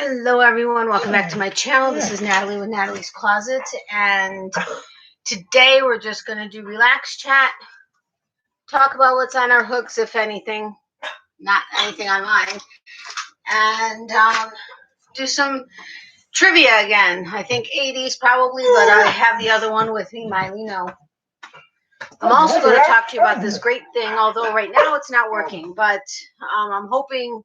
Hello everyone, welcome back to my channel. This is Natalie with Natalie's Closet, and today we're just going to do relax chat, talk about what's on our hooks, if anything, not anything on mine, and do some trivia again. I think 80s probably, but I have the other one with me, Miley. No. I'm also going to talk to you about this great thing, although right now it's not working, but I'm hoping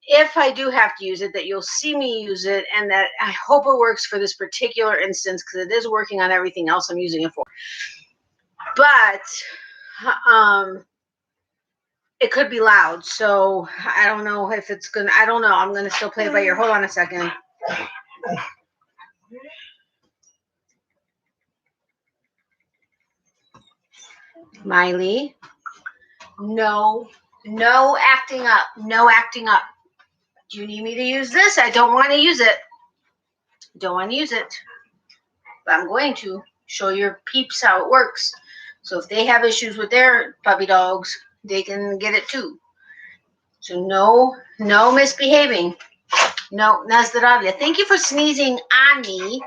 if I do have to use it, that you'll see me use it, and that I hope it works for this particular instance, because it is working on everything else I'm using it for. But it could be loud, so I don't know if it's gonna. I don't know. I'm gonna still play it by ear. Hold on a second. Miley, no acting up. No acting up. Do you need me to use this? I don't want to use it. Don't want to use it. But I'm going to show your peeps how it works. So if they have issues with their puppy dogs, they can get it too. So no misbehaving. No, Nazdaravia. Thank you for sneezing on me.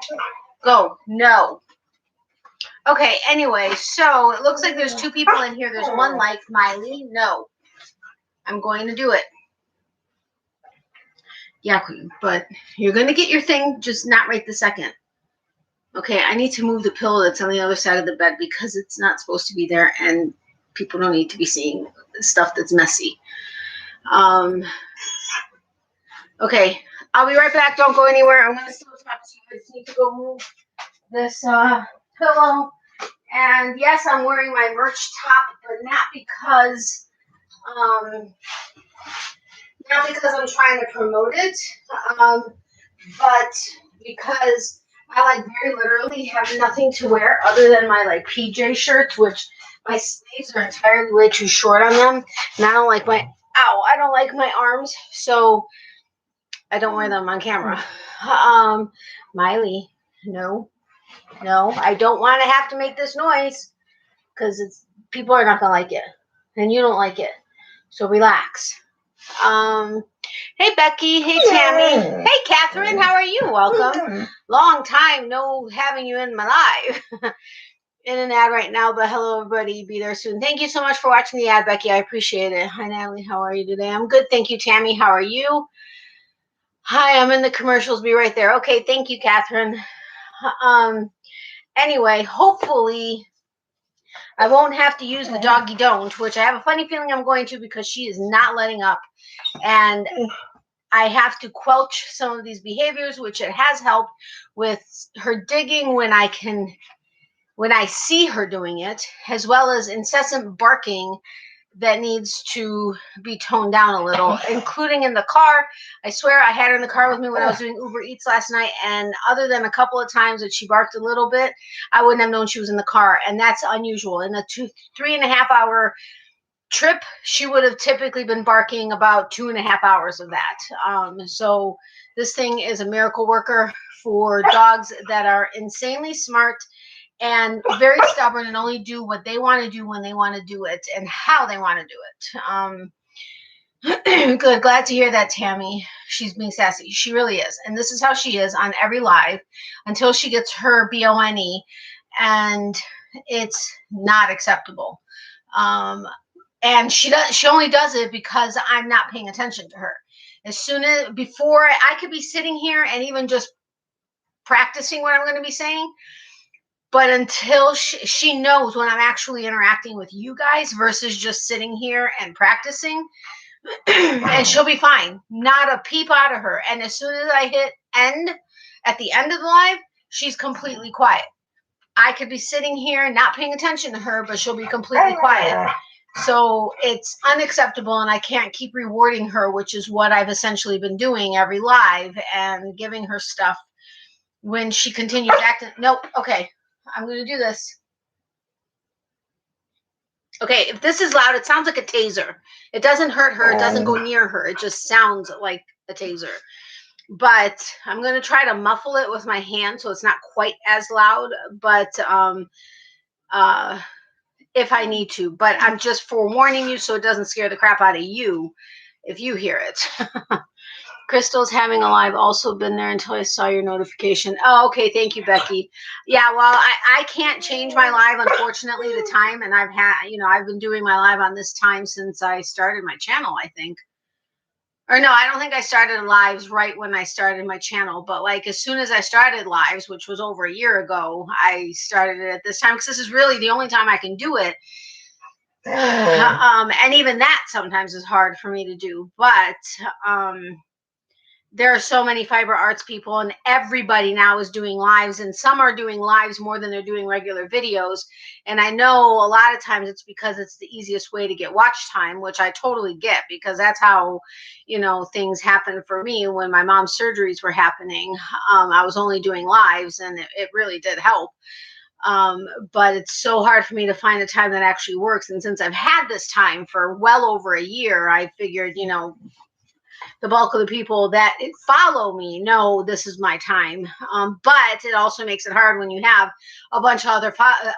Go. No. Okay, anyway, so it looks like there's two people in here. There's one like Miley. No. I'm going to do it. Yeah, but you're going to get your thing, just not right this second. Okay, I need to move the pillow that's on the other side of the bed because it's not supposed to be there, and people don't need to be seeing stuff that's messy. Okay, I'll be right back. Don't go anywhere. I'm going to still talk to you. I just need to go move this pillow. And yes, I'm wearing my merch top, but not because I'm trying to promote it, but because I very literally have nothing to wear other than my PJ shirts, which my sleeves are entirely way too short on them. And I don't like I don't like my arms, so I don't wear them on camera. Miley, no, I don't want to have to make this noise because people are not gonna like it, and you don't like it. So relax. Hey Becky, hey Tammy, hey Catherine, how are you? Welcome. Long time no having you in my live. In an ad right now, but hello everybody, be there soon. Thank you so much for watching the ad, Becky. I appreciate it. Hi Natalie, how are you today? I'm good, thank you. Tammy, how are you? Hi, I'm in the commercials. Be right there. Okay, thank you, Catherine. Anyway, hopefully I won't have to use the doggy don't, which I have a funny feeling I'm going to because she is not letting up. And I have to quelch some of these behaviors, which it has helped with her digging when I see her doing it, as well as incessant barking that needs to be toned down a little, including in the car. I swear I had her in the car with me when I was doing Uber Eats last night, and other than a couple of times that she barked a little bit, I wouldn't have known she was in the car, and that's unusual. In a 3.5 hour trip, she would have typically been barking about 2.5 hours of that. So this thing is a miracle worker for dogs that are insanely smart and very stubborn and only do what they want to do when they want to do it and how they want to do it. Good. Glad to hear that, Tammy. She's being sassy. She really is. And this is how she is on every live until she gets her BONE, and it's not acceptable. And she only does it because I'm not paying attention to her. Before I could be sitting here and even just practicing what I'm going to be saying, but until she knows when I'm actually interacting with you guys versus just sitting here and practicing, and she'll be fine. Not a peep out of her. And as soon as I hit end, at the end of the live, she's completely quiet. I could be sitting here not paying attention to her, but she'll be completely quiet. So it's unacceptable, and I can't keep rewarding her, which is what I've essentially been doing every live, and giving her stuff when she continues acting. Nope. Okay. I'm going to do this. Okay, if this is loud, it sounds like a taser. It doesn't hurt her. It doesn't go near her. It just sounds like a taser. But I'm going to try to muffle it with my hand so it's not quite as loud, but if I need to. But I'm just forewarning you so it doesn't scare the crap out of you if you hear it. Crystal's having a live, also been there until I saw your notification. Oh, okay. Thank you, Becky. Yeah, well, I can't change my live, unfortunately, the time. And I've been doing my live on this time since I started my channel, I think. Or no, I don't think I started lives right when I started my channel. But like as soon as I started lives, which was over a year ago, I started it at this time because this is really the only time I can do it. And even that sometimes is hard for me to do. But there are so many fiber arts people, and everybody now is doing lives, and some are doing lives more than they're doing regular videos. And I know a lot of times it's because it's the easiest way to get watch time, which I totally get, because that's how, things happen for me when my mom's surgeries were happening. I was only doing lives, and it really did help. But it's so hard for me to find a time that actually works. And since I've had this time for well over a year, I figured, the bulk of the people that follow me know this is my time. But it also makes it hard when you have a bunch of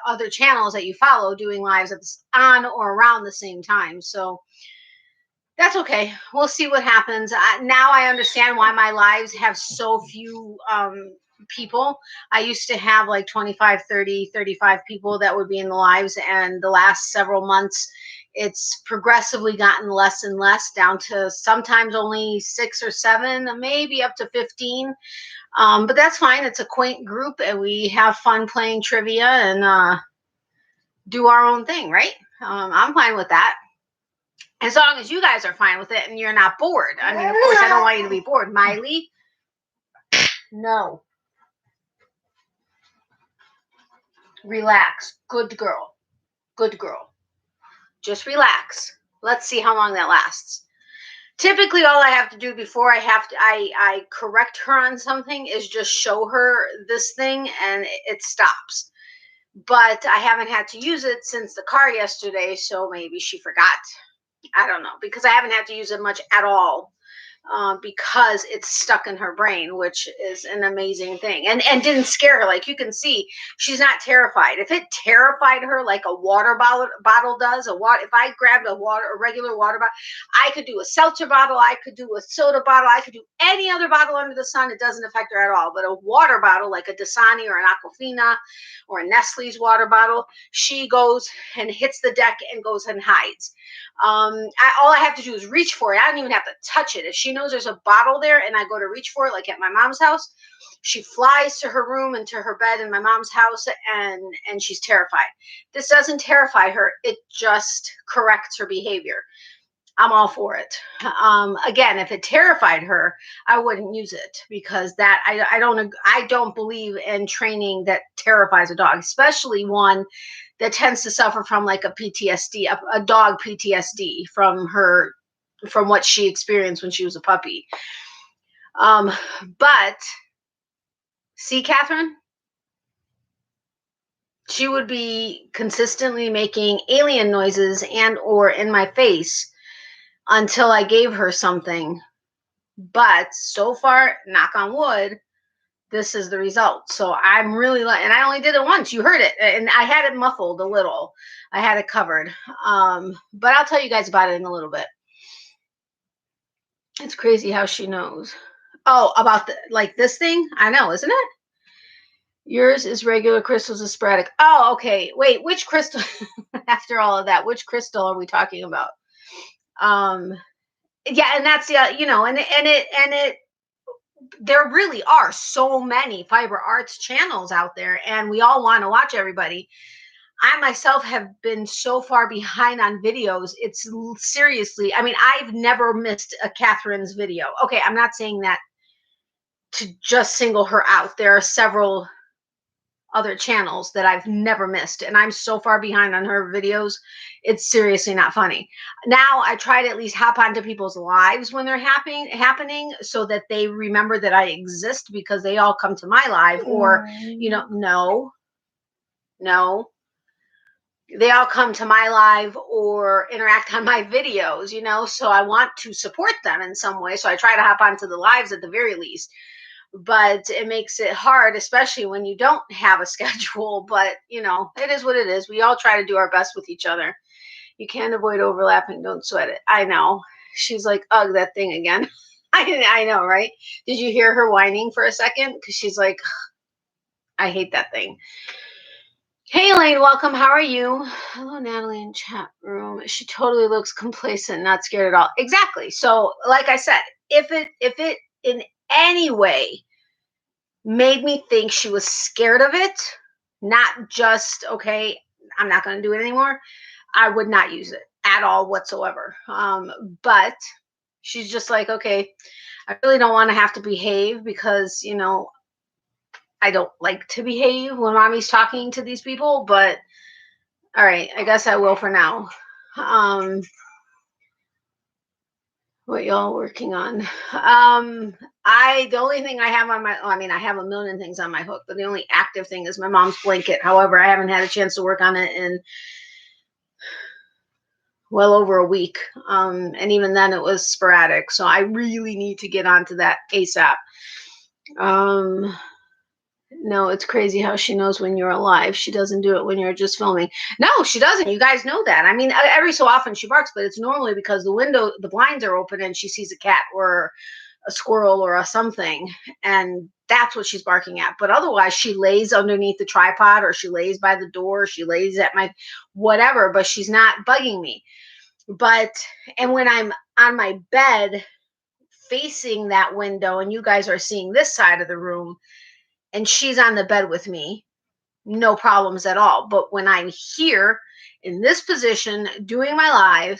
other channels that you follow doing lives on or around the same time. So that's okay. We'll see what happens. Now I understand why my lives have so few people. I used to have like 25, 30, 35 people that would be in the lives, and the last several months it's progressively gotten less and less, down to sometimes only 6 or 7, maybe up to 15. But that's fine. It's a quaint group, and we have fun playing trivia and do our own thing, right? I'm fine with that. As long as you guys are fine with it and you're not bored. I mean, of course, I don't want you to be bored. Miley? No. Relax. Good girl. Good girl. Just relax. Let's see how long that lasts. Typically, all I have to do before I correct her on something is just show her this thing and it stops. But I haven't had to use it since the car yesterday, so maybe she forgot. I don't know, because I haven't had to use it much at all. Because it's stuck in her brain, which is an amazing thing, and didn't scare her. Like you can see, she's not terrified. If it terrified her like a water bottle does, if I grabbed a regular water bottle, I could do a seltzer bottle, I could do a soda bottle, I could do any other bottle under the sun. It doesn't affect her at all. But a water bottle like a Dasani or an Aquafina or a Nestle's water bottle, she goes and hits the deck and goes and hides. All I have to do is reach for it. I don't even have to touch it. If she knows there's a bottle there and I go to reach for it, like at my mom's house, she flies to her room and to her bed in my mom's house, and she's terrified. This doesn't terrify her. It just corrects her behavior. I'm all for it. Again, if it terrified her, I wouldn't use it, because that I don't believe in training that terrifies a dog, especially one that tends to suffer from like a PTSD, a dog PTSD from what she experienced when she was a puppy. But see, Catherine, she would be consistently making alien noises and or in my face until I gave her something. But so far, knock on wood, this is the result. So I'm really and I only did it once. You heard it, and I had it muffled a little. I had it covered. But I'll tell you guys about it in a little bit. It's crazy how she knows. Oh, about this thing? I know, isn't it? Yours is regular, Crystal's is sporadic. Oh, okay. Wait, which crystal? After all of that, which crystal are we talking about? Yeah, and that's there really are so many fiber arts channels out there, and we all want to watch everybody. I myself have been so far behind on videos. It's seriously, I mean, I've never missed a Catherine's video. Okay, I'm not saying that to just single her out. There are several other channels that I've never missed, and I'm so far behind on her videos. It's seriously not funny. Now I try to at least hop onto people's lives when they're happening so that they remember that I exist, because they all come to my live, or no, they all come to my live or interact on my videos, so I want to support them in some way. So I try to hop onto the lives at the very least. But it makes it hard, especially when you don't have a schedule. But, it is what it is. We all try to do our best with each other. You can't avoid overlapping. Don't sweat it. I know. She's like, ugh, that thing again. I know, right? Did you hear her whining for a second? Because she's like, I hate that thing. Hey, Elaine, welcome. How are you? Hello, Natalie in chat room. She totally looks complacent, not scared at all. Exactly. So, like I said, if it in any way made me think she was scared of it, not just, okay, I'm not going to do it anymore, I would not use it at all whatsoever. But she's just like, okay, I really don't want to have to behave because, I don't like to behave when mommy's talking to these people, but all right, I guess I will for now. What y'all working on? The only thing I have on my, I have a million things on my hook, but the only active thing is my mom's blanket. However, I haven't had a chance to work on it in well over a week. And even then it was sporadic. So I really need to get onto that ASAP. No, it's crazy how she knows when you're alive. She doesn't do it when you're just filming. No, she doesn't. You guys know that. Every so often she barks, but it's normally because the blinds are open and she sees a cat or a squirrel or a something. And that's what she's barking at. But otherwise, she lays underneath the tripod or she lays by the door. She lays at my whatever, but she's not bugging me. And when I'm on my bed facing that window and you guys are seeing this side of the room, and she's on the bed with me, no problems at all. But when I'm here in this position doing my live,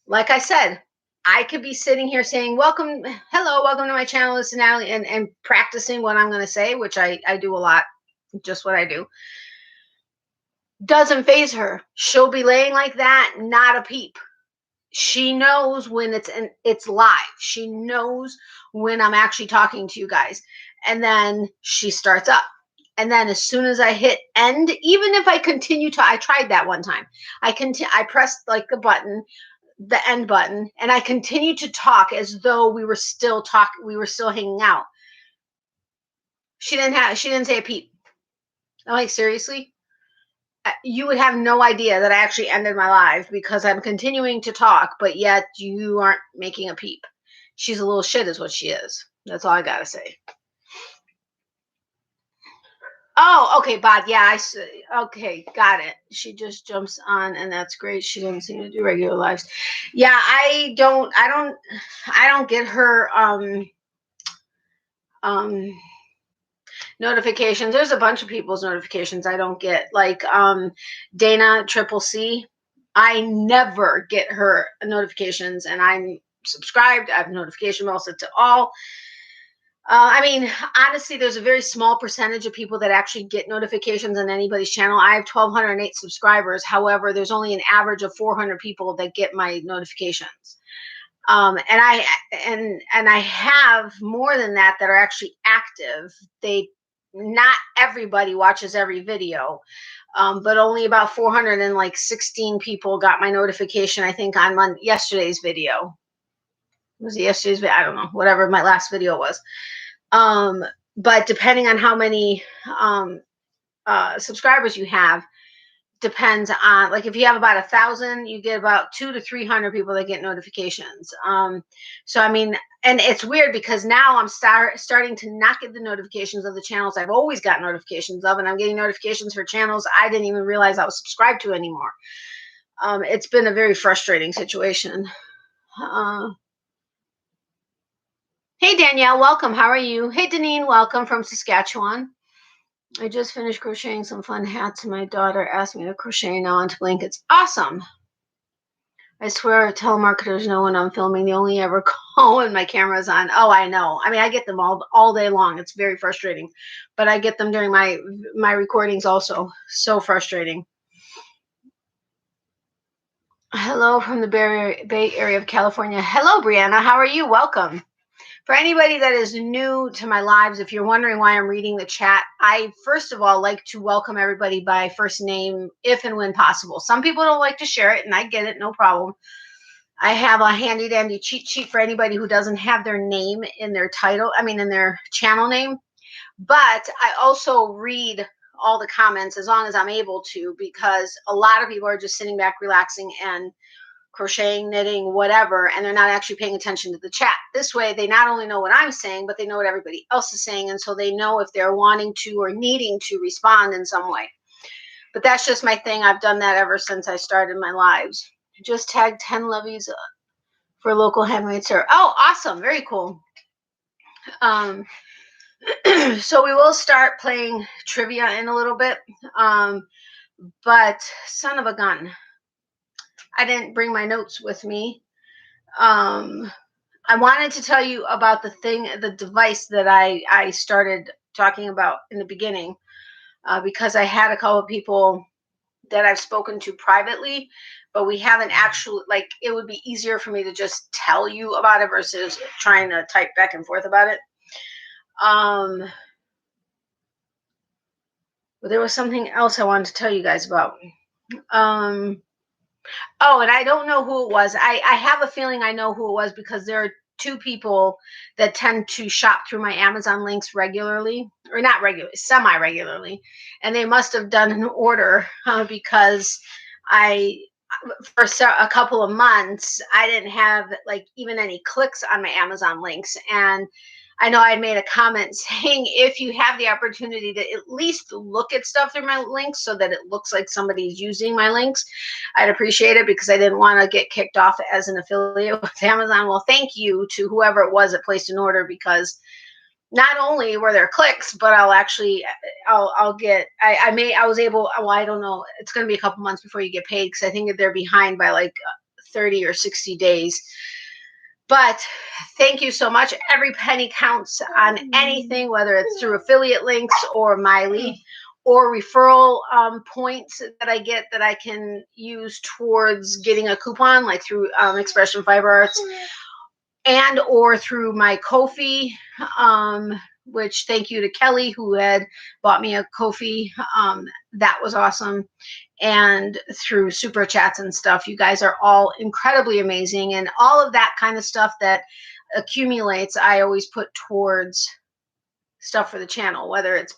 like I said, I could be sitting here saying, welcome to my channel, this is Natalie, and practicing what I'm going to say, which I do a lot, just what I do. Doesn't faze her. She'll be laying like that, not a peep. She knows when it's live. She knows when I'm actually talking to you guys. And then she starts up. And then as soon as I hit end, even if I continue to, I tried that one time. I pressed like the end button, and I continued to talk as though we were still hanging out. She didn't say a peep. I'm like, seriously? You would have no idea that I actually ended my live because I'm continuing to talk, but yet you aren't making a peep. She's a little shit is what she is. That's all I gotta say. Oh, okay, Bod. Yeah, okay, got it. She just jumps on, and that's great. She doesn't seem to do regular lives. Yeah, I don't get her notifications. There's a bunch of people's notifications I don't get, like Dana Triple C. I never get her notifications, and I'm subscribed. I have notification bells set to all. Honestly, there's a very small percentage of people that actually get notifications on anybody's channel. I have 1,208 subscribers. However, there's only an average of 400 people that get my notifications. And I have more than that are actually active. Not everybody watches every video, but only about 416 people got my notification, I think, on yesterday's video. Was it yesterday's video? I don't know, whatever my last video was. But depending on how many subscribers you have, depends on, like, if you have about 1,000, you get about 200 to 300 people that get notifications. So and it's weird because now I'm starting to not get the notifications of the channels I've always got notifications of, and I'm getting notifications for channels I didn't even realize I was subscribed to anymore. It's been a very frustrating situation. Hey Danielle, welcome. How are you? Hey Deneen, welcome from Saskatchewan. I just finished crocheting some fun hats and my daughter asked me to crochet now onto blankets. Awesome. I swear telemarketers know when I'm filming. They only ever call when my camera's on. Oh, I know. I get them all day long. It's very frustrating. But I get them during my recordings also. So frustrating. Hello from the Bay Area of California. Hello, Brianna. How are you? Welcome. For anybody that is new to my lives, if you're wondering why I'm reading the chat, I first of all like to welcome everybody by first name if and when possible. Some people don't like to share it, and I get it, no problem. I have a handy dandy cheat sheet for anybody who doesn't have their name in their title, in their channel name. But I also read all the comments as long as I'm able to, because a lot of people are just sitting back, relaxing, and crocheting, knitting, whatever, and they're not actually paying attention to the chat. This way, they not only know what I'm saying, but they know what everybody else is saying, and so they know if they're wanting to or needing to respond in some way. But that's just my thing. I've done that ever since I started my lives. Just tagged 10 lovies for local handmade service. Oh, awesome. Very cool. So we will start playing trivia in a little bit. But son of a gun, I didn't bring my notes with me. I wanted to tell you about the device that I started talking about in the beginning, because I had a couple of people that I've spoken to privately, but we haven't actually, like, it would be easier for me to just tell you about it versus trying to type back and forth about it. But there was something else I wanted to tell you guys about. Oh, and I don't know who it was. I have a feeling I know who it was because there are two people that tend to shop through my Amazon links regularly, or not regularly, semi-regularly. And they must have done an order because for a couple of months, I didn't have like even any clicks on my Amazon links. And I know I made a comment saying if you have the opportunity to at least look at stuff through my links so that it looks like somebody's using my links, I'd appreciate it, because I didn't want to get kicked off as an affiliate with Amazon. Well, thank you to whoever it was that placed an order, because not only were there clicks, but I was able, well, I don't know, it's going to be a couple months before you get paid, because I think that they're behind by like 30 or 60 days. But thank you so much. Every penny counts on anything, whether it's through affiliate links or Miley or referral points that I get that I can use towards getting a coupon, like through Expression Fiber Arts and or through my Ko-fi, which thank you to Kelly who had bought me a Ko-fi. That was awesome. And through super chats and stuff. You guys are all incredibly amazing, and all of that kind of stuff that accumulates, I always put towards stuff for the channel, whether it's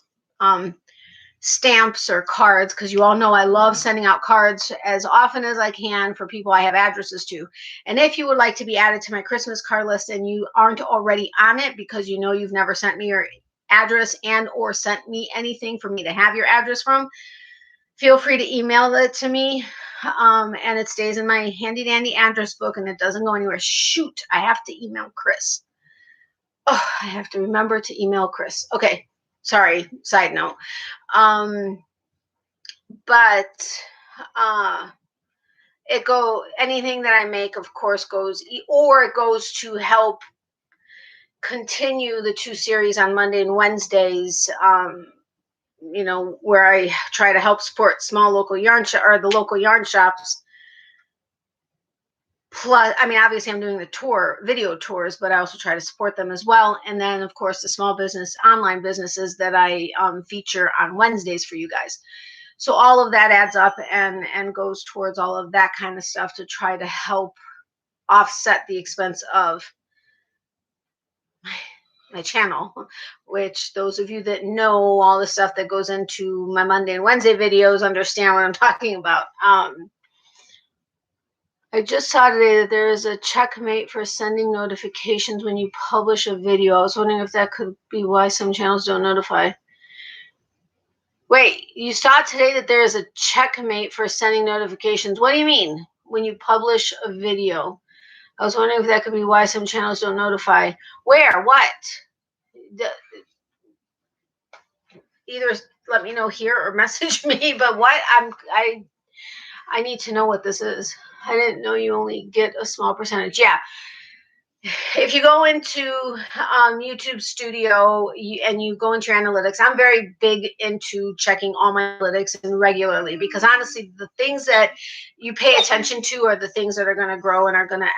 stamps or cards, because you all know I love sending out cards as often as I can for people I have addresses to. And if you would like to be added to my Christmas card list and you aren't already on it because you know you've never sent me your address and or sent me anything for me to have your address from, feel free to email it to me, and it stays in my handy dandy address book and it doesn't go anywhere. Shoot, I have to email Chris. Oh, I have to remember to email Chris. Okay, sorry, side note. But anything that I make, of course, goes, or it goes to help continue the 2 series on Monday and Wednesdays, you know, where I try to help support small local yarn or the local yarn shops. Plus, I mean, obviously I'm doing the video tours, but I also try to support them as well. And then of course the small business, online businesses that I feature on Wednesdays for you guys. So all of that adds up and goes towards all of that kind of stuff to try to help offset the expense of my channel, which those of you that know all the stuff that goes into my Monday and Wednesday videos understand what I'm talking about. I just saw today that there is a checkmate for sending notifications when you publish a video. I was wondering if that could be why some channels don't notify. Wait, you saw today that there is a checkmate for sending notifications. What do you mean? When you publish a video? I was wondering if that could be why some channels don't notify. Where? What? Either let me know here or message me, but what? I need to know what this is. I didn't know you only get a small percentage. Yeah. If you go into YouTube Studio and you go into your analytics, I'm very big into checking all my analytics and regularly, because honestly, the things that you pay attention to are the things that are going to grow and are going to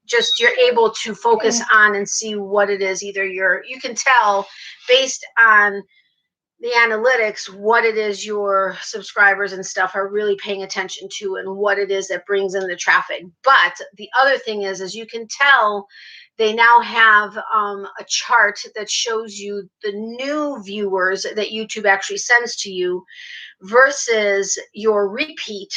just, you're able to focus on and see what it is. Either you can tell based on the analytics what it is your subscribers and stuff are really paying attention to and what it is that brings in the traffic. But the other thing is you can tell they now have a chart that shows you the new viewers that YouTube actually sends to you versus your repeat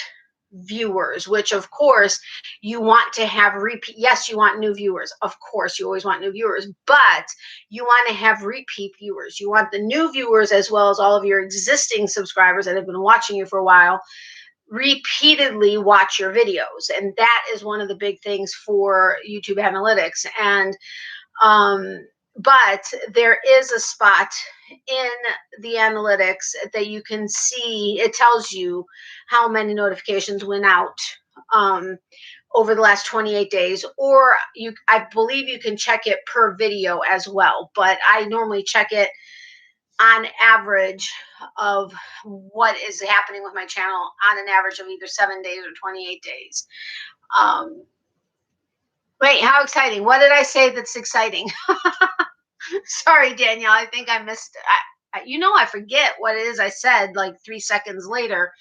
viewers, which of course you want to have repeat. Yes, you want new viewers. Of course, you always want new viewers, but you want to have repeat viewers. You want the new viewers as well as all of your existing subscribers that have been watching you for a while repeatedly watch your videos. And that is one of the big things for YouTube analytics. And but there is a spot in the analytics that you can see. It tells you how many notifications went out over the last 28 days, or I believe you can check it per video as well, but I normally check it on average of what is happening with my channel on an average of either 7 days or 28 days. Wait, how exciting. What did I say that's exciting? Sorry, Danielle, I think I missed. I forget what it is I said like 3 seconds later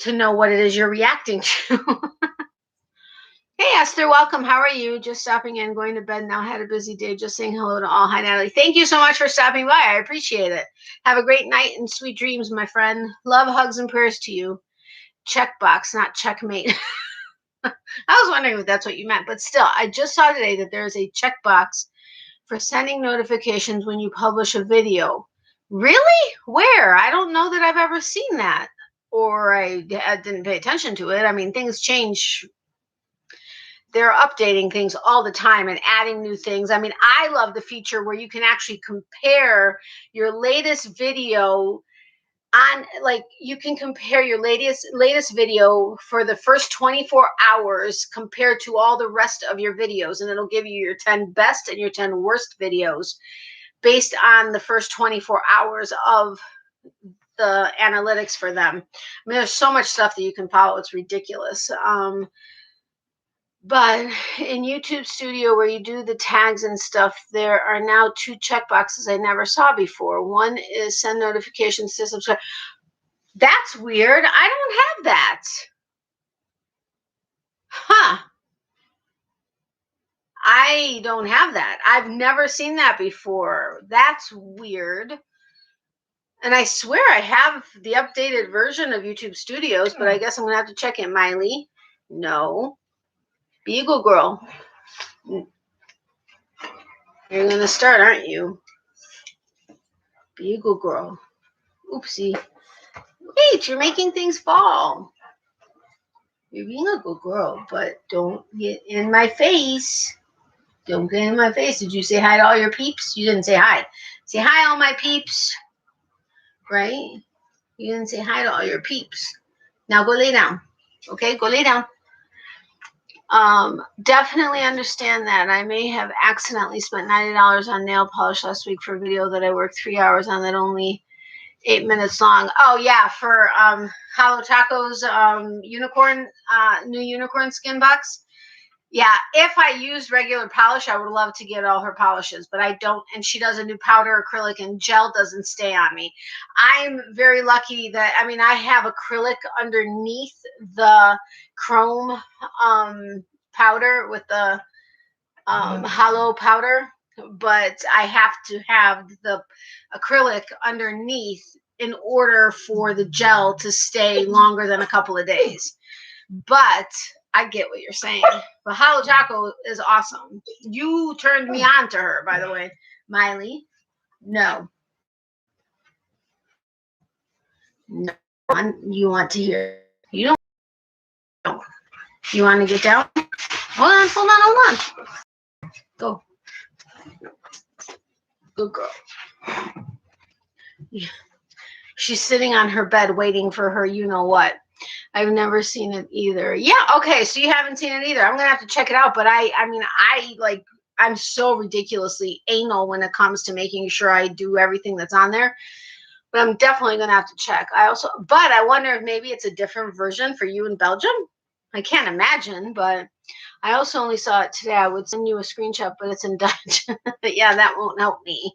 to know what it is you're reacting to. Hey, Esther, welcome. How are you? Just stopping in, going to bed now. Had a busy day. Just saying hello to all. Hi, Natalie. Thank you so much for stopping by. I appreciate it. Have a great night and sweet dreams, my friend. Love, hugs, and prayers to you. Checkbox, not checkmate. I was wondering if that's what you meant, but still, I just saw today that there is a checkbox for sending notifications when you publish a video. Really? Where? I don't know that I've ever seen that, or I didn't pay attention to it. I mean, things change. They're updating things all the time and adding new things. I mean, I love the feature where you can actually compare your latest video on, like, you can compare your latest video for the first 24 hours compared to all the rest of your videos, and it'll give you your 10 best and your 10 worst videos based on the first 24 hours of the analytics for them. I mean, there's so much stuff that you can follow. It's ridiculous. But in YouTube Studio, where you do the tags and stuff, there are now 2 checkboxes I never saw before. One is send notifications to subscribe. That's weird. I don't have that. Huh. I don't have that. I've never seen that before. That's weird. And I swear I have the updated version of YouTube Studios, but I guess I'm going to have to check it. Miley? No. Beagle Girl. You're going to start, aren't you? Beagle Girl. Oopsie. Wait, you're making things fall. You're being a good girl, but don't get in my face. Don't get in my face. Did you say hi to all your peeps? You didn't say hi. Say hi, all my peeps. Right? You didn't say hi to all your peeps. Now go lay down. Okay, go lay down. Definitely understand that. I may have accidentally spent $90 on nail polish last week for a video that I worked 3 hours on that only 8 minutes long. Oh yeah, for Hollow Taco's unicorn, new unicorn skin box. Yeah, if I used regular polish, I would love to get all her polishes, but I don't. And she does a new powder, acrylic, and gel doesn't stay on me. I'm very lucky that, I mean, I have acrylic underneath the chrome powder with the hollow powder, but I have to have the acrylic underneath in order for the gel to stay longer than a couple of days. But I get what you're saying. But Hollow Taco is awesome. You turned me on to her, by the way. Miley? No. No. You want to hear. You don't. You want to get down? Hold on. Go. Good girl. Yeah. She's sitting on her bed waiting for her you-know-what. I've never seen it either. Yeah, okay, so you haven't seen it either. I'm gonna have to check it out, but I'm so ridiculously anal when it comes to making sure I do everything that's on there. But I'm definitely gonna have to check. But I wonder if maybe it's a different version for you in Belgium. I can't imagine, but I also only saw it today. I would send you a screenshot, but it's in Dutch. Yeah, that won't help me.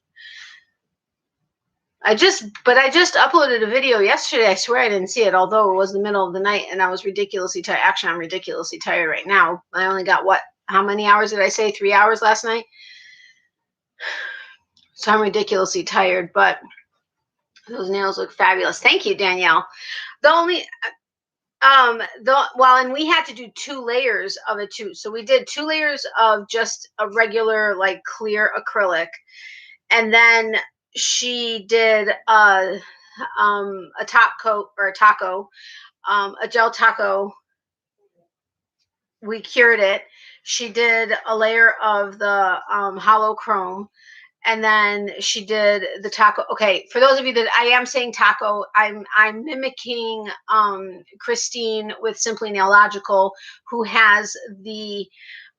I just uploaded a video yesterday. I swear I didn't see it, although it was the middle of the night and I was ridiculously tired. Actually, I'm ridiculously tired right now. I only got how many hours did I say? 3 hours last night. So I'm ridiculously tired, but those nails look fabulous. Thank you, Danielle. And we had to do 2 layers of it too. So we did 2 layers of just a regular, like, clear acrylic. And then she did a top coat, or a taco, a gel taco. We cured it. She did a layer of the hollow chrome, and then she did the taco. Okay, for those of you that I am saying taco, I'm mimicking Christine with Simply Nailogical, who has the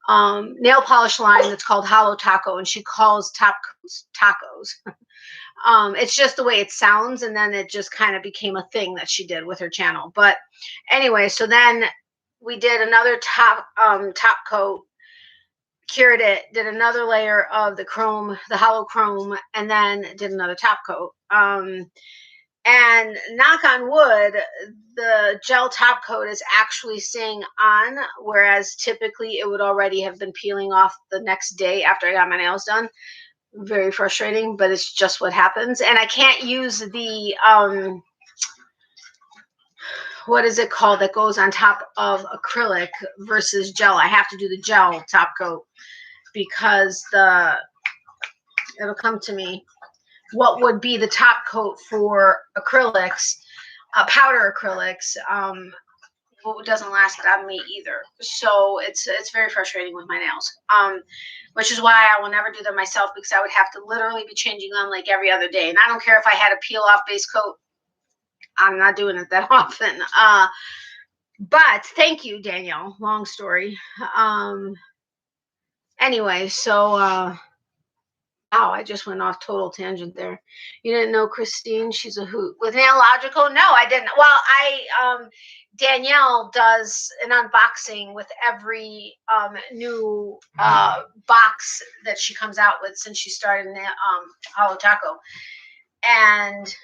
nail polish line that's called Hollow Taco, and she calls top coats tacos. It's just the way it sounds, and then it just kind of became a thing that she did with her channel. But anyway, so then we did another top coat, cured it, did another layer of the chrome, the hollow chrome, and then did another top coat. And knock on wood, the gel top coat is actually staying on, whereas typically it would already have been peeling off the next day after I got my nails done. Very frustrating, but it's just what happens. And I can't use the what is it called that goes on top of acrylic versus gel. I have to do the gel top coat because it'll come to me what would be the top coat for acrylics, powder acrylics. It doesn't last on me either. So it's very frustrating with my nails. Which is why I will never do them myself, because I would have to literally be changing them like every other day. And I don't care if I had a peel off base coat. I'm not doing it that often. But thank you, Danielle. Long story. Anyway, so wow, I just went off total tangent there. You didn't know Christine? She's a hoot. With Nailogical? No, I didn't. Well, Danielle does an unboxing with every new box that she comes out with since she started Hollow Taco. And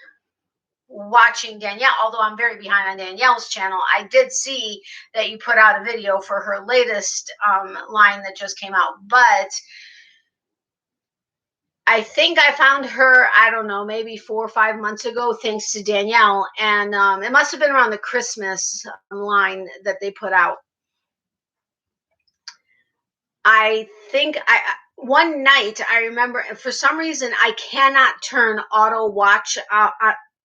watching Danielle, although I'm very behind on Danielle's channel, I did see that you put out a video for her latest line that just came out. But I think I found her, I don't know, maybe 4 or 5 months ago, thanks to Danielle. And it must have been around the Christmas line that they put out. I think one night, I remember, for some reason, I cannot turn auto watch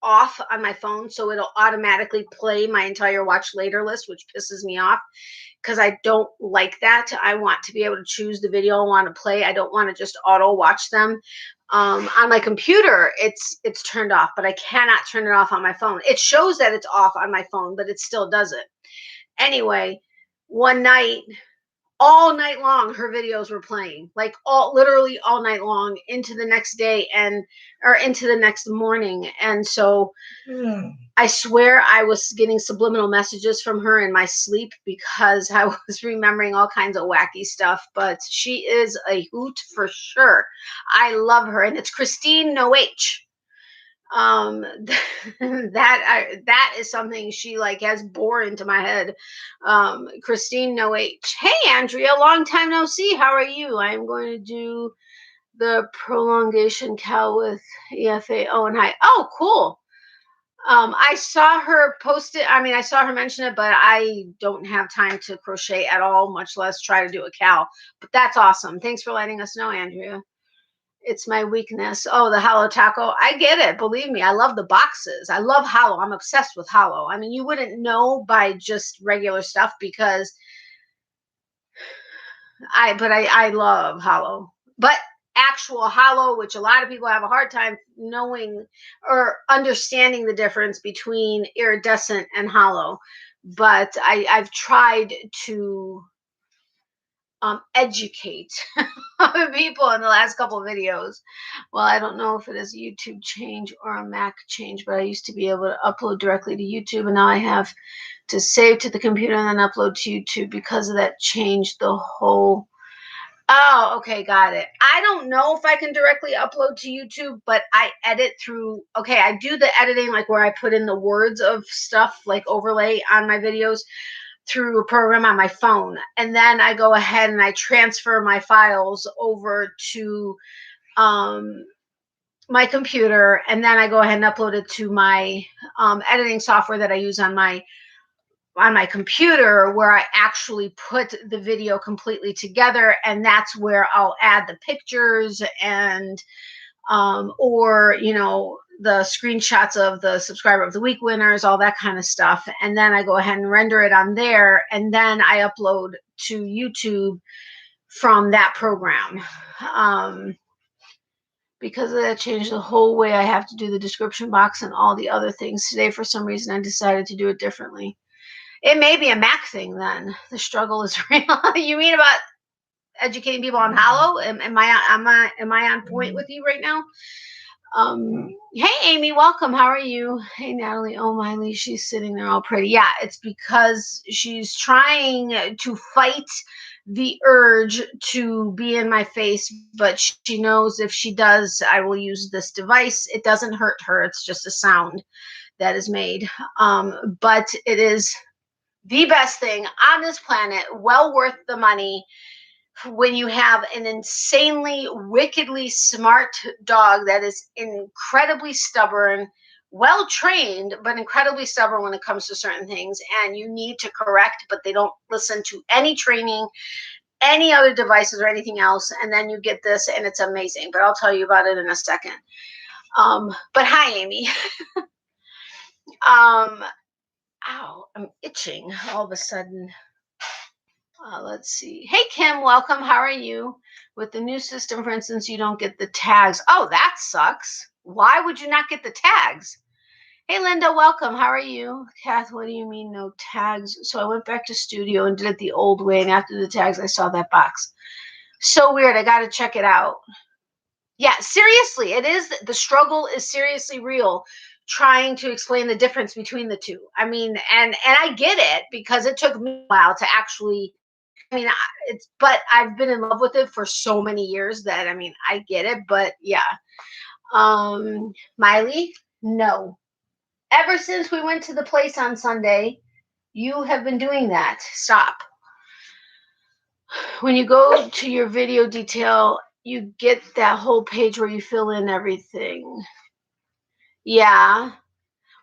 off on my phone, so it'll automatically play my entire watch later list, which pisses me off, because I don't like that. I want to be able to choose the video I want to play. I don't want to just auto watch them. On my computer, it's turned off, but I cannot turn it off on my phone. It shows that it's off on my phone, but it still does it. Anyway, one night, all night long, her videos were playing, like literally all night long into the next day or into the next morning. And so I swear I was getting subliminal messages from her in my sleep, because I was remembering all kinds of wacky stuff. But she is a hoot for sure. I love her. And it's Christine No H. That is something she like has bore into my head. Christine No H. Hey Andrea, long time no see. How are you? I'm going to do the prolongation cowl with EFA. Oh, and hi. Oh, cool. I saw her post it. I mean, I saw her mention it, but I don't have time to crochet at all, much less try to do a cowl. But that's awesome. Thanks for letting us know, Andrea. It's my weakness. Oh, the Hollow Taco. I get it. Believe me, I love the boxes. I love Hollow. I'm obsessed with Hollow. I mean, you wouldn't know by just regular stuff, because I love Hollow. But actual Hollow, which a lot of people have a hard time knowing or understanding the difference between iridescent and Hollow. But I've tried to educate other people in the last couple of videos. Well, I don't know if it is a YouTube change or a Mac change, but I used to be able to upload directly to YouTube, and now I have to save to the computer and then upload to YouTube because of that change. The whole Oh, okay, got it. I don't know if I can directly upload to YouTube, but I edit through, okay, I do the editing, like where I put in the words of stuff, like overlay on my videos, through a program on my phone. And then I go ahead and I transfer my files over to my computer, and then I go ahead and upload it to my editing software that I use on my on my computer where I actually put the video completely together, and that's where I'll add the pictures and or the screenshots of the subscriber of the week winners, all that kind of stuff, and then I go ahead and render it on there, and then I upload to YouTube from that program. Because of that changed the whole way I have to do the description box and all the other things today. For some reason I decided to do it differently. It may be a Mac thing then. The struggle is real. You mean about educating people on Hollow? Am I on point with you right now? Hey Amy, welcome. How are you? Hey Natalie. Oh Miley, she's sitting there all pretty. Yeah, it's because she's trying to fight the urge to be in my face, but she knows if she does, I will use this device. It doesn't hurt her. It's just a sound that is made. But it is the best thing on this planet, well worth the money. When you have an insanely, wickedly smart dog that is incredibly stubborn, well trained, but incredibly stubborn when it comes to certain things, and you need to correct, but they don't listen to any training, any other devices or anything else, and then you get this, and it's amazing. But I'll tell you about it in a second. But hi, Amy. Ow, I'm itching all of a sudden. Let's see. Hey, Kim, welcome. How are you? With the new system, for instance, you don't get the tags. Oh, that sucks. Why would you not get the tags? Hey, Linda, welcome. How are you? Kath, what do you mean no tags? So I went back to studio and did it the old way, and after the tags, I saw that box. So weird. I got to check it out. Yeah, seriously, it is. The struggle is seriously real, trying to explain the difference between the two. I mean, and I get it because it took me a while to actually. I mean, but I've been in love with it for so many years that, I mean, I get it, but yeah. Miley, no. Ever since we went to the place on Sunday, you have been doing that. Stop. When you go to your video detail, you get that whole page where you fill in everything. Yeah.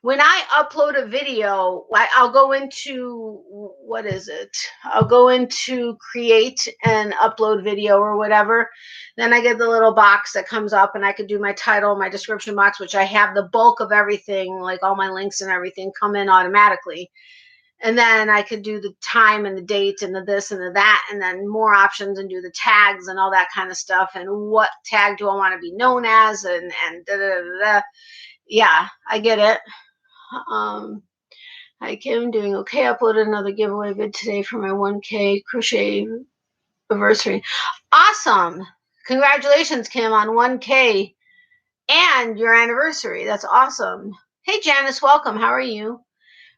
When I upload a video, I'll go into, what is it? I'll go into create and upload video or whatever. Then I get the little box that comes up, and I could do my title, my description box, which I have the bulk of everything, like all my links and everything come in automatically. And then I could do the time and the date and the this and the that, and then more options and do the tags and all that kind of stuff. And what tag do I want to be known as? And da da da da. Yeah, I get it. Hi Kim, doing okay. Uploaded another giveaway vid today for my 1K crochet anniversary. Awesome. Congratulations, Kim, on 1K and your anniversary. That's awesome. Hey Janice, welcome. How are you?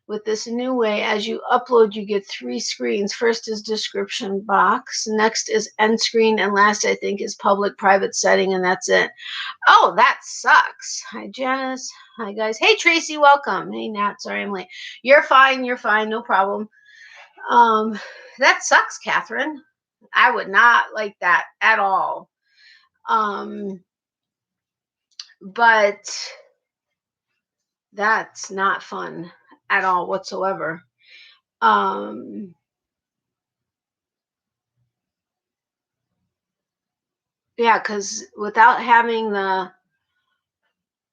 With this new way, as you upload, you get 3 screens. First is description box, next is end screen, and last I think is public private setting, and that's it. Oh, that sucks. Hi Janice. Hi guys. Hey Tracy, welcome. Hey Nat, sorry I'm late. You're fine, no problem. That sucks, Catherine. I would not like that at all. But that's not fun at all whatsoever. Yeah, because without having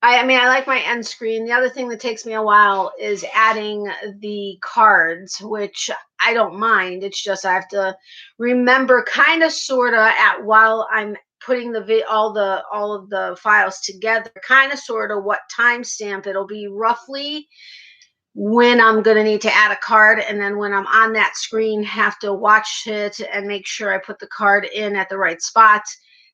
I mean, I like my end screen. The other thing that takes me a while is adding the cards, which I don't mind. It's just I have to remember kind of sort of while I'm putting all of the files together, kind of sort of what timestamp it'll be roughly when I'm going to need to add a card, and then when I'm on that screen, have to watch it and make sure I put the card in at the right spot.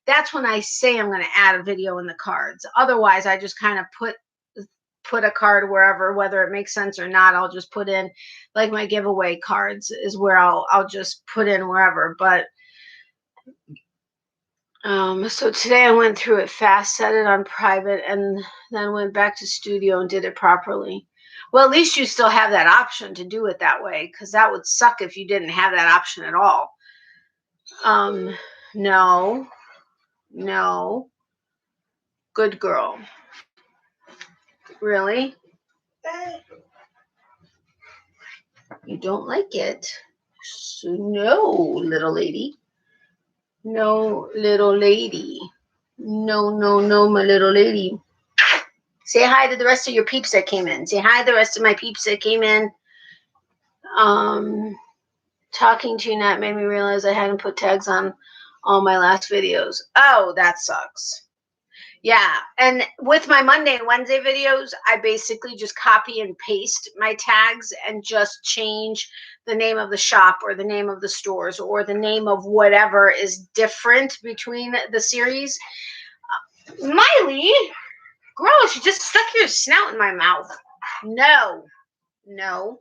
That's when I say I'm going to add a video in the cards. Otherwise, I just kind of put a card wherever, whether it makes sense or not. I'll just put in, like my giveaway cards is where I'll just put in wherever. But so today I went through it fast, set it on private, and then went back to studio and did it properly. Well, at least you still have that option to do it that way, because that would suck if you didn't have that option at all. No. Good girl. Really? You don't like it. So no, little lady. No, little lady. No, no, no, my little lady. Say hi to the rest of your peeps that came in. Say hi to the rest of my peeps that came in. Talking to you, Nat, made me realize I hadn't put tags on all my last videos. Oh, that sucks. Yeah, and with my Monday and Wednesday videos, I basically just copy and paste my tags and just change the name of the shop or the name of the stores or the name of whatever is different between the series. Miley, gross, you just stuck your snout in my mouth. No, no,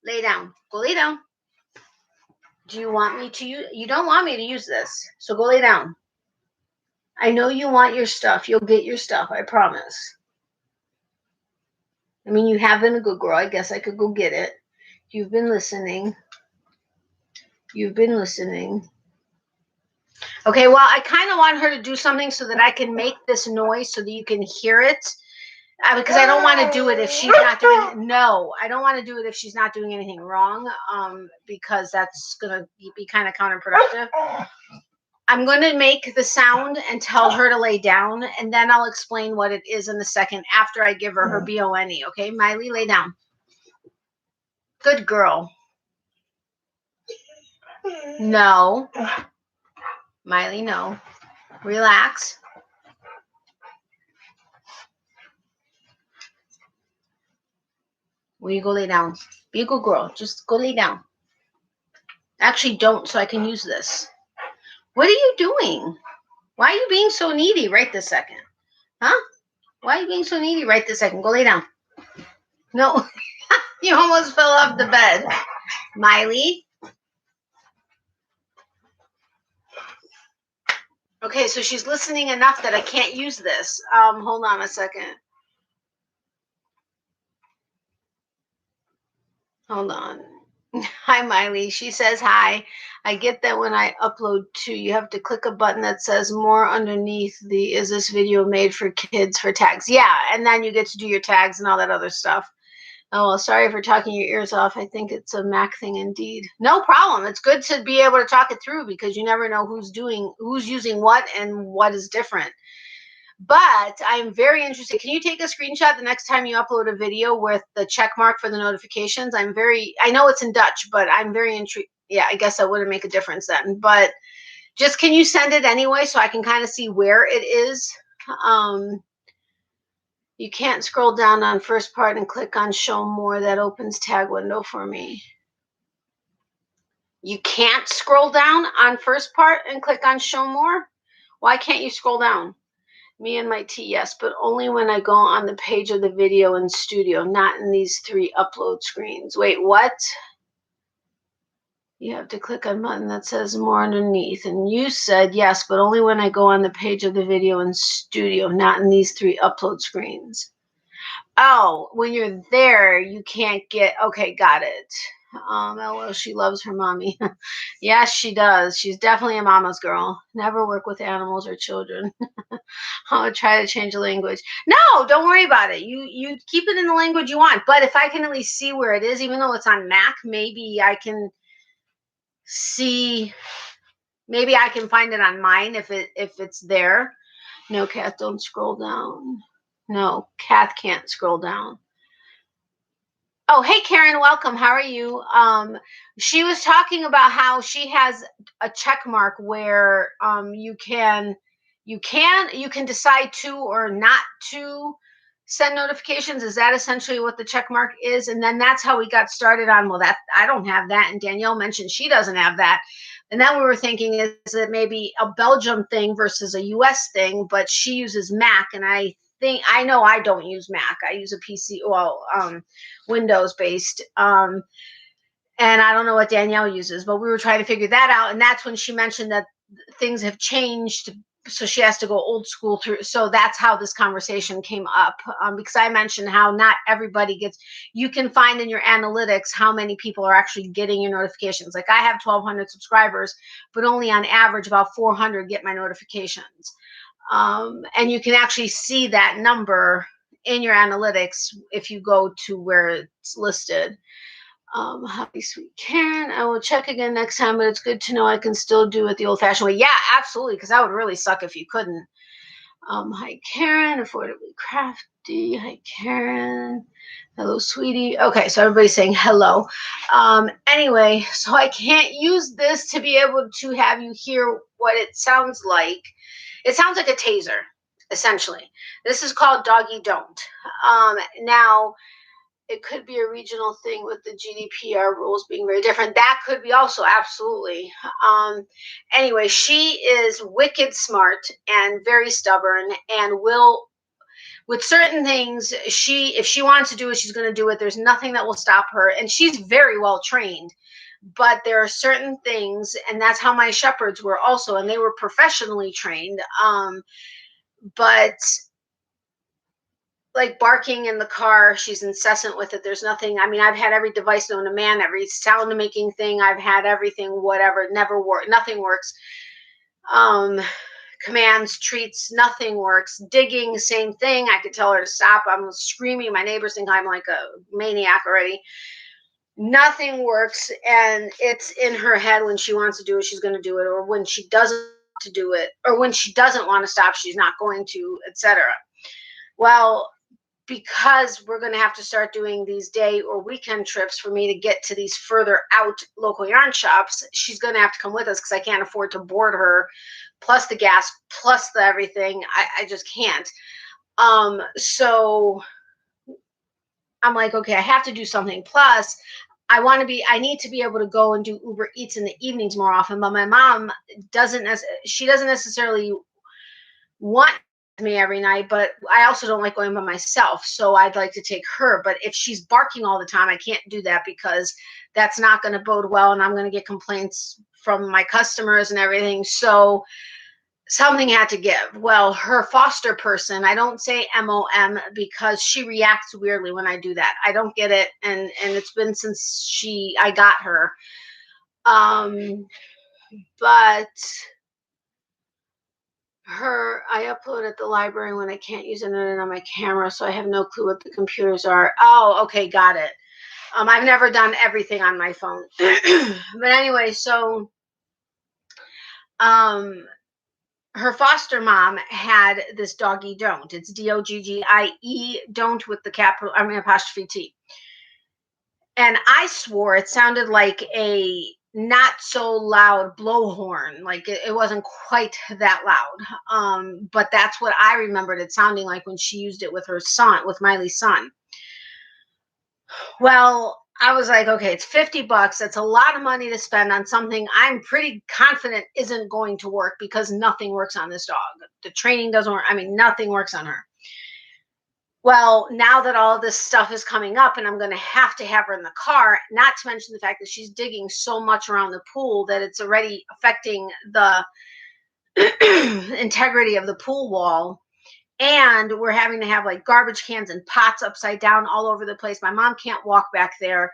lay down. Go lay down. Do you want me to use? You don't want me to use this, so go lay down. I know you want your stuff. You'll get your stuff, I promise. I mean, you have been a good girl. I guess I could go get it. You've been listening. You've been listening. Okay, well, I kind of want her to do something so that I can make this noise so that you can hear it. Because I don't want to do it if she's not doing it. No, I don't want to do it if she's not doing anything wrong. Because that's going to be kind of counterproductive. I'm going to make the sound and tell her to lay down, and then I'll explain what it is in a second after I give her her BONE. Okay, Miley, lay down. Good girl. No. Miley, no. Relax. Will you go lay down? Be a good girl. Just go lay down. Actually, don't, so I can use this. What are you doing? Why are you being so needy right this second? Huh? Why are you being so needy right this second? Go lay down. No. You almost fell off the bed. Miley. Okay, so she's listening enough that I can't use this. Hold on a second. Hold on. Hi, Miley. She says hi. I get that when I upload too, you have to click a button that says more underneath the is this video made for kids for tags. Yeah, and then you get to do your tags and all that other stuff. Oh, well, sorry for talking your ears off. I think it's a Mac thing indeed. No problem. It's good to be able to talk it through because you never know who's using what and what is different. But I'm very interested. Can you take a screenshot the next time you upload a video with the check mark for the notifications? I know it's in Dutch, but I'm very intrigued. Yeah, I guess that wouldn't make a difference then. But just can you send it anyway so I can kind of see where it is? You can't scroll down on first part and click on show more. That opens tag window for me. You can't scroll down on first part and click on show more? Why can't you scroll down? Me and my tea, yes, but only when I go on the page of the video in studio, not in these 3 upload screens. Wait, what? You have to click on a button that says more underneath. And you said yes, but only when I go on the page of the video in studio, not in these 3 upload screens. Oh, when you're there, you can't get, okay, got it. LOL, she loves her mommy. Yes, she does. She's definitely a mama's girl. Never work with animals or children. I'll try to change the language. No, don't worry about it. You keep it in the language you want. But if I can at least see where it is, even though it's on Mac, maybe I can see, maybe I can find it on mine if it's there. No, Kath, don't scroll down. No, Kath can't scroll down. Oh, hey, Karen, welcome. How are you? She was talking about how she has a check mark where you can decide to or not to send notifications. Is that essentially what the check mark is? And then that's how we got started on, well, that I don't have that. And Danielle mentioned she doesn't have that. And then we were thinking, is it maybe a Belgium thing versus a US thing? But she uses Mac, and I know I don't use Mac. I use a PC, Windows based. And I don't know what Danielle uses, but we were trying to figure that out. And that's when she mentioned that things have changed, so she has to go old school through. So that's how this conversation came up, because I mentioned how not everybody gets, you can find in your analytics how many people are actually getting your notifications. Like I have 1,200 subscribers, but only on average about 400 get my notifications. And you can actually see that number in your analytics if you go to where it's listed. Happy sweet Karen. I will check again next time, but it's good to know I can still do it the old-fashioned way. Yeah, absolutely, because that would really suck if you couldn't. Hi, Karen. Affordably crafty. Hi, Karen. Hello, sweetie. Okay, so everybody's saying hello. Anyway, so I can't use this to be able to have you hear what it sounds like. It sounds like a taser, essentially. This is called Doggy Don't. Now, it could be a regional thing with the GDPR rules being very different. That could be also, absolutely. Anyway, she is wicked smart and very stubborn and will, with certain things, if she wants to do it, she's going to do it. There's nothing that will stop her. And she's very well trained. But there are certain things, and that's how my shepherds were also, and they were professionally trained. But like barking in the car, she's incessant with it. There's nothing. I mean, I've had every device known to man, every sound making thing. I've had everything, whatever. Never work. Nothing works. Commands, treats, nothing works. Digging, same thing. I could tell her to stop. I'm screaming. My neighbors think I'm like a maniac already. Nothing works, and it's in her head. When she wants to do it, she's going to do it, or when she doesn't to do it, or when she doesn't want to stop, she's not going to, etc. Well, because we're going to have to start doing these day or weekend trips for me to get to these further out local yarn shops, she's going to have to come with us because I can't afford to board her, plus the gas, plus the everything. I just can't. So I'm like, okay, I have to do something. Plus, I need to be able to go and do Uber Eats in the evenings more often. But my mom doesn't necessarily want me every night, but I also don't like going by myself. So I'd like to take her. But if she's barking all the time, I can't do that because that's not going to bode well. And I'm going to get complaints from my customers and everything. So something had to give. Well, her foster person, I don't say MOM because she reacts weirdly when I do that. I don't get it. And it's been since I got her. But I upload at the library when I can't use internet on my camera, so I have no clue what the computers are. Oh, okay, got it. I've never done everything on my phone. But anyway, so her foster mom had this Doggy Don't. It's DOGGIE, don't with the capital, apostrophe T. And I swore it sounded like a not so loud blowhorn. Like it wasn't quite that loud. But that's what I remembered it sounding like when she used it with her son, with Miley's son. Well, I was like, okay, it's $50. That's a lot of money to spend on something I'm pretty confident isn't going to work because nothing works on this dog. The training doesn't work. I mean, nothing works on her. Well, now that all this stuff is coming up and I'm going to have her in the car, not to mention the fact that she's digging so much around the pool that it's already affecting the integrity of the pool wall. And we're having to have like garbage cans and pots upside down all over the place. My mom can't walk back there.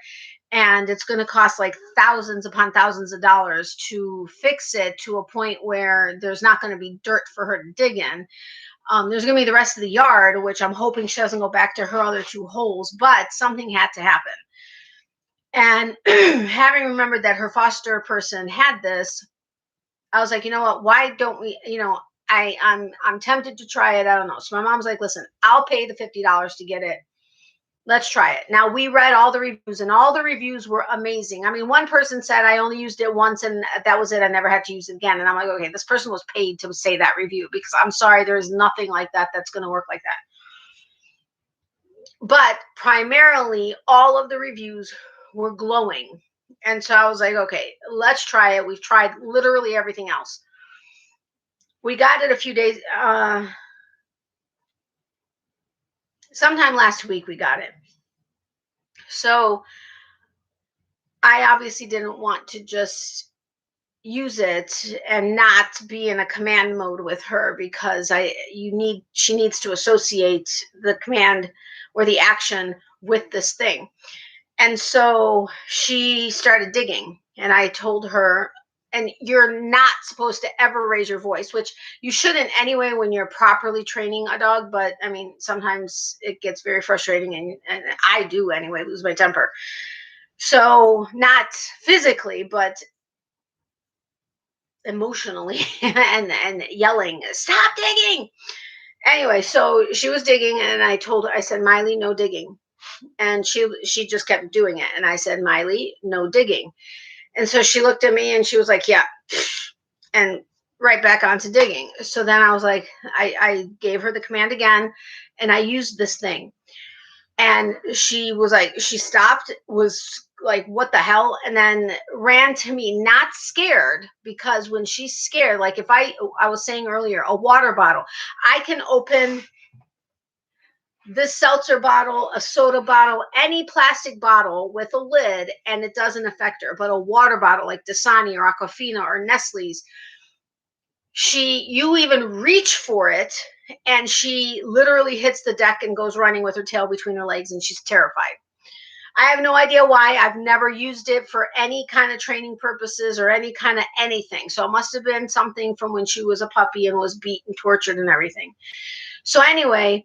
And it's going to cost like thousands upon thousands of dollars to fix it to a point where there's not going to be dirt for her to dig in. There's going to be the rest of the yard, which I'm hoping she doesn't go back to her other two holes, but something had to happen. And having remembered that her foster person had this, I was like, you know what, why don't we, I'm tempted to try it. I don't know. So my mom's like, listen, I'll pay the $50 to get it. Let's try it. Now, we read all the reviews, and all the reviews were amazing. I mean, one person said, I only used it once, and that was it. I never had to use it again. And I'm like, okay, this person was paid to say that review because I'm sorry, there's nothing like that that's going to work like that. But primarily, all of the reviews were glowing. And so I was like, okay, let's try it. We've tried literally everything else. We got it a few days, sometime last week we got it. So I obviously didn't want to just use it and not be in a command mode with her because she needs to associate the command or the action with this thing. And so she started digging, and I told her, and you're not supposed to ever raise your voice, which you shouldn't anyway when you're properly training a dog. But I mean, sometimes it gets very frustrating, and I do anyway, lose my temper. So not physically, but emotionally and yelling, stop digging. Anyway, so she was digging and I told her, I said, Miley, no digging. And she just kept doing it. And I said, Miley, no digging. And so she looked at me and she was like, yeah. And right back onto digging. So then I was like, I gave her the command again and I used this thing. And she was like, she stopped, was like, what the hell? And then ran to me, not scared, because when she's scared, like if I was saying earlier, a water bottle, I can open this seltzer bottle, a soda bottle, any plastic bottle with a lid, and it doesn't affect her. But a water bottle like Dasani or Aquafina or Nestle's, you even reach for it and she literally hits the deck and goes running with her tail between her legs and she's terrified. I have no idea why. I've never used it for any kind of training purposes or any kind of anything. So it must have been something from when she was a puppy and was beaten, tortured, and everything. So anyway,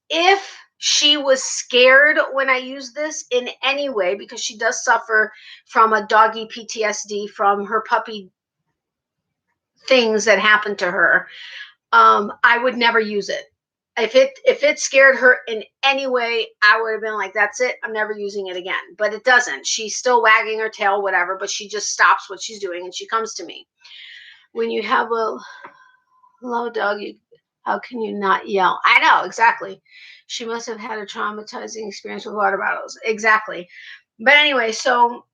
if she was scared when I used this in any way, because she does suffer from a doggy PTSD from her puppy things that happened to her, I would never use it. If it scared her in any way, I would have been like, that's it, I'm never using it again. But it doesn't. She's still wagging her tail, whatever, but she just stops what she's doing and she comes to me. When you have a low dog, how can you not yell? I know, exactly. She must have had a traumatizing experience with water bottles. Exactly. But anyway, so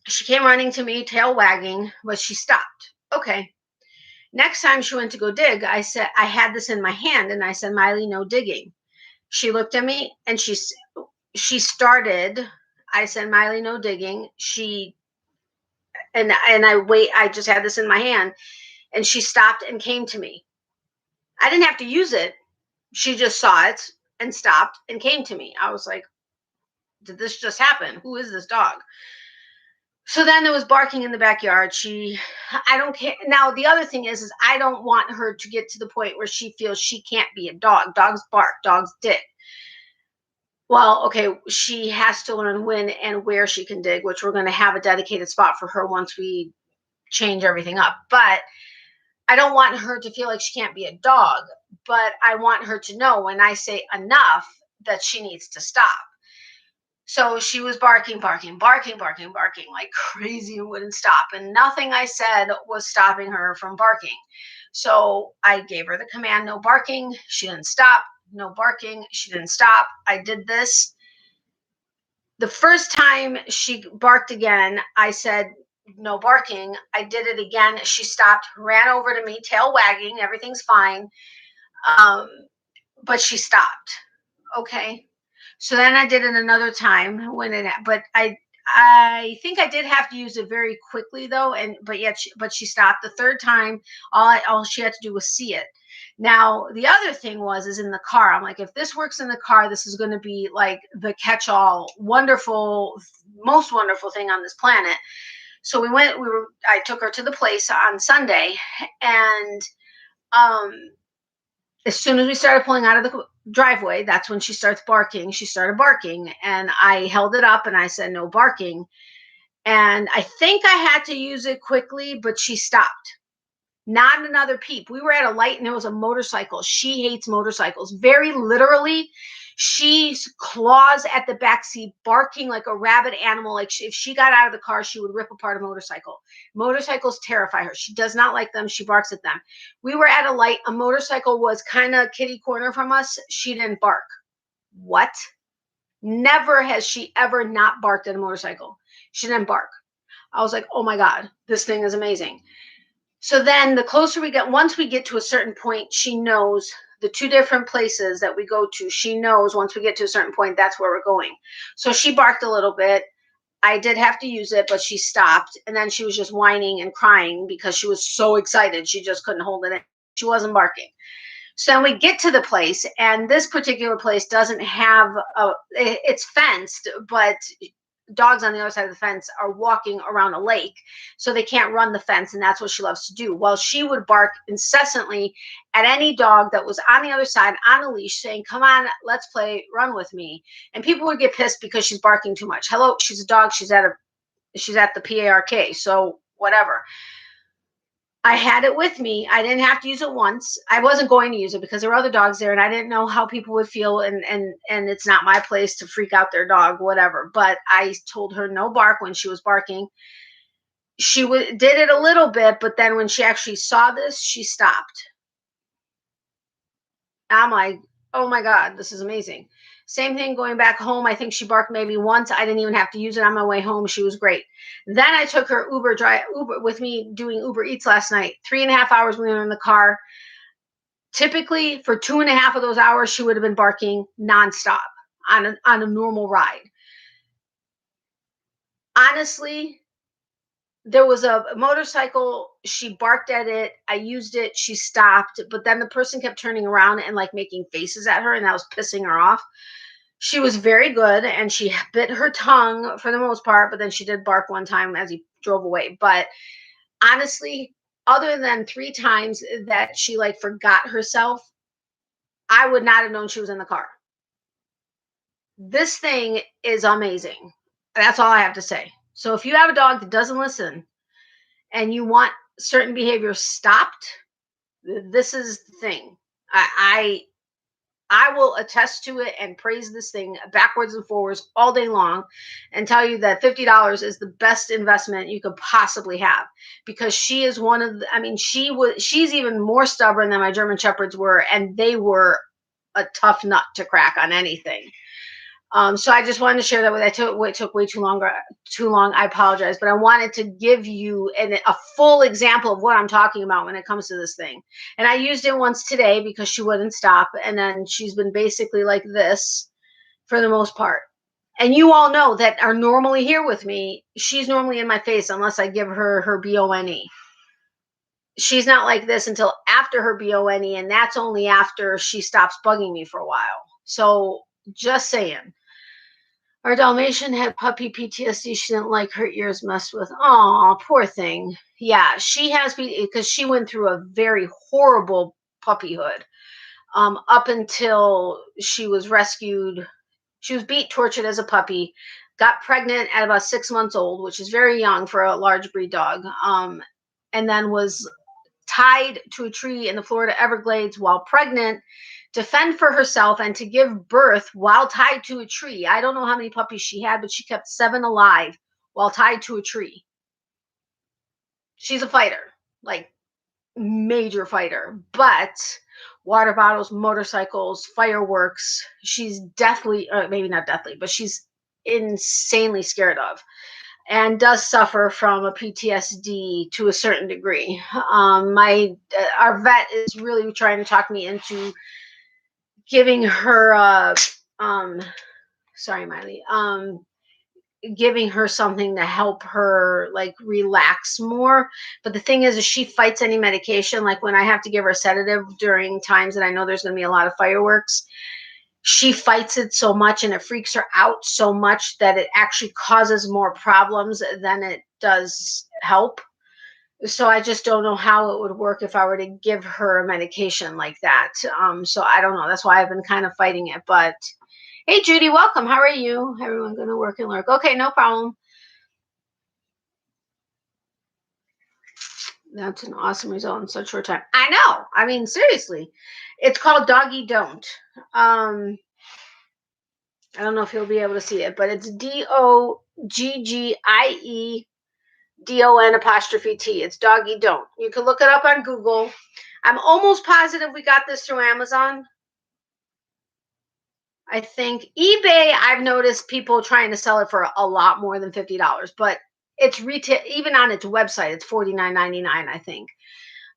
she came running to me, tail wagging, but she stopped. Okay. Next time she went to go dig, I said, I had this in my hand and I said, Miley, no digging. She looked at me and she started. I said, Miley, no digging. I just had this in my hand and she stopped and came to me. I didn't have to use it. She just saw it and stopped and came to me. I was like, did this just happen? Who is this dog? So then there was barking in the backyard. I don't care. Now, the other thing is I don't want her to get to the point where she feels she can't be a dog. Dogs bark, dogs dig. Well, okay, she has to learn when and where she can dig, which we're going to have a dedicated spot for her once we change everything up. But I don't want her to feel like she can't be a dog, but I want her to know when I say enough that she needs to stop. So she was barking like crazy and wouldn't stop. And nothing I said was stopping her from barking. So I gave her the command, no barking. She didn't stop. No barking. She didn't stop. I did this. The first time she barked again, I said, no barking. I did it again. She stopped, ran over to me, tail wagging. Everything's fine. But she stopped. Okay. So then I did it another time but I think I did have to use it very quickly though, but she stopped. The third time, all she had to do was see it. Now the other thing is in the car. I'm like, if this works in the car, this is going to be like the catch-all, wonderful, most wonderful thing on this planet. So I took her to the place on Sunday, and as soon as we started pulling out of the driveway, that's when she starts barking. She started barking and I held it up and I said, no barking. And I think I had to use it quickly, but she stopped. Not another peep. We were at a light and there was a motorcycle. She hates motorcycles. Very literally, she's claws at the back seat, barking like a rabid animal. Like if she got out of the car, she would rip apart a motorcycle. Motorcycles terrify her. She does not like them. She barks at them. We were at a light. A motorcycle was kind of kitty corner from us. She didn't bark. What? Never has she ever not barked at a motorcycle. She didn't bark. I was like, oh my God, this thing is amazing. So then the closer we get, once we get to a certain point, she knows the two different places that we go to. She knows once we get to a certain point, that's where we're going. So she barked a little bit. I did have to use it, but she stopped. And then she was just whining and crying because she was so excited. She just couldn't hold it in. She wasn't barking. So then we get to the place, and this particular place doesn't have it's fenced, but dogs on the other side of the fence are walking around a lake, so they can't run the fence, and that's what she loves to do. Well, she would bark incessantly at any dog that was on the other side on a leash saying, come on, let's play, run with me. And people would get pissed because she's barking too much. Hello, she's a dog, she's at the PARK, so whatever. I had it with me. I didn't have to use it once. I wasn't going to use it because there were other dogs there, and I didn't know how people would feel, and it's not my place to freak out their dog, whatever. But I told her no bark when she was barking. She did it a little bit, but then when she actually saw this, she stopped. I'm like, oh my God, this is amazing. Same thing going back home. I think she barked maybe once. I didn't even have to use it on my way home. She was great. Then I took her Uber with me doing Uber Eats last night. 3.5 hours we were in the car. Typically for 2.5 of those hours, she would have been barking nonstop on a normal ride. Honestly, there was a motorcycle. She barked at it. I used it. She stopped. But then the person kept turning around and like making faces at her, and that was pissing her off. She was very good, and she bit her tongue for the most part, but then she did bark one time as he drove away. But honestly, other than 3 times that she like forgot herself, I would not have known she was in the car. This thing is amazing. That's all I have to say. So if you have a dog that doesn't listen and you want certain behavior stopped, this is the thing. I will attest to it and praise this thing backwards and forwards all day long and tell you that $50 is the best investment you could possibly have, because she is one of the, I mean, she's even more stubborn than my German Shepherds were, and they were a tough nut to crack on anything. So I just wanted to share that with you. It took way too long. I apologize, but I wanted to give you a full example of what I'm talking about when it comes to this thing. And I used it once today because she wouldn't stop. And then she's been basically like this for the most part. And you all know that are normally here with me. She's normally in my face unless I give her her BONE. She's not like this until after her BONE. And that's only after she stops bugging me for a while. So just saying. Our Dalmatian had puppy PTSD. She didn't like her ears messed with. Oh, poor thing. Yeah, she has, because she went through a very horrible puppyhood. Up until she was rescued. She was beat, tortured as a puppy, got pregnant at about 6 months old, which is very young for a large breed dog. And then was tied to a tree in the Florida Everglades while pregnant to fend for herself and to give birth while tied to a tree. I don't know how many puppies she had, but she kept 7 alive while tied to a tree. She's a fighter, like major fighter, but water bottles, motorcycles, fireworks, she's deathly, maybe not deathly, but she's insanely scared of, and does suffer from a PTSD to a certain degree. Our vet is really trying to talk me into giving her sorry, Miley, giving her something to help her like relax more. But the thing is she fights any medication. Like when I have to give her a sedative during times that I know there's going to be a lot of fireworks, she fights it so much and it freaks her out so much that it actually causes more problems than it does help. So I just don't know how it would work if I were to give her a medication like that. So I don't know. That's why I've been kind of fighting it. But hey, Judy, welcome. How are you? Everyone going to work and lurk. Okay, no problem. That's an awesome result in such short time. I know. I mean, seriously. It's called Doggy Don't. I don't know if you'll be able to see it, but it's DOGGIEDON''T. It's Doggy Don't. You can look it up on Google. I'm almost positive we got this through Amazon. I think eBay, I've noticed people trying to sell it for a lot more than $50, but it's retail, even on its website, it's $49.99, I think.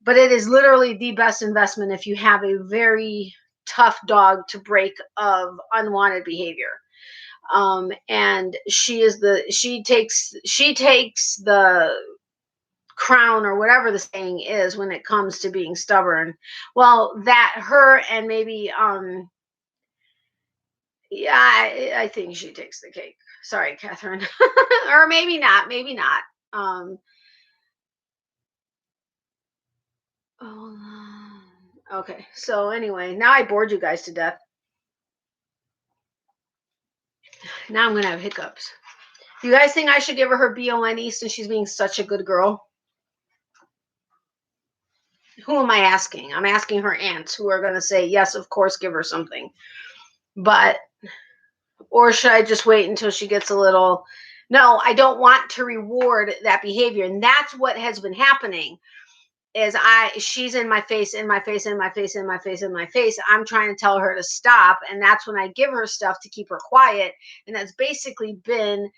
But it is literally the best investment if you have a very tough dog to break of unwanted behavior. And she takes the crown, or whatever the saying is, when it comes to being stubborn. Well, that her and maybe yeah, I think she takes the cake. Sorry, Catherine. Or maybe not. Maybe not. Okay. So anyway, now I bored you guys to death. Now I'm going to have hiccups. You guys think I should give her BONE since she's being such a good girl? Who am I asking? I'm asking her aunts who are going to say, yes, of course, give her something. But, or should I just wait until she gets a little, no, I don't want to reward that behavior. And that's what has been happening is she's in my face, in my face, in my face, in my face, in my face. I'm trying to tell her to stop. And that's when I give her stuff to keep her quiet. And that's basically been,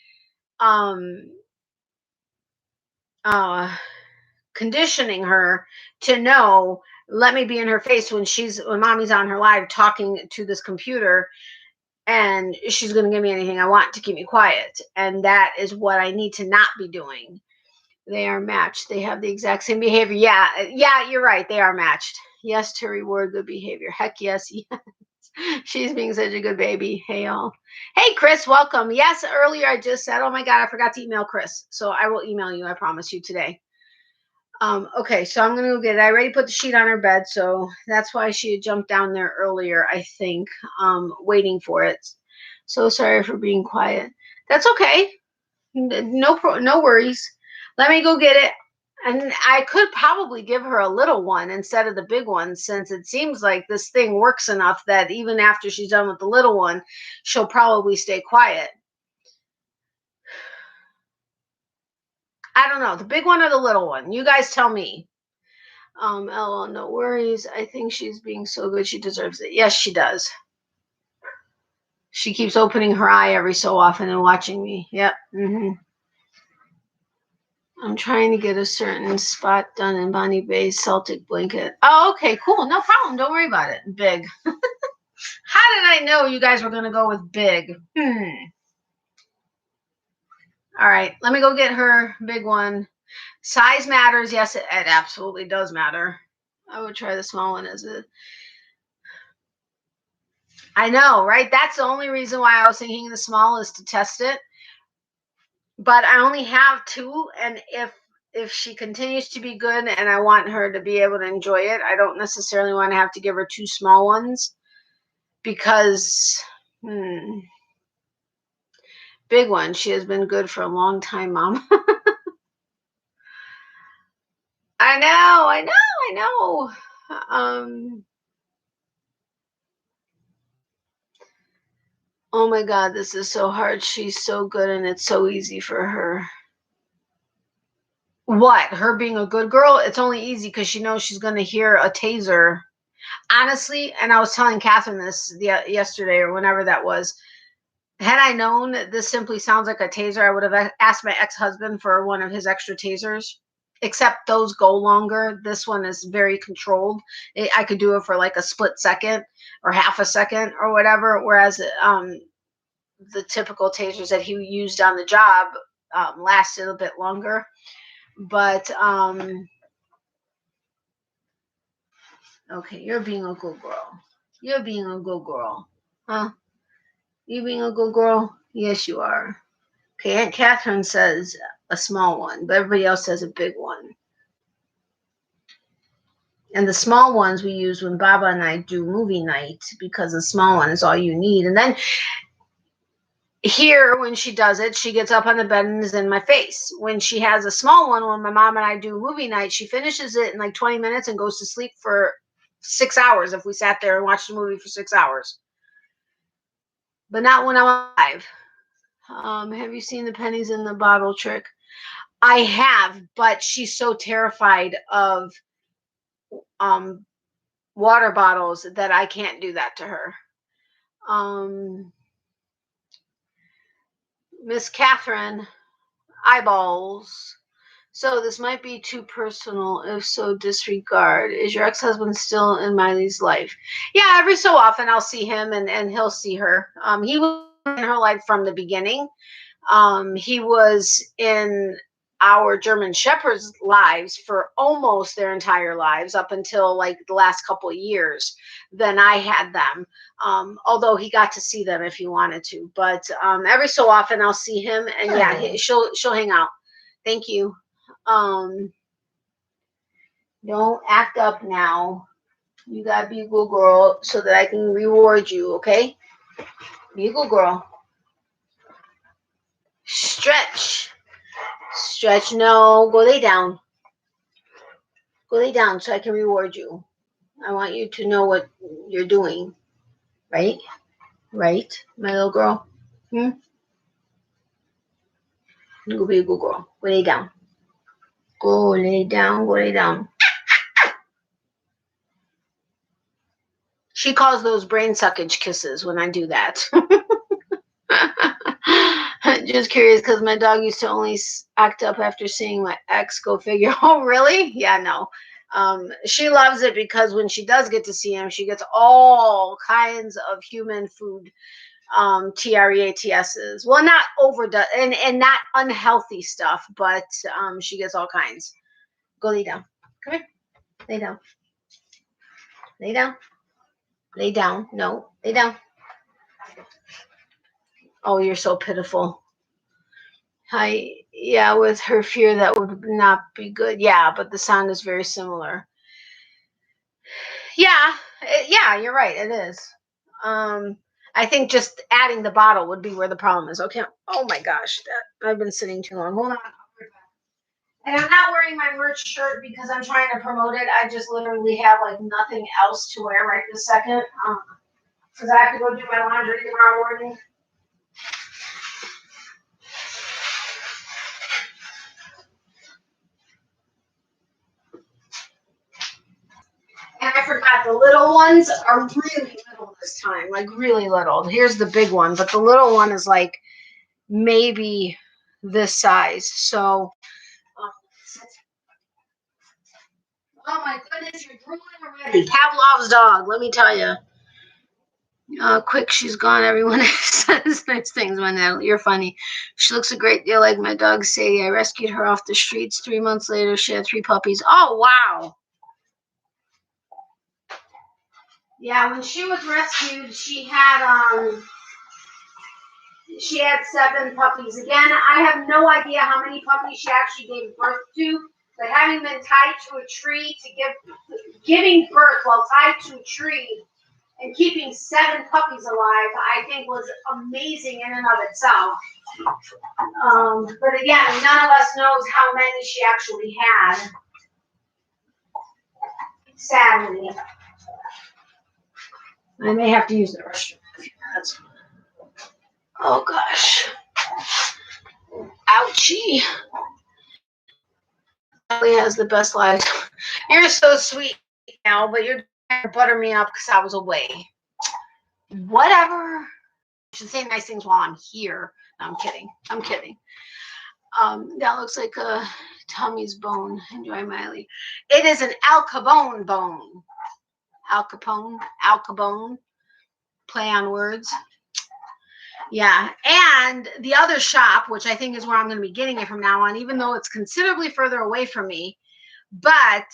conditioning her to know, let me be in her face when mommy's on her live talking to this computer, and she's going to give me anything I want to keep me quiet. And that is what I need to not be doing. They are matched. They have the exact same behavior. Yeah, you're right. They are matched. Yes, to reward good behavior. Heck yes. Yes. She's being such a good baby. Hey, y'all. Hey, Chris, welcome. Yes, earlier I just said, oh my God, I forgot to email Chris. So I will email you. I promise you today. Okay, so I'm going to go get it. I already put the sheet on her bed, so that's why she had jumped down there earlier, I think, waiting for it. So sorry for being quiet. That's okay. No worries. Let me go get it. And I could probably give her a little one instead of the big one, since it seems like this thing works enough that even after she's done with the little one, she'll probably stay quiet. I don't know, the big one or the little one. You guys tell me. LOL, no worries. I think she's being so good. She deserves it. Yes, she does. She keeps opening her eye every so often and watching me. Yep. I'm trying to get a certain spot done in Bonnie Bay's Celtic blanket. Oh, okay, cool. No problem. Don't worry about it. Big. How did I know you guys were going to go with big? All right, let me go get her big one. Size matters. Yes, it absolutely does matter. I would try the small one as a... I know, right? That's the only reason why I was thinking the small is to test it. But I only have two, and if she continues to be good and I want her to be able to enjoy it, I don't necessarily want to have to give her two small ones, because big one, she has been good for a long time, Mom. I know. Oh my God, this is so hard. She's so good and it's so easy for her. What? Her being a good girl? It's only easy because she knows she's going to hear a taser. Honestly, and I was telling Catherine this yesterday or whenever that was, had I known that this simply sounds like a taser, I would have asked my ex-husband for one of his extra tasers. Except those go longer. This one is very controlled. I could do it for like a split second or half a second or whatever, whereas the typical tasers that he used on the job lasted a bit longer. But okay, you're being a good girl. You're being a good girl. Huh? You being a good girl? Yes, you are. Okay, Aunt Catherine says a small one, but everybody else says a big one. And the small ones we use when Baba and I do movie night, because the small one is all you need. And then here, when she does it, she gets up on the bed and is in my face. When she has a small one, when my mom and I do movie night, she finishes it in like 20 minutes and goes to sleep for 6 hours if we sat there and watched the movie for 6 hours. But not when I'm alive. Have you seen the pennies in the bottle trick? I have, but she's so terrified of water bottles that I can't do that to her. Miss Catherine, eyeballs. So this might be too personal. If so, disregard. Is your ex-husband still in Miley's life? Yeah, every so often I'll see him and he'll see her. He was in her life from the beginning. He was in our German Shepherds' lives for almost their entire lives up until like the last couple of years than I had them. Although he got to see them if he wanted to, but every so often I'll see him, and yeah, she'll hang out. Thank you. Don't act up now. You gotta be a good girl so that I can reward you, okay? Be a good girl. Stretch. Stretch. No, go lay down. Go lay down so I can reward you. I want you to know what you're doing. Right? Right, my little girl? Go be a good girl. Go lay down. Go lay down. Go lay down. She calls those brain suckage kisses when I do that. Just curious because my dog used to only act up after seeing my ex. Go figure. Oh, really? Yeah, no. She loves it because when she does get to see him, she gets all kinds of human food, TREATSs. Well, not overdone and not unhealthy stuff, but she gets all kinds. Go lay down. Come here. Lay down. Lay down. Lay down. No, lay down. Oh, you're so pitiful. Yeah, with her fear that would not be good. Yeah, but the sound is very similar. Yeah, you're right. It is. I think just adding the bottle would be where the problem is. Okay. Oh my gosh, I've been sitting too long. Hold on. And I'm not wearing my merch shirt because I'm trying to promote it. I just literally have like nothing else to wear right this second. Because I have to go do my laundry tomorrow morning. And I forgot, the little ones are really little this time, like really little. Here's the big one, but the little one is like maybe this size. So, oh my goodness, you're drooling already. Pavlov's dog, let me tell you. Quick, she's gone. Everyone says nice things, my Natalie. You're funny. She looks a great deal like my dog Sadie. I rescued her off the streets. 3 months later, she had 3 puppies. Oh, wow. Yeah, when she was rescued, she had 7 puppies. Again, I have no idea how many puppies she actually gave birth to, but having been tied to a tree giving birth while tied to a tree and keeping 7 puppies alive, I think was amazing in and of itself. But again, none of us knows how many she actually had. Sadly. I may have to use the restroom in a few minutes. Oh gosh. Ouchie. Natalie has the best life. You're so sweet now, but you're trying to butter me up because I was away. Whatever. You should say nice things while I'm here. No, I'm kidding. I'm kidding. That looks like a Tommy's bone. Enjoy, Miley. It is an Al Capone bone. Al Capone. Play on words. Yeah, and the other shop, which I think is where I'm going to be getting it from now on, even though it's considerably further away from me, but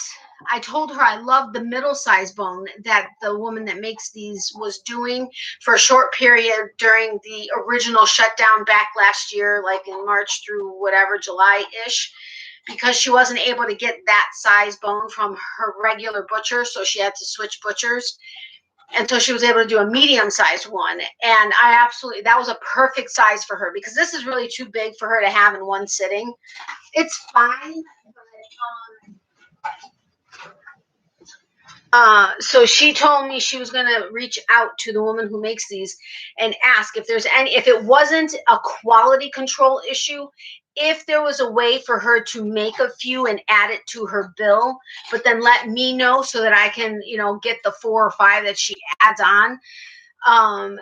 I told her I loved the middle-sized bone that the woman that makes these was doing for a short period during the original shutdown back last year, like in March through whatever, July-ish, because she wasn't able to get that size bone from her regular butcher, so she had to switch butchers. And so she was able to do a medium-sized one. And that was a perfect size for her because this is really too big for her to have in one sitting. It's fine. So she told me she was going to reach out to the woman who makes these and ask if it wasn't a quality control issue, if there was a way for her to make a few and add it to her bill, but then let me know so that I can, get the 4 or 5 that she adds on.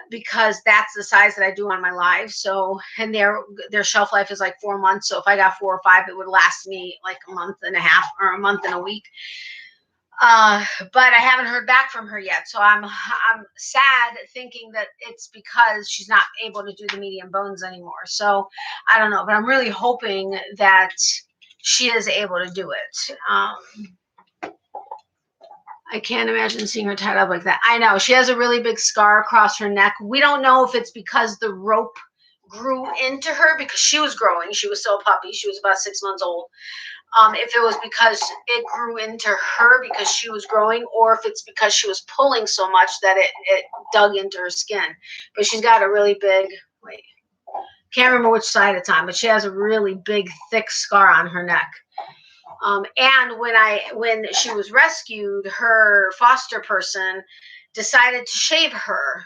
Because that's the size that I do on my live. So, and their shelf life is like 4 months. So if I got 4 or 5, it would last me like a month and a half or a month and a week. But I haven't heard back from her yet. So I'm sad thinking that it's because she's not able to do the medium bones anymore. So I don't know, but I'm really hoping that she is able to do it. I can't imagine seeing her tied up like that. I know. She has a really big scar across her neck. We don't know if it's because the rope grew into her because she was growing. She was still a puppy. She was about 6 months old. If it was because it grew into her because she was growing, or if it's because she was pulling so much that it dug into her skin. But she's got a really big, wait, can't remember which side it's on, but she has a really big, thick scar on her neck. And when she was rescued, her foster person decided to shave her.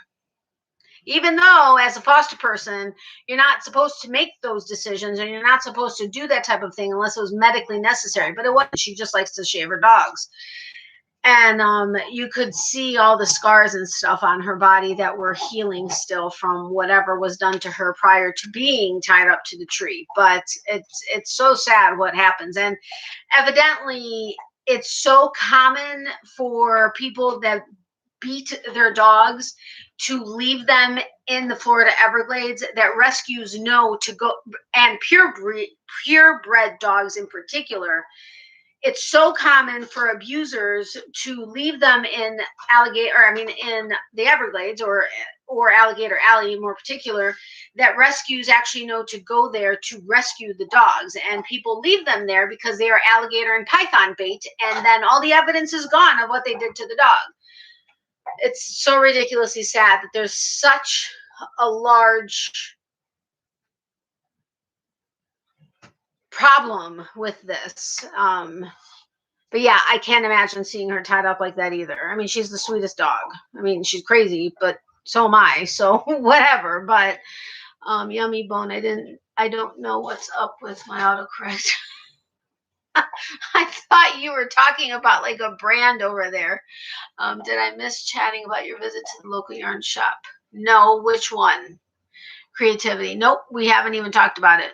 Even though, as a foster person, you're not supposed to make those decisions and you're not supposed to do that type of thing unless it was medically necessary. But it wasn't. She just likes to shave her dogs. And you could see all the scars and stuff on her body that were healing still from whatever was done to her prior to being tied up to the tree. But it's so sad what happens. And evidently, it's so common for people that beat their dogs to leave them in the Florida Everglades that rescues know to go, and purebred dogs in particular. It's so common for abusers to leave them in in the Everglades or Alligator Alley in more particular, that rescues actually know to go there to rescue the dogs. And people leave them there because they are alligator and python bait, and then all the evidence is gone of what they did to the dog. It's so ridiculously sad that there's such a large problem with this. But yeah, I can't imagine seeing her tied up like that either. I mean, she's the sweetest dog. I mean, she's crazy, but so am I. So whatever. But Yummy Bone, I don't know what's up with my autocorrect. I thought you were talking about like a brand over there. Did I miss chatting about your visit to the local yarn shop? No, which one? Creativity. Nope, we haven't even talked about it.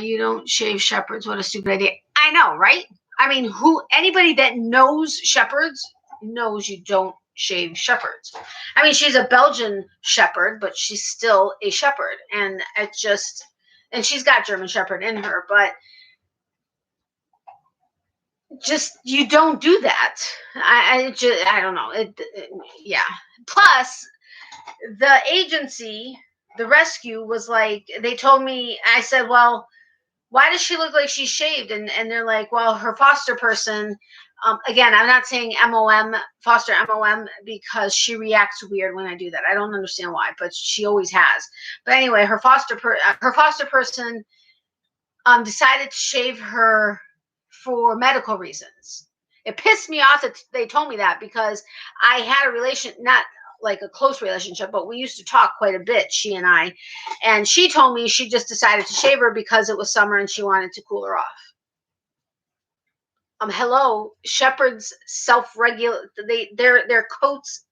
You don't shave shepherds. What a stupid idea. I know, right? I mean, anybody that knows shepherds knows you don't shave shepherds. I mean, she's a Belgian shepherd, but she's still a shepherd. And and she's got German shepherd in her, but just, you don't do that. I don't know. Yeah. Plus, the agency, the rescue was like, they told me, I said, well, why does she look like she's shaved? And they're like, well, her foster person, again, I'm not saying MOM, foster MOM, because she reacts weird when I do that. I don't understand why, but she always has. But anyway, her foster person decided to shave her for medical reasons. It pissed me off that they told me that, because I had a not like a close relationship, but we used to talk quite a bit, she and I. And she told me she just decided to shave her because it was summer and she wanted to cool her off. Hello, shepherds self-regulate. Their coats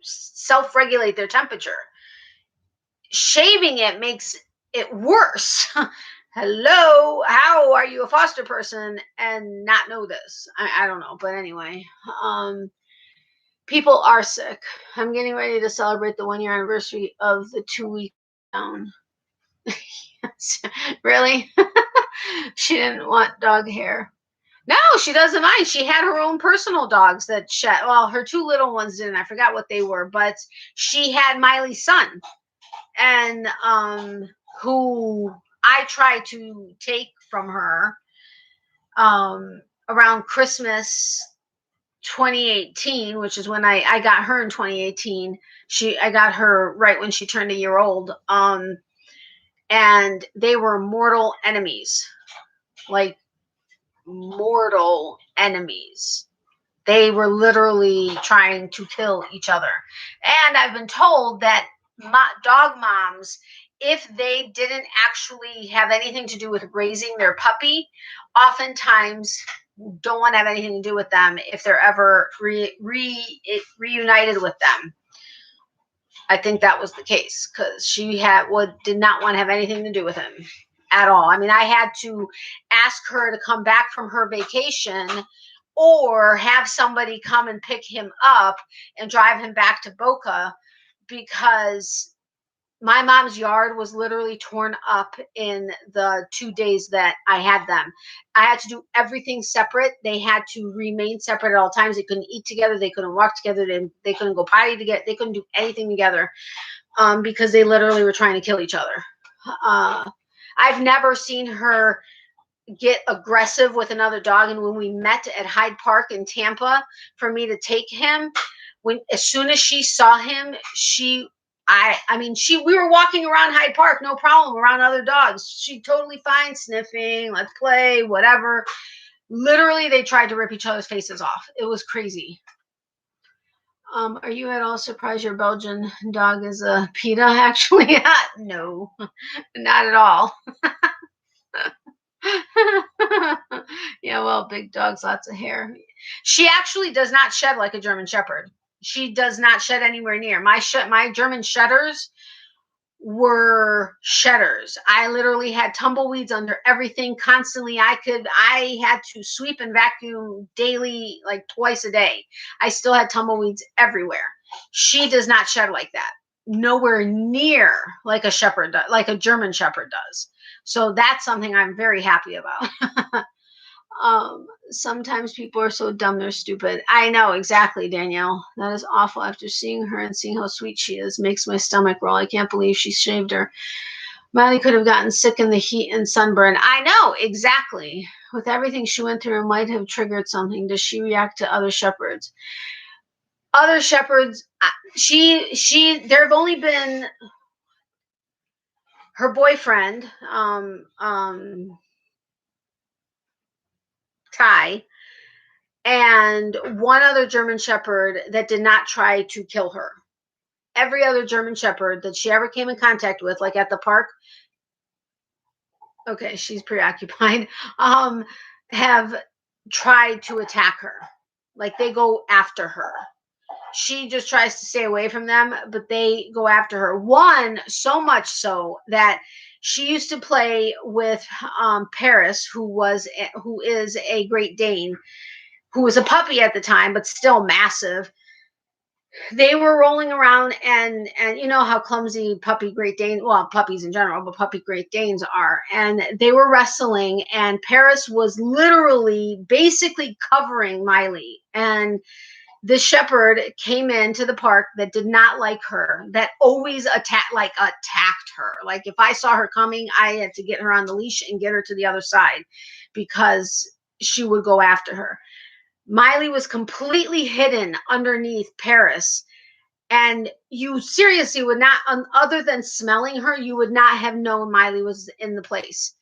self-regulate their temperature. Shaving it makes it worse. Hello, how are you a foster person and not know this? I don't know, but anyway, people are sick. I'm getting ready to celebrate the 1-year anniversary of the 2-week down. Really? She didn't want dog hair. No, she doesn't mind. She had her own personal dogs that shed. Well, her 2 little ones didn't. I forgot what they were, but she had Miley's son, and who I tried to take from her around Christmas 2018, which is when I got her in 2018. I got her right when she turned 1 year old. And they were mortal enemies, like mortal enemies. They were literally trying to kill each other. And I've been told that dog moms, if they didn't actually have anything to do with raising their puppy, oftentimes don't want to have anything to do with them if they're ever reunited with them. I think that was the case, because she did not want to have anything to do with him at all. I mean, I had to ask her to come back from her vacation or have somebody come and pick him up and drive him back to Boca, because my mom's yard was literally torn up in the 2 days that I had them. I had to do everything separate. They had to remain separate at all times. They couldn't eat together. They couldn't walk together. They couldn't go potty together. They couldn't do anything together because they literally were trying to kill each other. I've never seen her get aggressive with another dog. And when we met at Hyde Park in Tampa for me to take him, as soon as she saw him, we were walking around Hyde Park, no problem, around other dogs. She totally fine, sniffing, let's play, whatever. Literally, they tried to rip each other's faces off. It was crazy. Are you at all surprised your Belgian dog is a PETA, actually? No, not at all. Yeah, well, big dogs, lots of hair. She actually does not shed like a German Shepherd. She does not shed anywhere near. My German Shedders were shedders. I literally had tumbleweeds under everything constantly. I had to sweep and vacuum daily, like twice a day. I still had tumbleweeds everywhere. She does not shed like that. Nowhere near like a shepherd, like a German Shepherd does. So that's something I'm very happy about. Sometimes people are so dumb they're stupid. I know, exactly, Danielle. That is awful. After seeing her and seeing how sweet she is, makes my stomach roll. I can't believe she shaved her. Miley could have gotten sick in the heat and sunburn. I know, exactly. With everything she went through, it might have triggered something. Does she react to other shepherds? Other shepherds, there have only been her boyfriend, Ty, and one other German Shepherd that did not try to kill her. Every other German Shepherd that she ever came in contact with, like at the park, okay, she's preoccupied, have tried to attack her. Like they go after her. She just tries to stay away from them, but they go after her. One, so much so that she used to play with Paris, who is a Great Dane, who was a puppy at the time, but still massive. They were rolling around, and you know how clumsy puppy Great Danes, well, puppies in general, but puppy Great Danes are. And they were wrestling, and Paris was literally basically covering Miley. And the shepherd came into the park that did not like her, that always attacked her. Like if I saw her coming, I had to get her on the leash and get her to the other side because she would go after her. Miley was completely hidden underneath Paris. And you seriously would not, other than smelling her, you would not have known Miley was in the place.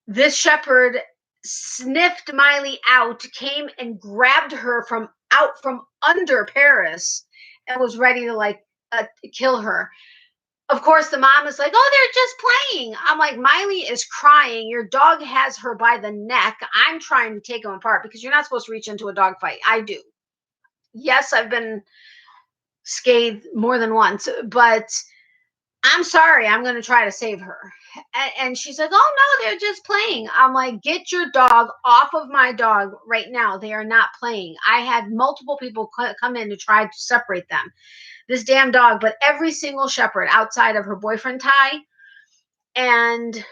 This shepherd sniffed Miley out, came and grabbed her from under Paris and was ready to kill her. Of course, the mom is like, oh, they're just playing. I'm like, Miley is crying. Your dog has her by the neck. I'm trying to take them apart because you're not supposed to reach into a dog fight. I do. Yes, I've been scathed more than once, but I'm sorry. I'm going to try to save her. And she's like, oh, no, they're just playing. I'm like, get your dog off of my dog right now. They are not playing. I had multiple people come in to try to separate them. This damn dog, but every single shepherd outside of her boyfriend Ty and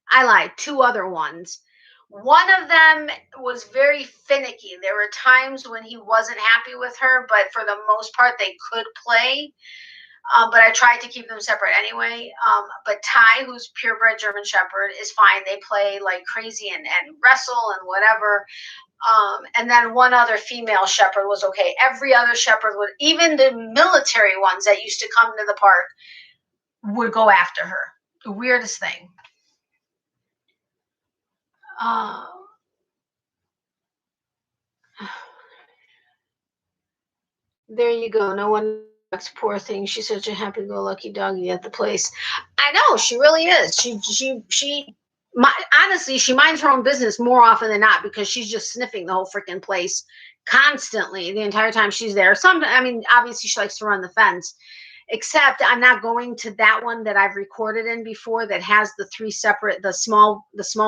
I lied, 2 other ones. One of them was very finicky. There were times when he wasn't happy with her, but for the most part they could play. But I tried to keep them separate anyway. But Ty, who's purebred German Shepherd, is fine. They play like crazy and wrestle and whatever. And then one other female shepherd was okay. Every other shepherd would, even the military ones that used to come to the park, would go after her. The weirdest thing. There you go. No one, poor thing. She's such a happy-go-lucky doggy at the place. I know, she really is. Honestly, she minds her own business more often than not because she's just sniffing the whole freaking place constantly the entire time she's there. Obviously she likes to run the fence, except I'm not going to that one that I've recorded in before that has the 3 separate, the small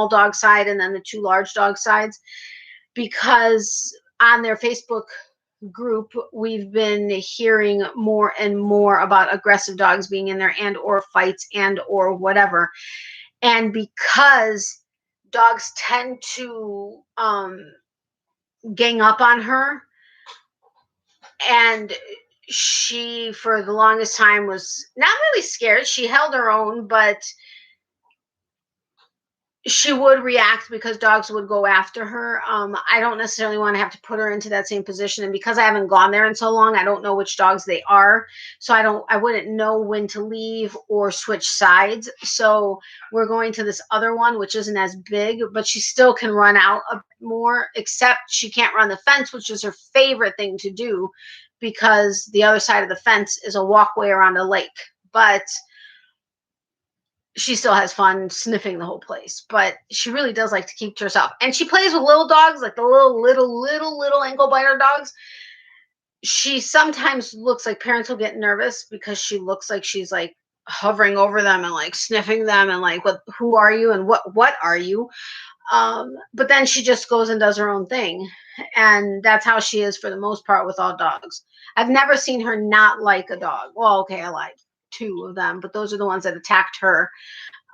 dog side and then the 2 large dog sides, because on their Facebook, group, we've been hearing more and more about aggressive dogs being in there and or fights and or whatever. And because dogs tend to gang up on her, and she for the longest time was not really scared. She held her own, but she would react because dogs would go after her. I don't necessarily want to have to put her into that same position. And because I haven't gone there in so long, I don't know which dogs they are. So I wouldn't know when to leave or switch sides. So we're going to this other one, which isn't as big, but she still can run out a bit more, except she can't run the fence, which is her favorite thing to do because the other side of the fence is a walkway around a lake. But she still has fun sniffing the whole place, but she really does like to keep to herself. And she plays with little dogs, like the little ankle biter dogs. She sometimes looks like parents will get nervous because she looks like she's like hovering over them and like sniffing them and like, who are you and what are you? But then she just goes and does her own thing. And that's how she is for the most part with all dogs. I've never seen her not like a dog. Well, okay, I like 2 of them, but those are the ones that attacked her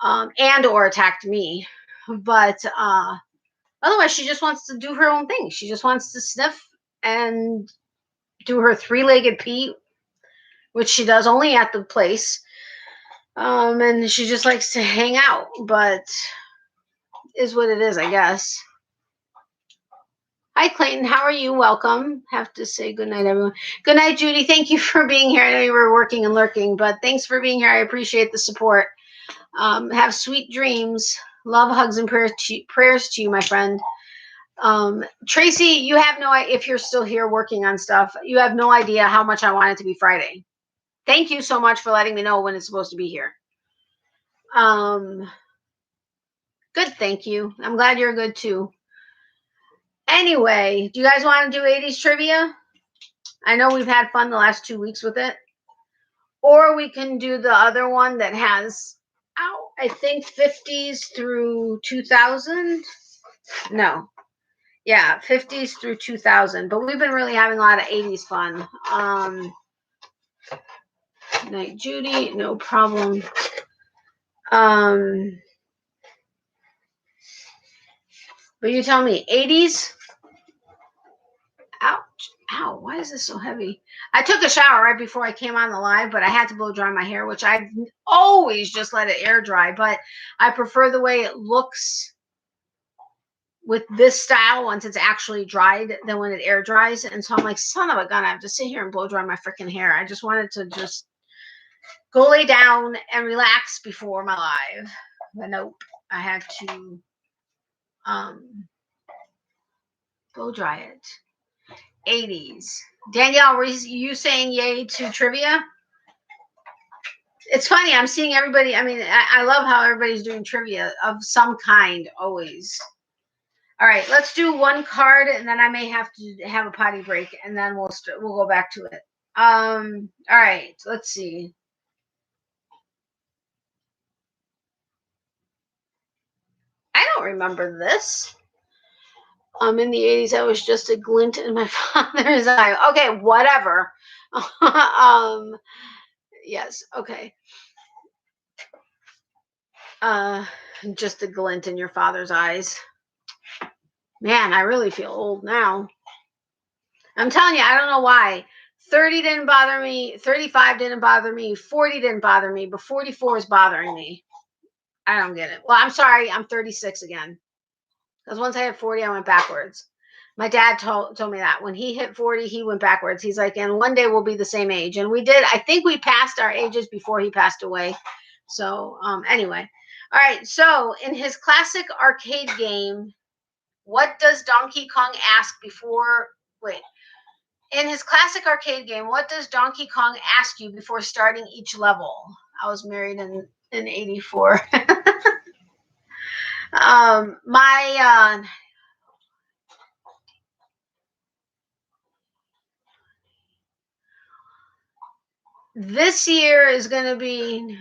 and or attacked me. But otherwise, she just wants to do her own thing. She just wants to sniff and do her 3-legged pee, which she does only at the place. And she just likes to hang out, but is what it is, I guess. Hi, Clayton. How are you? Welcome. Have to say good night, everyone. Good night, Judy. Thank you for being here. I know you were working and lurking, but thanks for being here. I appreciate the support. Have sweet dreams. Love, hugs, and prayers to you, my friend. Tracy, you have no idea, if you're still here working on stuff, you have no idea how much I want it to be Friday. Thank you so much for letting me know when it's supposed to be here. Good, thank you. I'm glad you're good too. Anyway, do you guys want to do 80s trivia? I know we've had fun the last 2 weeks with it. Or we can do the other one that has, I think 50s through 2000. No. Yeah, 50s through 2000. But we've been really having a lot of 80s fun. Night, Judy. No problem. But you tell me, 80s? Ouch. Ow, why is this so heavy? I took a shower right before I came on the live, but I had to blow dry my hair, which I've always just let it air dry. But I prefer the way it looks with this style once it's actually dried than when it air dries. And so I'm like, son of a gun, I have to sit here and blow dry my freaking hair. I just wanted to just go lay down and relax before my live. But nope, I had to blow dry it. 80s. Danielle, were you saying yay to trivia? It's funny, I'm seeing everybody. I mean, I love how everybody's doing trivia of some kind always. All right, let's do one card, and then I may have to have a potty break, and then we'll go back to it. All right, let's see. I don't remember this. In the 80s, I was just a glint in my father's eye. Okay, whatever. Yes, okay. Just a glint in your father's eyes. Man, I really feel old now. I'm telling you, I don't know why. 30 didn't bother me. 35 didn't bother me. 40 didn't bother me, but 44 is bothering me. I don't get it. Well, I'm sorry. I'm 36 again. Because once I hit 40, I went backwards. My dad told me that. When he hit 40, he went backwards. He's like, and one day we'll be the same age. And we did. I think we passed our ages before he passed away. So, anyway. All right. So, in his classic arcade game, what does Donkey Kong ask before... Wait. In his classic arcade game, what does Donkey Kong ask you before starting each level? I was married in 84. This year is going to be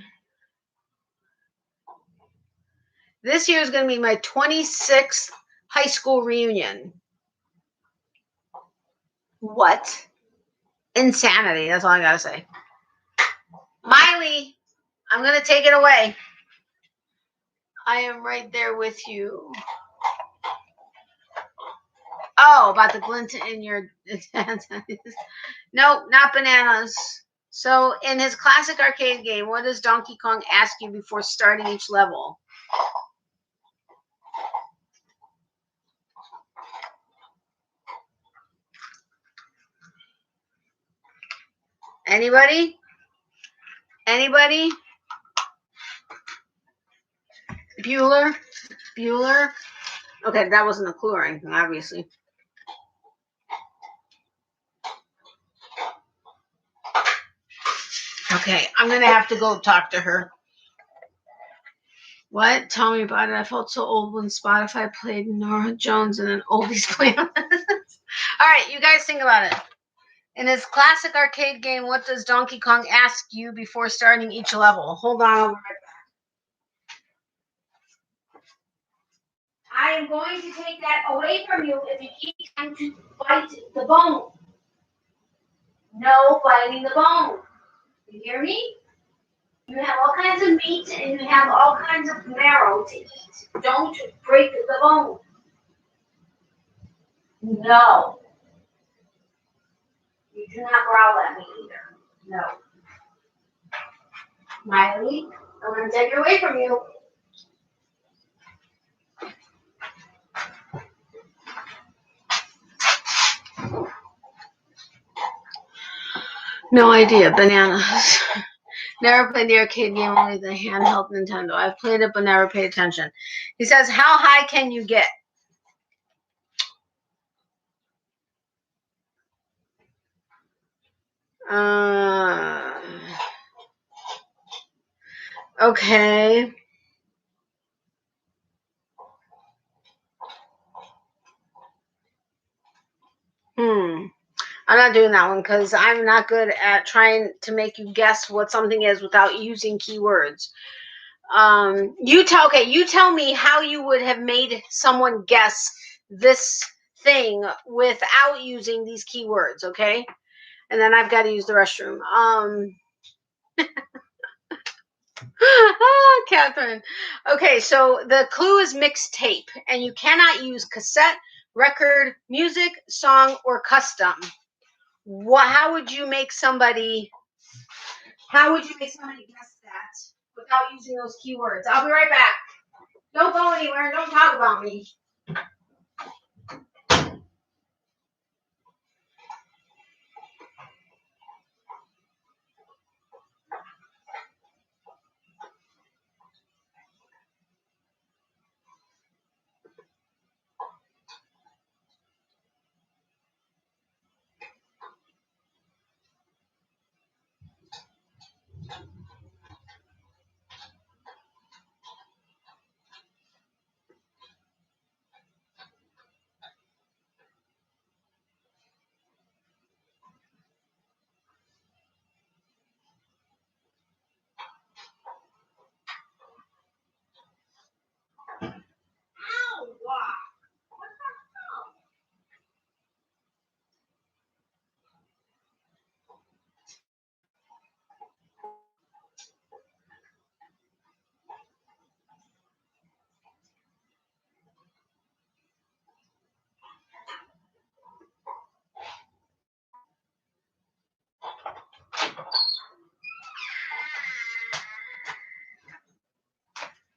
my 26th high school reunion. What? Insanity. That's all I gotta say. Miley, I'm gonna take it away. I am right there with you. Oh, about the glint in your... No, not bananas. So, in his classic arcade game, what does Donkey Kong ask you before starting each level? Anybody? Anybody? Bueller? Bueller? Okay, that wasn't a clue or anything, obviously. Okay, I'm going to have to go talk to her. What? Tell me about it. I felt so old when Spotify played Norah Jones and an oldies playlist. All right, you guys think about it. In his classic arcade game, what does Donkey Kong ask you before starting each level? Hold on, I'll be right back. I am going to take that away from you if you keep trying to bite the bone. No biting the bone. You hear me? You have all kinds of meat and you have all kinds of marrow to eat. Don't break the bone. No. You do not growl at me either. No. Miley, I'm going to take it away from you. No idea. Bananas. Never played the arcade game, only the handheld Nintendo. I've played it but never paid attention. He says, how high can you get? Okay. I'm not doing that one because I'm not good at trying to make you guess what something is without using keywords. You tell me how you would have made someone guess this thing without using these keywords, okay? And then I've got to use the restroom. Catherine. Okay, so the clue is mixtape, and you cannot use cassette, record, music, song, or custom. How would you make somebody guess that without using those keywords? I'll be right back. Don't go anywhere. Don't talk about me.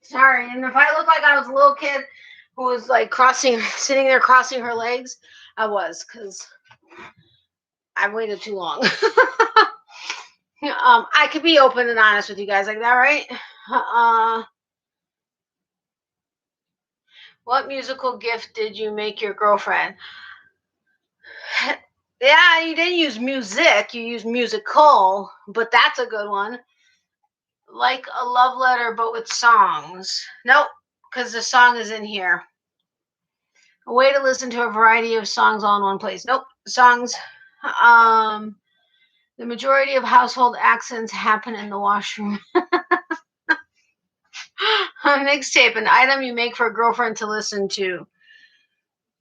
Sorry, and if I look like I was a little kid who was like sitting there crossing her legs, I was, because I waited too long. I could be open and honest with you guys like that, right? What musical gift did you make your girlfriend? Yeah, you didn't use music, you used musical, but that's a good one. Like a love letter, but with songs. Nope, because the song is in here. A way to listen to a variety of songs all in one place. Nope, songs. The majority of household accents happen in the washroom. Mixtape, an item you make for a girlfriend to listen to.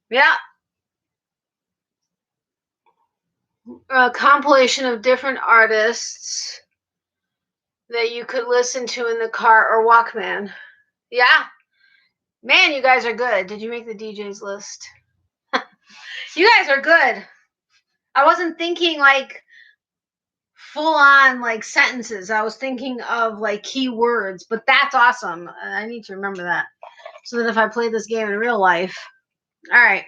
Yeah. A compilation of different artists that you could listen to in the car or Walkman. Yeah. Man, you guys are good. Did you make the DJ's list? You guys are good. I wasn't thinking like full on like sentences. I was thinking of like keywords, but that's awesome. I need to remember that so that if I play this game in real life. All right.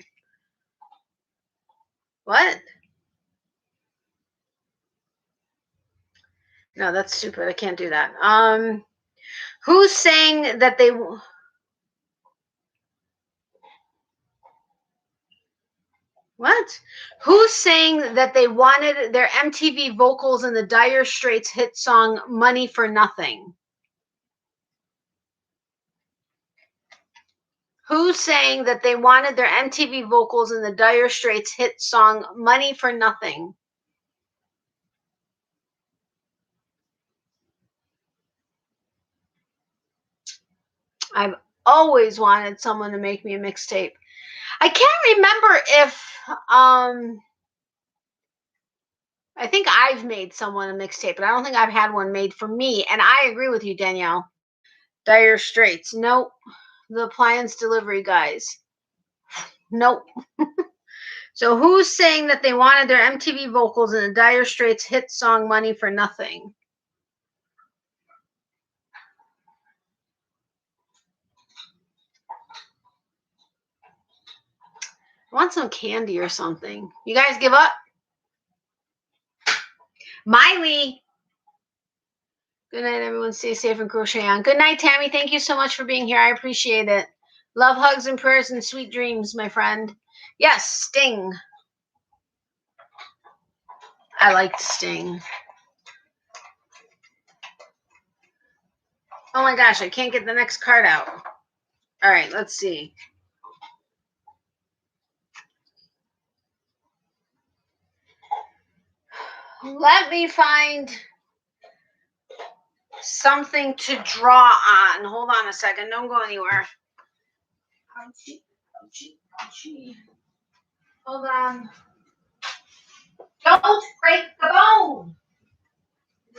What? No, that's stupid. I can't do that. Who's saying that they... What? Who's saying that they wanted their MTV vocals in the Dire Straits hit song Money for Nothing? Who's saying that they wanted their MTV vocals in the Dire Straits hit song Money for Nothing? I've always wanted someone to make me a mixtape. I can't remember if I think I've made someone a mixtape, but I don't think I've had one made for me. And I agree with you, Danielle. Dire Straits. Nope. The appliance delivery guys. Nope. So who's saying that they wanted their MTV vocals in the Dire Straits hit song Money for Nothing? I want some candy or something. You guys give up? Miley. Good night, everyone. Stay safe and crochet on. Good night, Tammy. Thank you so much for being here. I appreciate it. Love, hugs, and prayers and sweet dreams, my friend. Yes, Sting. I like Sting. Oh my gosh, I can't get the next card out. All right, let's see. Let me find something to draw on. Hold on a second. Don't go anywhere. Ouchie, ouchie, ouchie. Hold on. Don't break the bone.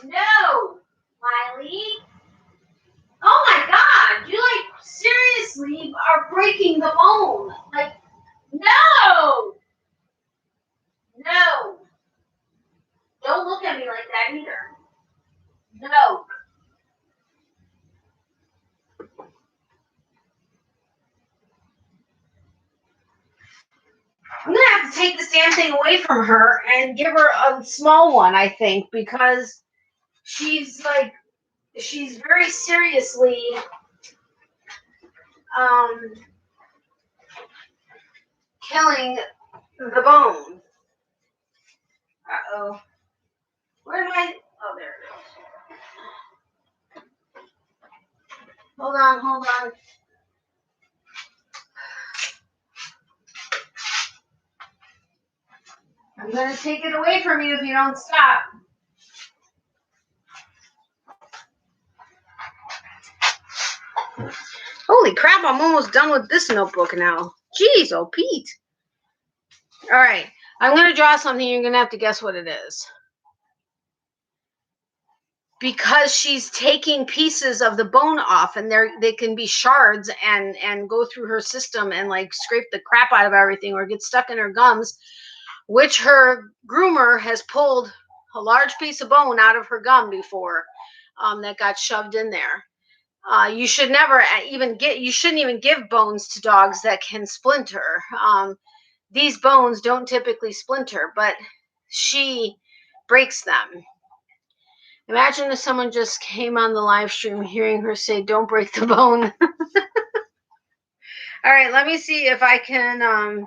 No, Miley. Oh my God. You like seriously are breaking the bone. Like, no. No. Don't look at me like that either. No. I'm going to have to take this damn thing away from her and give her a small one, I think, because she's very seriously killing the bone. Uh-oh. Where did oh, there it is. Hold on. I'm going to take it away from you if you don't stop. Holy crap, I'm almost done with this notebook now. Jeez, oh Pete. All right, I'm going to draw something. You're going to have to guess what it is. Because she's taking pieces of the bone off, and they can be shards and go through her system and like scrape the crap out of everything or get stuck in her gums, which her groomer has pulled a large piece of bone out of her gum before that got shoved in there. You should never you shouldn't even give bones to dogs that can splinter. These bones don't typically splinter, but she breaks them. Imagine if someone just came on the live stream hearing her say, "Don't break the bone." All right, let me see if I can,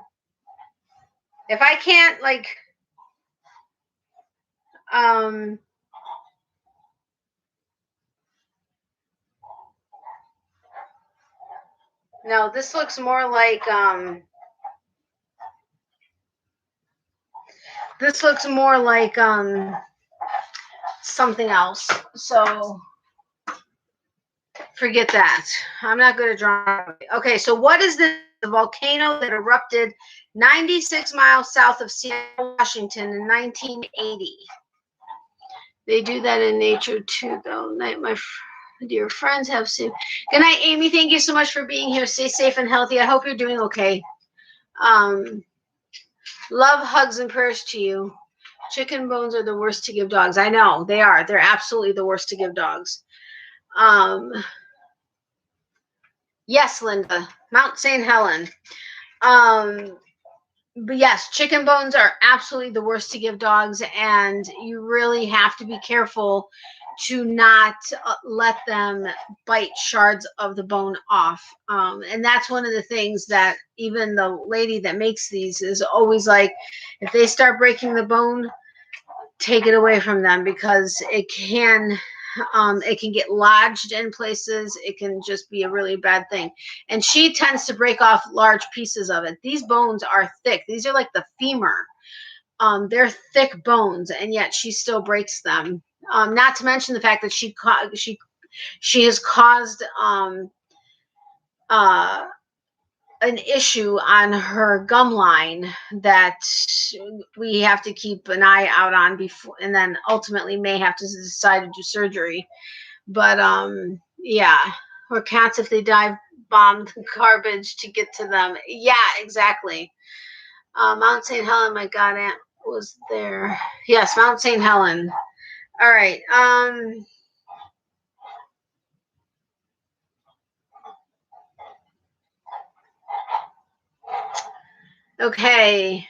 if I can't, like, no, this looks more like, something else. So forget that. I'm not good at drawing. Okay, so what is the volcano that erupted 96 miles south of Seattle, Washington in 1980. They do that in nature too, though. Night, my dear friends have seen. Good night, Amy. Thank you so much for being here. Stay safe and healthy. I hope you're doing okay. Love, hugs, and prayers to you. Chicken bones are the worst to give dogs. I know they are. They're absolutely the worst to give dogs. Yes, Linda. Mount St. Helen. But yes, chicken bones are absolutely the worst to give dogs, and you really have to be careful to not let them bite shards of the bone off. And that's one of the things that even the lady that makes these is always like, if they start breaking the bone, take it away from them, because it can get lodged in places. It can just be a really bad thing. And she tends to break off large pieces of it. These bones are thick. These are like the femur. They're thick bones, and yet she still breaks them. Not to mention the fact that she has caused an issue on her gum line that we have to keep an eye out on before, and then ultimately may have to decide to do surgery. But yeah, or cats, if they dive bomb garbage to get to them. Yeah, exactly. Mount St. Helen, my god aunt was there. Yes, Mount St. Helen. All right. Okay.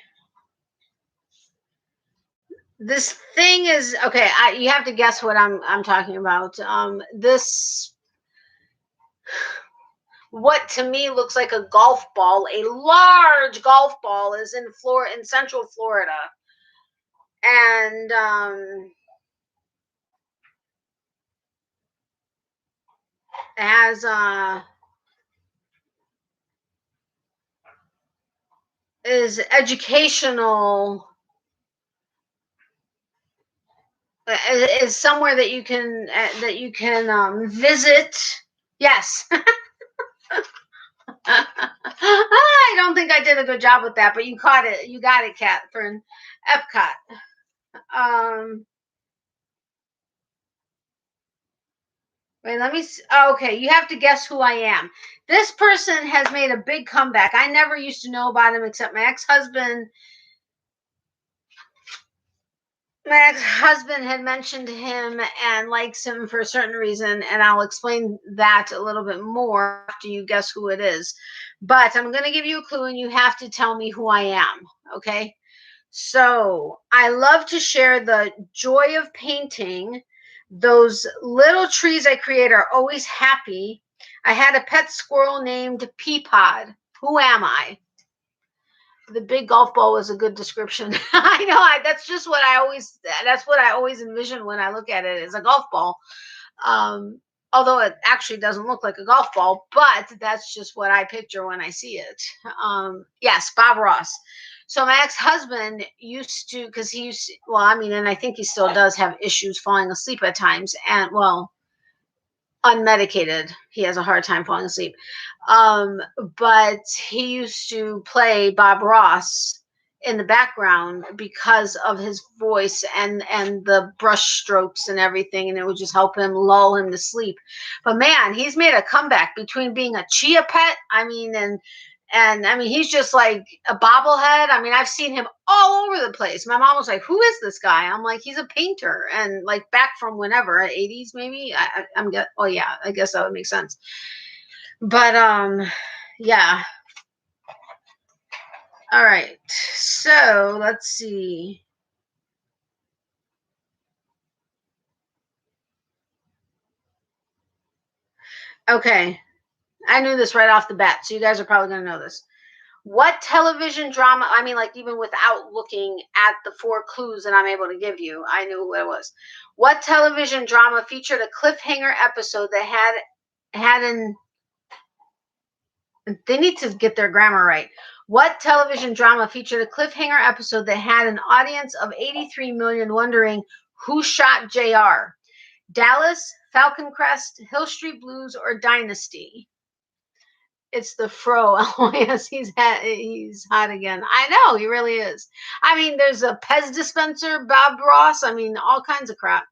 This thing is okay. You have to guess what I'm talking about. What to me looks like a golf ball, a large golf ball, is in Central Florida, and has is educational. Is somewhere that you can visit. Yes. I don't think I did a good job with that, but you caught it. You got it, Catherine. Epcot. Wait, let me see. Oh, okay, you have to guess who I am. This person has made a big comeback. I never used to know about him except my ex-husband. My ex-husband had mentioned him and likes him for a certain reason, and I'll explain that a little bit more after you guess who it is. But I'm going to give you a clue, and you have to tell me who I am, okay? So I love to share the joy of painting. Those little trees I create are always happy. I had a pet squirrel named Peapod. Who am I? The big golf ball was a good description. I know. That's what I always envision when I look at it, as a golf ball. Although it actually doesn't look like a golf ball, but that's just what I picture when I see it. Yes, Bob Ross. So my ex-husband used to, because he used to, well, I mean, and I think he still does have issues falling asleep at times, and well, unmedicated, he has a hard time falling asleep. But he used to play Bob Ross in the background because of his voice and the brush strokes and everything, and it would just help him, lull him to sleep. But man, he's made a comeback between being a chia pet, and I mean, he's just like a bobblehead. I mean, I've seen him all over the place. My mom was like, "Who is this guy?" I'm like, "He's a painter," and like back from whenever, 80s maybe. Oh yeah, I guess that would make sense. But yeah. All right. So let's see. Okay, I knew this right off the bat, so you guys are probably gonna know this. What television drama, I mean, like, even without looking at the 4 clues that I'm able to give you, I knew what it was. What television drama featured a cliffhanger episode that they need to get their grammar right. What television drama featured a cliffhanger episode that had an audience of 83 million wondering who shot JR? Dallas, Falcon Crest, Hill Street Blues, or Dynasty? It's the fro. Oh, yes, he's hot again. I know, he really is. I mean, there's a Pez dispenser, Bob Ross. I mean, all kinds of crap.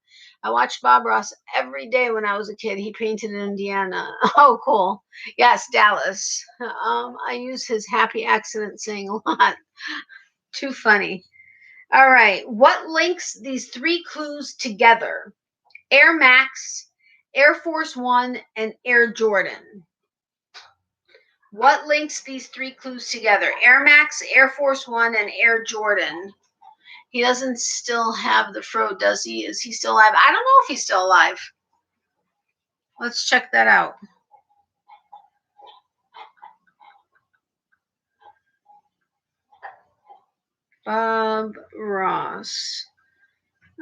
I watched Bob Ross every day when I was a kid. He painted in Indiana. Oh, cool. Yes, Dallas. I use his happy accident saying a lot. Too funny. All right. What links these three clues together? Air Max, Air Force One, and Air Jordan. What links these three clues together? Air Max, Air Force One, and Air Jordan. He doesn't still have the fro, does he? Is he still alive? I don't know if he's still alive. Let's check that out. Bob Ross,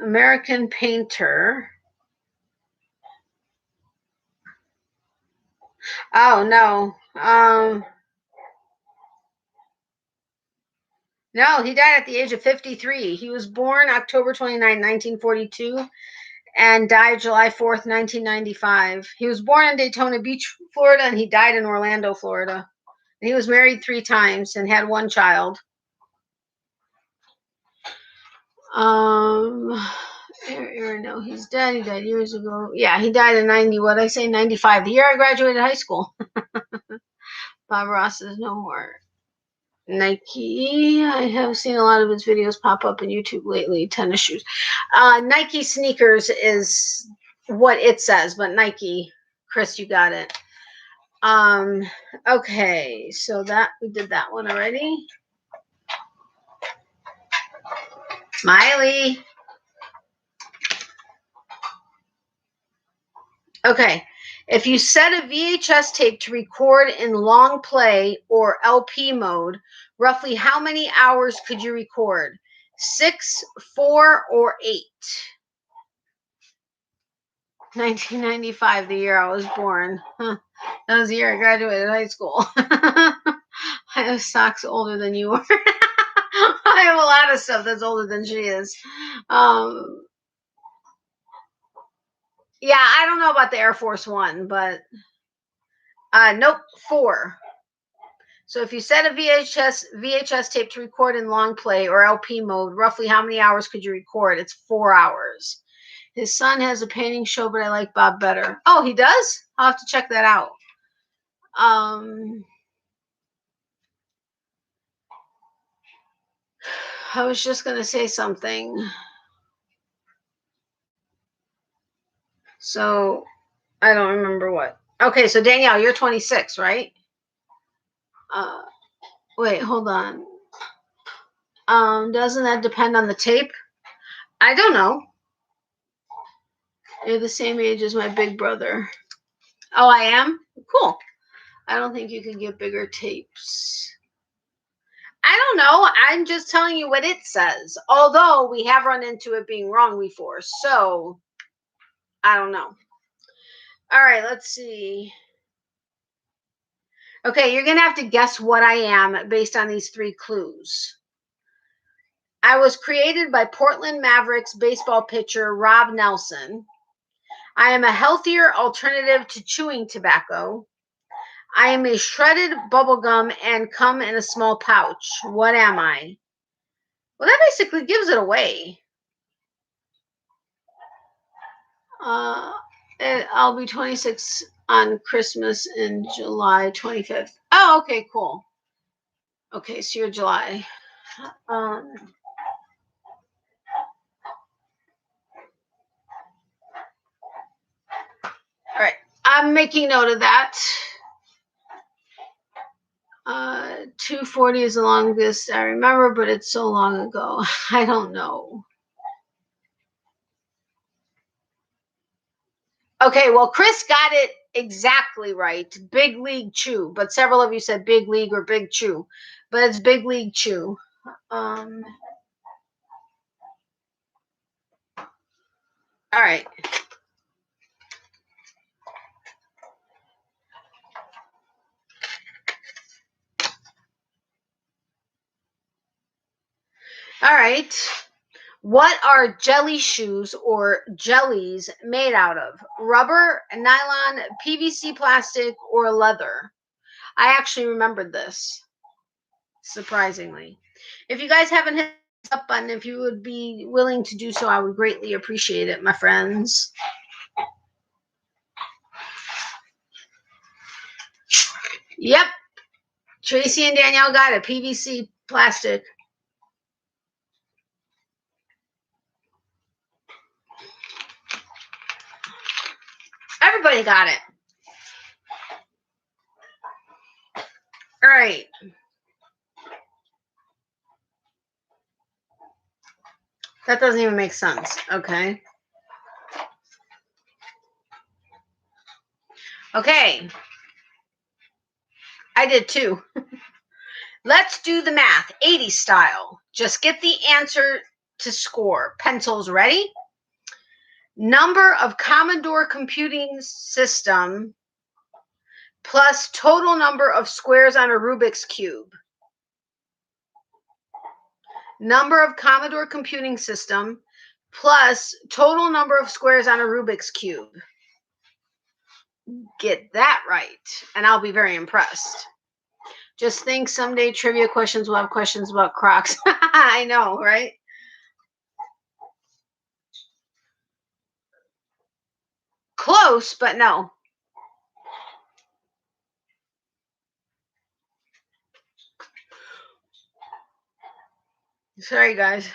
American painter. Oh, no. No, he died at the age of 53. He was born October 29, 1942, and died July 4th, 1995. He was born in Daytona Beach, Florida, and he died in Orlando, Florida. And he was married 3 times and had 1 child. No, he's dead. He died years ago. Yeah, he died in 95. The year I graduated high school. Bob Ross is no more. Nike. I have seen a lot of his videos pop up on YouTube lately. Tennis shoes. Nike sneakers is what it says, but Nike, Chris, you got it. Okay, so that we did that one already. Smiley. Okay. If you set a VHS tape to record in long play or LP mode, roughly how many hours could you record? 6, 4, or 8? 1995, the year I was born. That was the year I graduated high school. I have socks older than you are. I have a lot of stuff that's older than she is. Yeah, I don't know about the Air Force One, but nope, 4. So if you set a VHS tape to record in long play or LP mode, roughly how many hours could you record? It's 4 hours. His son has a painting show, but I like Bob better. Oh, he does? I'll have to check that out. I was just going to say something. So I don't remember what. Okay, so Danielle, you're 26, right? Wait, hold on. Doesn't that depend on the tape? I don't know. You're the same age as my big brother. Oh, I am? Cool. I don't think you can get bigger tapes. I don't know. I'm just telling you what it says. Although we have run into it being wrong before. So, I don't know. All right, let's see. Okay, you're going to have to guess what I am based on these 3 clues. I was created by Portland Mavericks baseball pitcher Rob Nelson. I am a healthier alternative to chewing tobacco. I am a shredded bubblegum and come in a small pouch. What am I? Well, that basically gives it away. I'll be 26 on Christmas in July 25th. Oh, okay, cool. Okay, so you're July. All right, I'm making note of that. 240 is the longest I remember, but it's so long ago. I don't know. Okay, well, Chris got it exactly right. Big League Chew, but several of you said Big League or Big Chew, but it's Big League Chew. All right. All right. What are jelly shoes or jellies made out of? Rubber, nylon, PVC plastic, or leather? I actually remembered this, surprisingly. If you guys haven't hit the up button, if you would be willing to do so, I would greatly appreciate it, my friends. Yep. Tracy and Danielle got it. PVC plastic. Everybody got it. All right. That doesn't even make sense. Okay. Okay. I did too. Let's do the math. 80 style. Just get the answer to score. Pencils ready? Number of Commodore computing system plus total number of squares on a Rubik's Cube. Number of Commodore computing system plus total number of squares on a Rubik's Cube. Get that right, and I'll be very impressed. Just think someday trivia questions will have questions about Crocs. I know, right? Close, but no. Sorry, guys.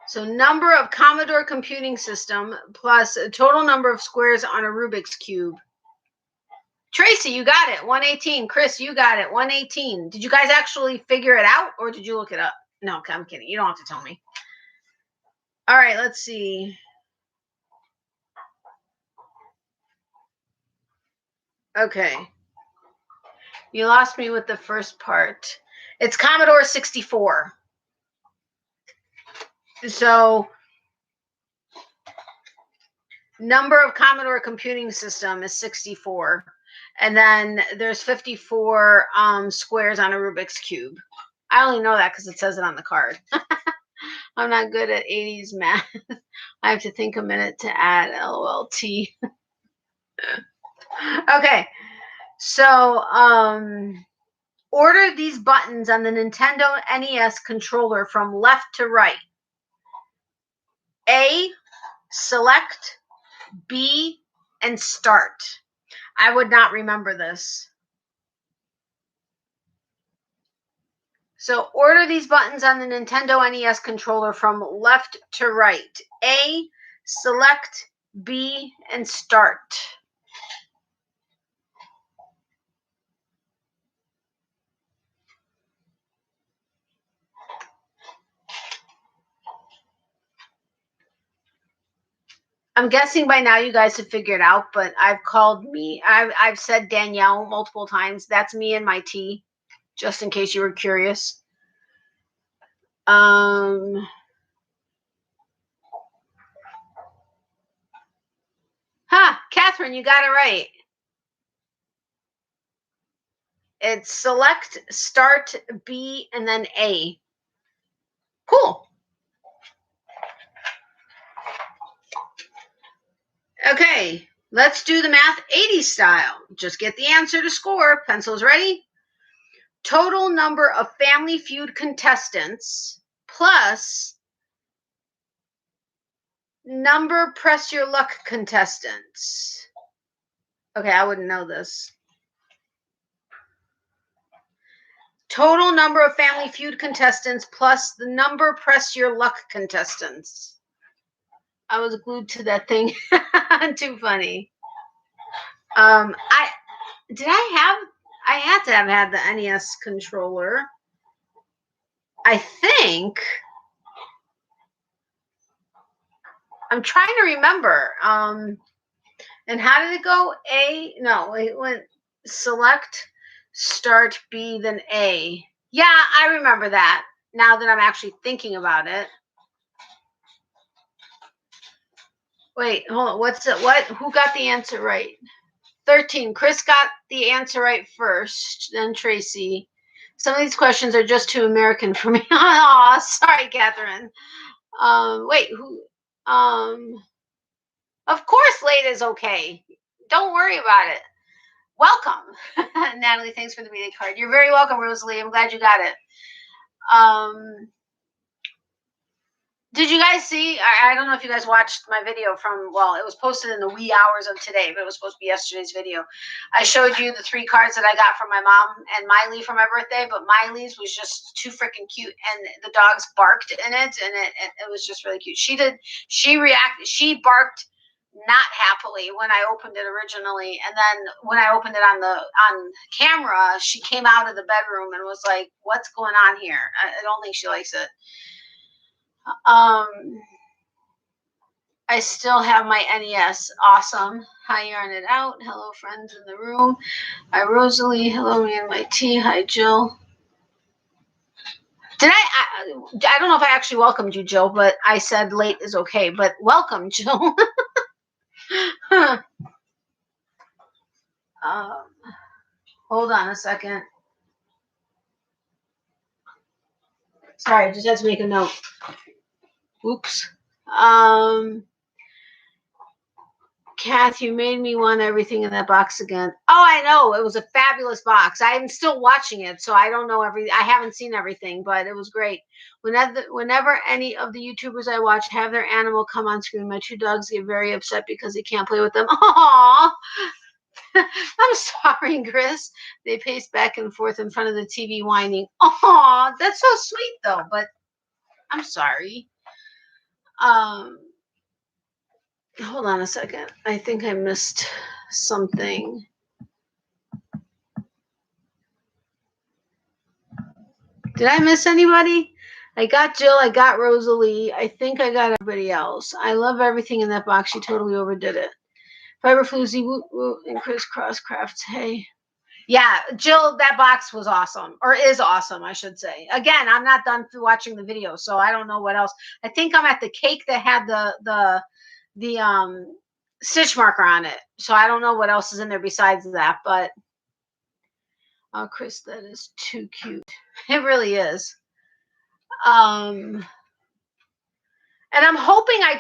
So number of Commodore computing system plus a total number of squares on a Rubik's Cube. Tracy, you got it. 118. Chris, you got it. 118. Did you guys actually figure it out or did you look it up? No, I'm kidding. You don't have to tell me. All right, let's see. Okay. You lost me with the first part. It's Commodore 64. So number of Commodore computing system is 64. And then there's 54 squares on a Rubik's Cube. I only know that because it says it on the card. I'm not good at 80s math. I have to think a minute to add LOLT. Okay. So order these buttons on the Nintendo NES controller from left to right. A, select, B, and start. I would not remember this. So order these buttons on the Nintendo NES controller from left to right. A, select, B, and start. I'm guessing by now you guys have figured out, but I've said Danielle multiple times. That's me and my tea, just in case you were curious. Catherine, you got it right. It's select, start, B, and then A. Cool. Okay, let's do the math 80 style. Just get the answer to score. Pencils ready? Total number of Family Feud contestants plus number Press Your Luck contestants. Okay, I wouldn't know this. Total number of Family Feud contestants plus the number Press Your Luck contestants. I was glued to that thing. Too funny. I had to have had the NES controller. I think. I'm trying to remember. And how did it go? A? No, it went select, start, B, then A. Yeah, I remember that now that I'm actually thinking about it. Wait, hold on. What's it? What? Who got the answer right? 13. Chris got the answer right first, then Tracy. Some of these questions are just too American for me. Oh, sorry, Catherine. Wait, who? Of course, late is okay. Don't worry about it. Welcome, Natalie. Thanks for the meeting card. You're very welcome, Rosalie. I'm glad you got it. Did you guys see? I don't know if you guys watched my video from, well, it was posted in the wee hours of today, but it was supposed to be yesterday's video. I showed you the 3 cards that I got from my mom and Miley for my birthday, but Miley's was just too freaking cute, and the dogs barked in it, and it was just really cute. She barked not happily when I opened it originally, and then when I opened it on camera, she came out of the bedroom and was like, "What's going on here?" I don't think she likes it. I still have my NES. Awesome. Hi, Yarn It Out. Hello, friends in the room. Hi, Rosalie. Hello, me and my tea. Hi, Jill. I don't know if I actually welcomed you, Jill, but I said late is okay. But welcome, Jill. Hold on a second. Sorry, just had to make a note. Oops. Kath, you made me want everything in that box again. Oh, I know. It was a fabulous box. I'm still watching it, so I don't know I haven't seen everything, but it was great. Whenever any of the YouTubers I watch have their animal come on screen, my 2 dogs get very upset because they can't play with them. Aww. I'm sorry, Chris. They pace back and forth in front of the TV whining. Aww, that's so sweet, though, but I'm sorry. Hold on a second. I think I missed something. Did I miss anybody? I got Jill. I got Rosalie. I think I got everybody else. I love everything in that box. She totally overdid it. Fiber Floozy, Woot Woot, and Crisscross Crafts. Hey. Yeah, Jill, that box was awesome. Or is awesome, I should say. Again, I'm not done watching the video, so I don't know what else. I think I'm at the cake that had the stitch marker on it. So I don't know what else is in there besides that, but oh, Chris, that is too cute. It really is. And I'm hoping I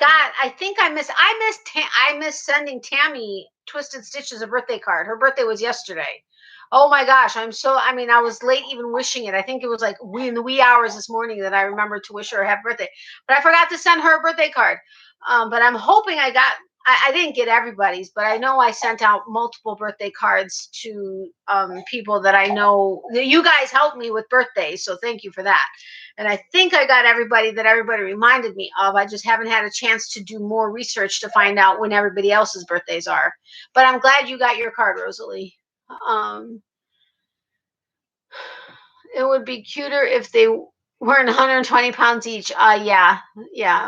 missed sending Tammy Twisted Stitches a birthday card. Her birthday was yesterday. Oh my gosh, I was late even wishing it. I think it was like in the wee hours this morning that I remembered to wish her a happy birthday. But I forgot to send her a birthday card. But I'm hoping I didn't get everybody's, but I know I sent out multiple birthday cards to people that I know. You guys helped me with birthdays, so thank you for that. And I think I got everybody that everybody reminded me of. I just haven't had a chance to do more research to find out when everybody else's birthdays are. But I'm glad you got your card, Rosalie. It would be cuter if they weren't 120 pounds each. Yeah.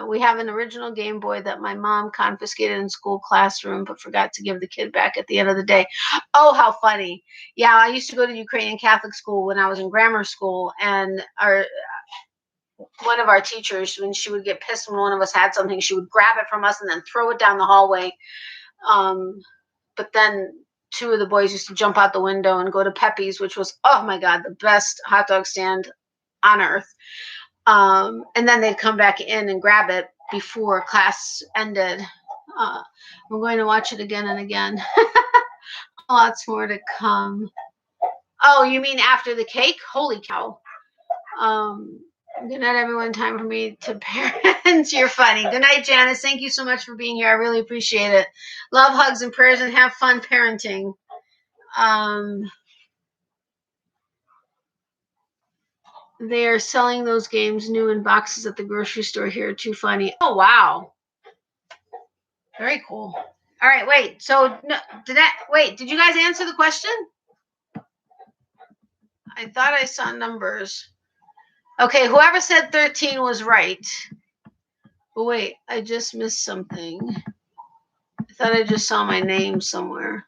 We have an original Game Boy that my mom confiscated in school classroom, but forgot to give the kid back at the end of the day. Oh, how funny. Yeah, I used to go to Ukrainian Catholic school when I was in grammar school, and one of our teachers, when she would get pissed when one of us had something, she would grab it from us and then throw it down the hallway. But then 2 of the boys used to jump out the window and go to Pepe's, which was, oh my God, the best hot dog stand on earth. And then they'd come back in and grab it before class ended. We're going to watch it again and again. Lots more to come. Oh, you mean after the cake? Holy cow. Good night, everyone. Time for me to parent. You're funny. Good night, Janice. Thank you so much for being here. I really appreciate it. Love, hugs, and prayers, and have fun parenting. They are selling those games new in boxes at the grocery store here. Too funny. Oh, wow. Very cool. All right, wait. So, did you guys answer the question? I thought I saw numbers. Okay, whoever said 13 was right. But wait, I just missed something. I thought I just saw my name somewhere.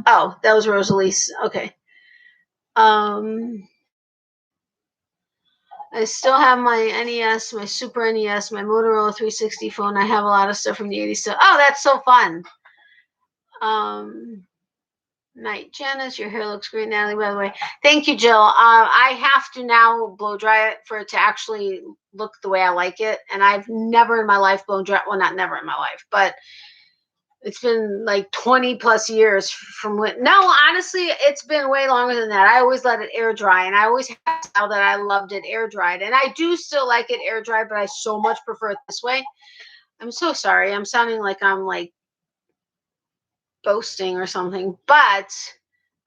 Oh, that was Rosalie's. Okay. I still have my NES, my Super NES, my Motorola 360 phone. I have a lot of stuff from the 80s. Oh, that's so fun. Night, Janice. Your hair looks great, Natalie, by the way. Thank you, Jill. I have to now blow dry it for it to actually look the way I like it. And I've never in my life blown dry. Well, not never in my life, but it's been like 20 plus years from when. No, honestly, it's been way longer than that. I always let it air dry, and I always had a style that I loved it air dried. And I do still like it air dried, but I so much prefer it this way. I'm so sorry. I'm sounding like I'm like boasting or something, but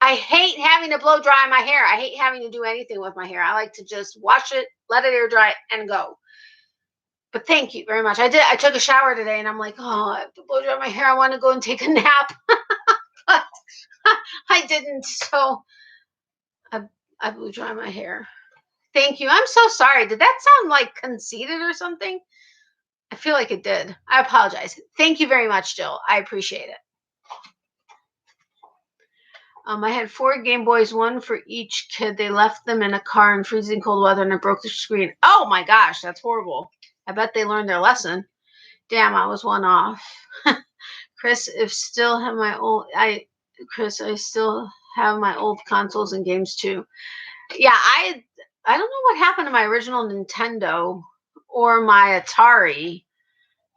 I hate having to blow dry my hair. I hate having to do anything with my hair. I like to just wash it, let it air dry, and go. But thank you very much. I took a shower today, and I'm like, oh, I have to blow dry my hair. I want to go and take a nap, but I didn't. So I blew dry my hair. Thank you. I'm so sorry. Did that sound like conceited or something? I feel like it did. I apologize. Thank you very much, Jill. I appreciate it. I had 4 Game Boys, one for each kid. They left them in a car in freezing cold weather, and it broke the screen. Oh my gosh, that's horrible. I bet they learned their lesson. Damn, I was one off. Chris, I still have my old consoles and games too. Yeah, I don't know what happened to my original Nintendo or my Atari,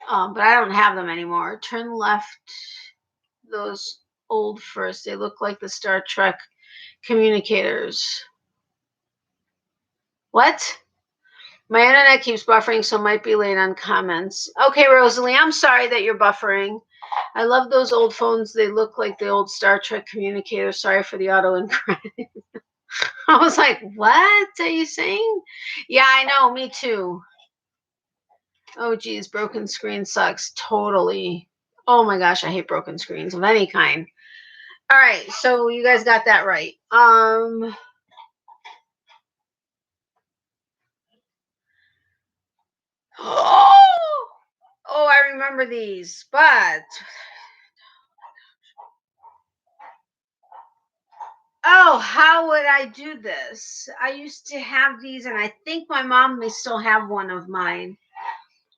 but I don't have them anymore. Turn left. Those old first. They look like the Star Trek communicators. What? My internet keeps buffering, so might be late on comments. Okay, Rosalie, I'm sorry that you're buffering. I love those old phones. They look like the old Star Trek communicators. Sorry for the auto incorrect. I was like, what are you saying? Yeah, I know. Me too. Oh, geez. Broken screen sucks. Totally. Oh, my gosh. I hate broken screens of any kind. All right. So you guys got that right. Oh, I remember these, but oh, how would I do this? I used to have these, and I think my mom may still have one of mine.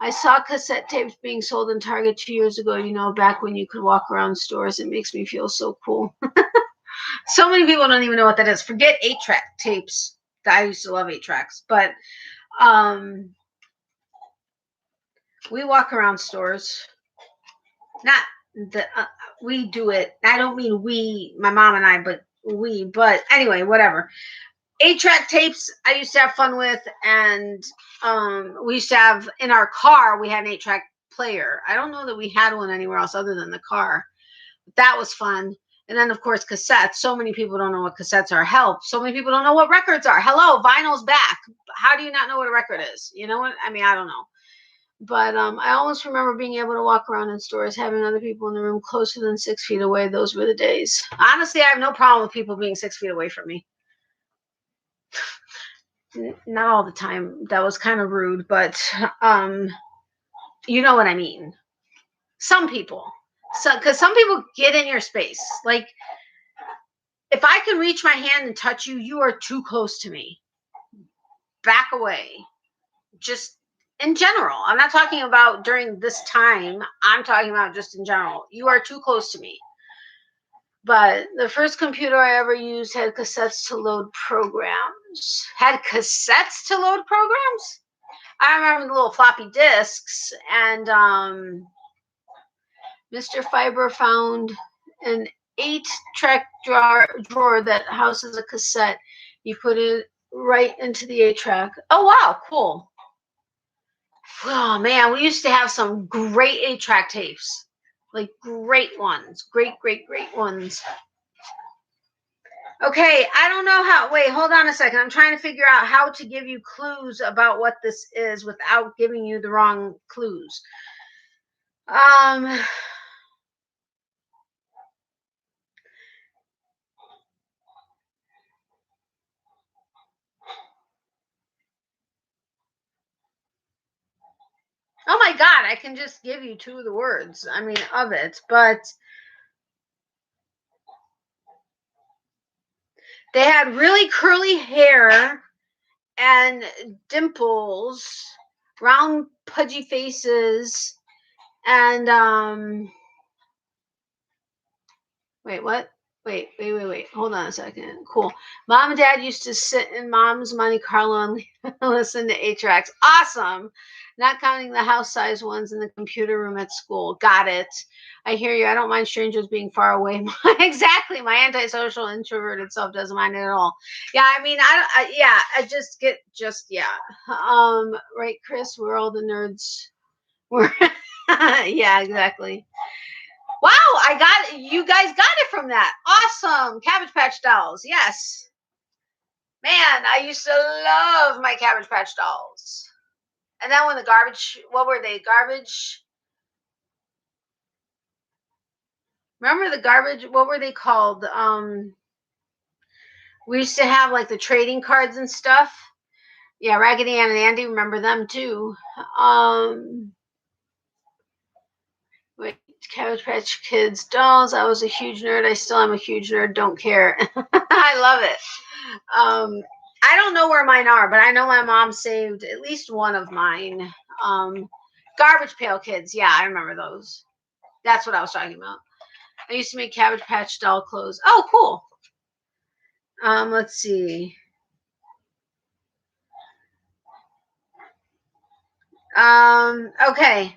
I saw cassette tapes being sold in Target 2 years ago, back when you could walk around stores. It makes me feel so cool. So many people don't even know what that is. Forget 8-track tapes. I used to love 8-tracks, but we walk around stores. Not the we do it. I don't mean we, my mom and I, but we. But anyway, whatever. 8-track tapes I used to have fun with, and we used to have in our car. We had an 8-track player. I don't know that we had one anywhere else other than the car. But that was fun. And then, of course, cassettes. So many people don't know what cassettes are. Help. So many people don't know what records are. Hello, vinyl's back. How do you not know what a record is? You know what? I mean, I don't know. But I almost remember being able to walk around in stores, having other people in the room closer than 6 feet away. Those were the days. Honestly, I have no problem with people being 6 feet away from me. Not all the time. That was kind of rude, but you know what I mean. Some people. So, because some people get in your space. Like, if I can reach my hand and touch you, you are too close to me. Back away. Just in general. I'm not talking about during this time. I'm talking about just in general. You are too close to me. But the first computer I ever used had cassettes to load programs. Had cassettes to load programs? I remember the little floppy disks, and Mr. Fiber found an 8-track drawer that houses a cassette. You put it right into the 8-track. Oh, wow, cool. Oh, man, we used to have some great 8-track tapes. Like, great ones. Great, great, great ones. Okay, I don't know how. Wait, hold on a second. I'm trying to figure out how to give you clues about what this is without giving you the wrong clues. Oh my God, I can just give you 2 of the words. I mean, of it, but they had really curly hair and dimples, round pudgy faces, and wait, what? Wait. Hold on a second. Cool. Mom and Dad used to sit in Mom's Monte Carlo and listen to 8-tracks. Awesome. Not counting the house-size ones in the computer room at school. Got it. I hear you. I don't mind strangers being far away. Exactly. My antisocial introverted self doesn't mind it at all. Yeah, I mean, I just get, yeah. Right, Chris? We're all the nerds. We're, yeah, exactly. Wow, you guys got it from that. Awesome. Cabbage Patch Dolls. Yes. Man, I used to love my Cabbage Patch Dolls. And then when the garbage, what were they? Garbage. Remember the garbage, what were they called? We used to have like the trading cards and stuff. Yeah, Raggedy Ann and Andy, remember them too. Wait, Cabbage Patch Kids dolls. I was a huge nerd. I still am a huge nerd. Don't care. I love it. I don't know where mine are, but I know my mom saved at least one of mine. Garbage Pail Kids. Yeah, I remember those. That's what I was talking about. I used to make Cabbage Patch doll clothes. Oh, cool. Let's see. Okay.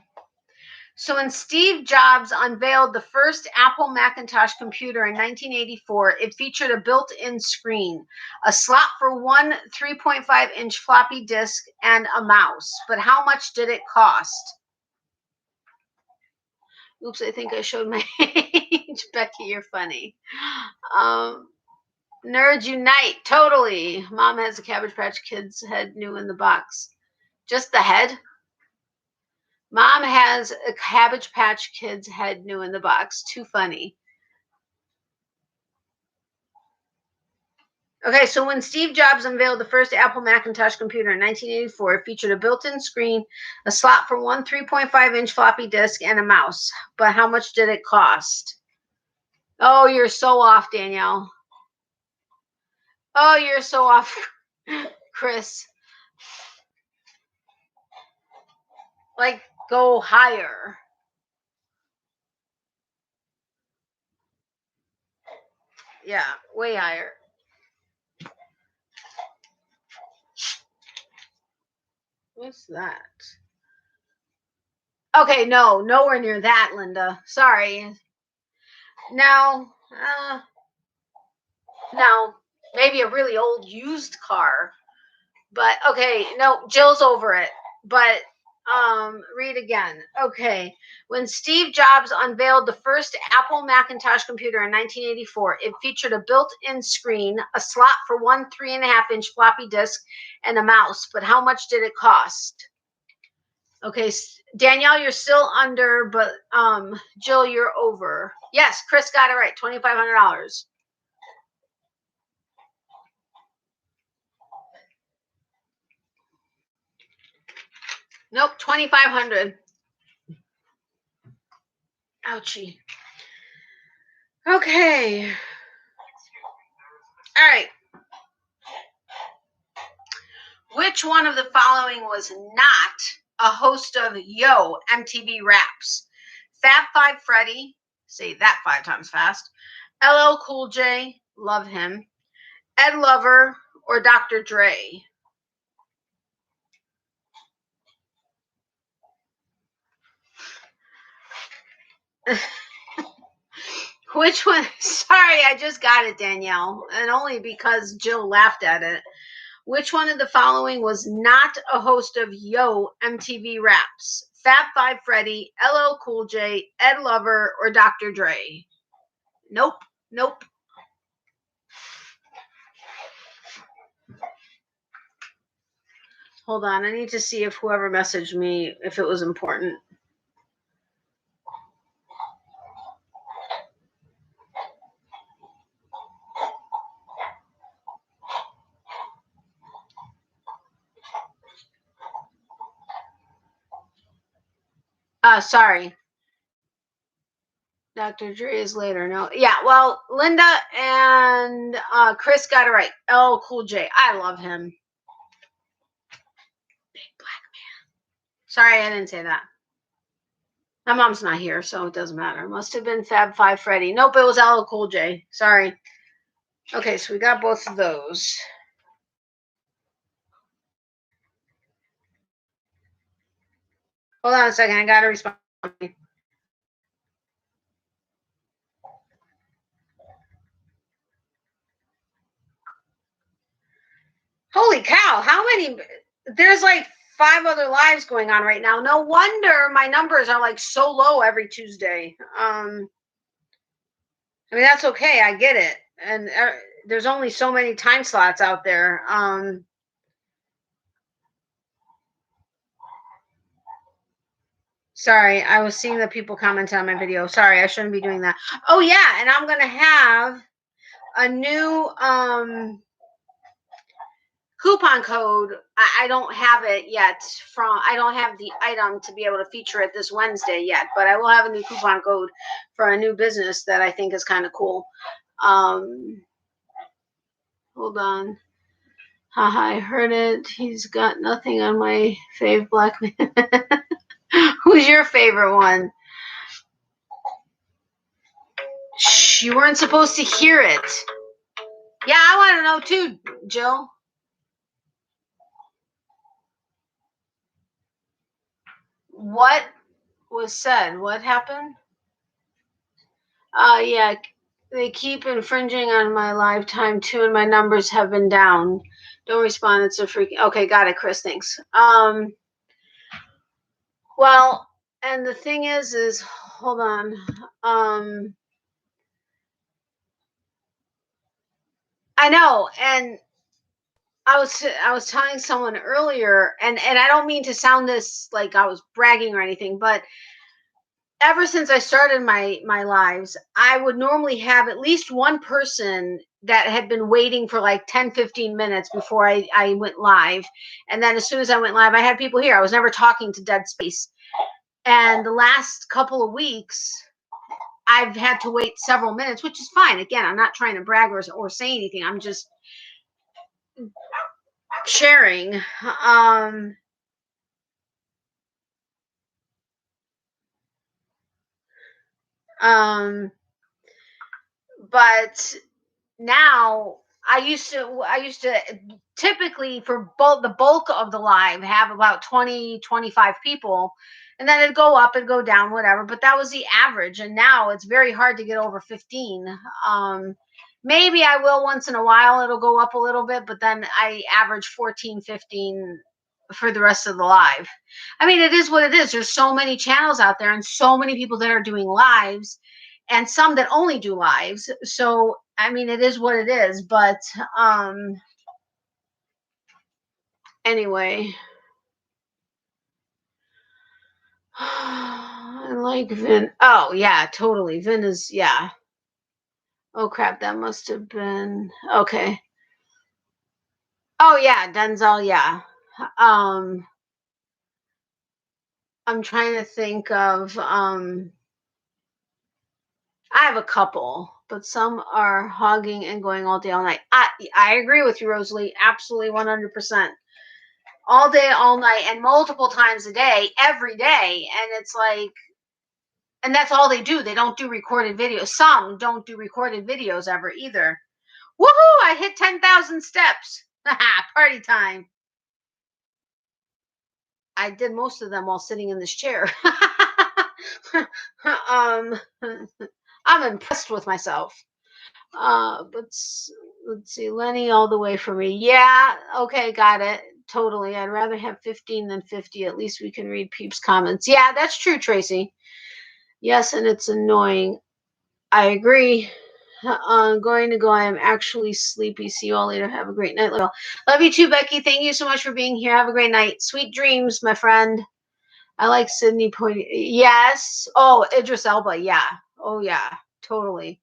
So when Steve Jobs unveiled the first Apple Macintosh computer in 1984, it featured a built-in screen, a slot for one 3.5-inch floppy disk, and a mouse. But how much did it cost? Oops, I think I showed my age. Becky, you're funny. Nerds unite. Totally. Mom has a Cabbage Patch Kids head new in the box. Just the head? Mom has a Cabbage Patch Kids head new in the box. Too funny. Okay, so when Steve Jobs unveiled the first Apple Macintosh computer in 1984, it featured a built-in screen, a slot for one 3.5-inch floppy disk, and a mouse. But how much did it cost? Oh, you're so off, Danielle. Oh, you're so off, Chris. Like, go higher. Yeah, way higher. What's that? Okay, no, nowhere near that, Linda. Sorry. No, no, maybe a really old used car. But okay, no, Jill's over it. But read again. Okay. When Steve Jobs unveiled the first Apple Macintosh computer in 1984, it featured a built-in screen, a slot for one 3.5-inch floppy disk, and a mouse. But how much did it cost? Okay, Danielle, you're still under, but Jill, you're over. Yes, Chris got it right. $2,500. Nope, 2,500. Ouchie. Okay. All right. Which one of the following was not a host of Yo MTV Raps? Fab Five Freddy, say that 5 times fast. LL Cool J, love him. Ed Lover, or Dr. Dre? Which one? Sorry, I just got it, Danielle, and only because Jill laughed at it. Which one of the following was not a host of Yo MTV Raps? Fab Five Freddy, LL Cool J, Ed Lover, or Dr. Dre? Nope. Nope. Hold on. I need to see if whoever messaged me, if it was important. Sorry. Dr. Dre is later. No. Yeah, well, Linda and Chris got it right. LL Cool J. I love him. Big black man. Sorry, I didn't say that. My mom's not here, so it doesn't matter. Must have been Fab Five Freddy. Nope, it was LL Cool J. Sorry. Okay, so we got both of those. Hold on a second. I gotta respond. Holy cow! How many? There's like 5 other lives going on right now. No wonder my numbers are like so low every Tuesday. I mean, that's okay. I get it. And there's only so many time slots out there. Sorry, I was seeing the people comment on my video. Sorry, I shouldn't be doing that. Oh yeah, and I'm gonna have a new coupon code. I don't have it yet. I don't have the item to be able to feature it this Wednesday yet, but I will have a new coupon code for a new business that I think is kind of cool. Hold on. Haha, I heard it. He's got nothing on my fave black man. Who's your favorite one? Shh, you weren't supposed to hear it. Yeah, I want to know too, Jill. What was said? What happened? Yeah, they keep infringing on my lifetime too, and my numbers have been down. Don't respond. It's a freaking. Okay, got it, Chris. Thanks. Well, and the thing is, hold on. I know, and I was telling someone earlier, and I don't mean to sound this like I was bragging or anything, but ever since I started my lives, I would normally have at least one person that had been waiting for like 10, 15 minutes before I went live. And then as soon as I went live, I had people here. I was never talking to dead space. And the last couple of weeks, I've had to wait several minutes, which is fine. Again, I'm not trying to brag or say anything. I'm just sharing. But now I used to typically for the bulk of the live have about 20, 25 people, and then it'd go up and go down, whatever. But that was the average, and now it's very hard to get over 15. Maybe I will once in a while, it'll go up a little bit, but then I average 14, 15 for the rest of the live. I mean, it is what it is. There's so many channels out there and so many people that are doing lives and some that only do lives. So, I mean, it is what it is, but anyway. I like Vin. Oh, yeah, totally. Vin is, yeah. Oh, crap, that must have been, okay. Oh, yeah, Denzel, yeah. I'm trying to think of, I have a couple, but some are hogging and going all day, all night. I agree with you, Rosalie. Absolutely, 100%. All day, all night, and multiple times a day, every day. And it's like, and that's all they do. They don't do recorded videos. Some don't do recorded videos ever either. Woohoo! I hit 10,000 steps. Party time. I did most of them while sitting in this chair. I'm impressed with myself. But let's see, Lenny all the way for me. Yeah, okay, got it. Totally. I'd rather have 15 than 50. At least we can read Peeps' comments. Yeah, that's true, Tracy. Yes, and it's annoying. I agree. I'm going to go. I am actually sleepy. See you all later. Have a great night. Love you too, Becky. Thank you so much for being here. Have a great night. Sweet dreams, my friend. I like Sydney Poitier. Yes. Oh, Idris Elba. Yeah. Oh, yeah. Totally.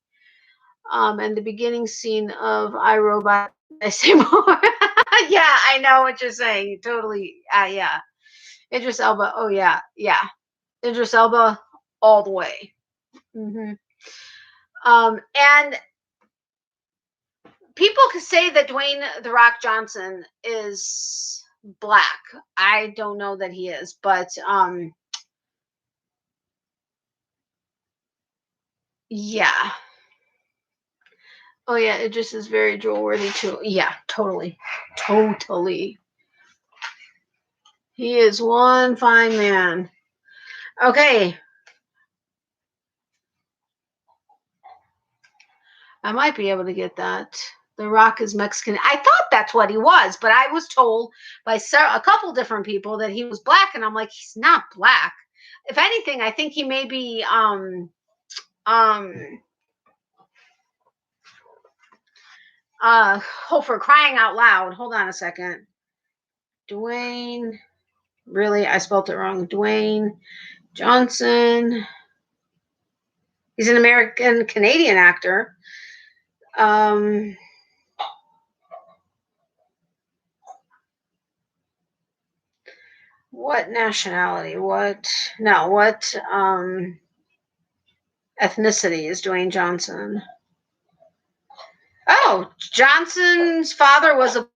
And the beginning scene of iRobot. I say more. Yeah, I know what you're saying. Totally. Yeah. Idris Elba. Oh, yeah. Yeah. Idris Elba all the way. Mm-hmm. And people could say that Dwayne "The Rock" Johnson is black. I don't know that he is, but Yeah. Oh, yeah, it just is very drool-worthy, too. Yeah, totally. Totally. He is one fine man. Okay. I might be able to get that. The Rock is Mexican. I thought that's what he was, but I was told by a couple different people that he was black, and I'm like, he's not black. If anything, I think he may be for crying out loud. Hold on a second. Dwayne, really? I spelled it wrong. Dwayne Johnson. He's an American Canadian actor. What nationality? What ethnicity is Dwayne Johnson? Oh, Johnson's father was a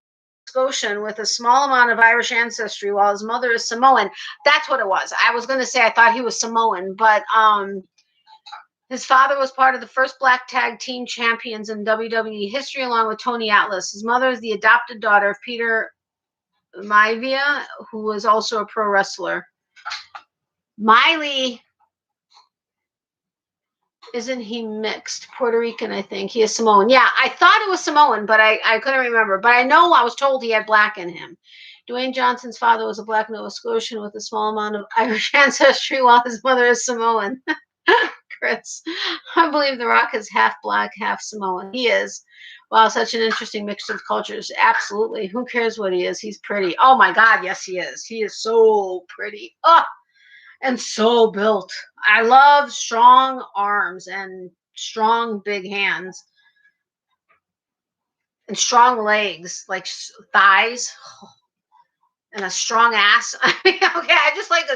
Scotian with a small amount of Irish ancestry, while his mother is Samoan. That's what it was. I was going to say I thought he was Samoan, but his father was part of the first black tag team champions in WWE history, along with Tony Atlas. His mother is the adopted daughter of Peter Maivia, who was also a pro wrestler. Miley, isn't he mixed? Puerto Rican, I think. He is Samoan. Yeah, I thought it was Samoan, but I couldn't remember. But I know I was told he had black in him. Dwayne Johnson's father was a black Nova Scotian with a small amount of Irish ancestry, while his mother is Samoan. Chris, I believe The Rock is half black, half Samoan. He is. Wow, such an interesting mix of cultures. Absolutely. Who cares what he is? He's pretty. Oh my God, yes, he is. He is so pretty. Oh, and so built. I love strong arms and strong big hands and strong legs, like thighs, and a strong ass. I mean, okay, I just like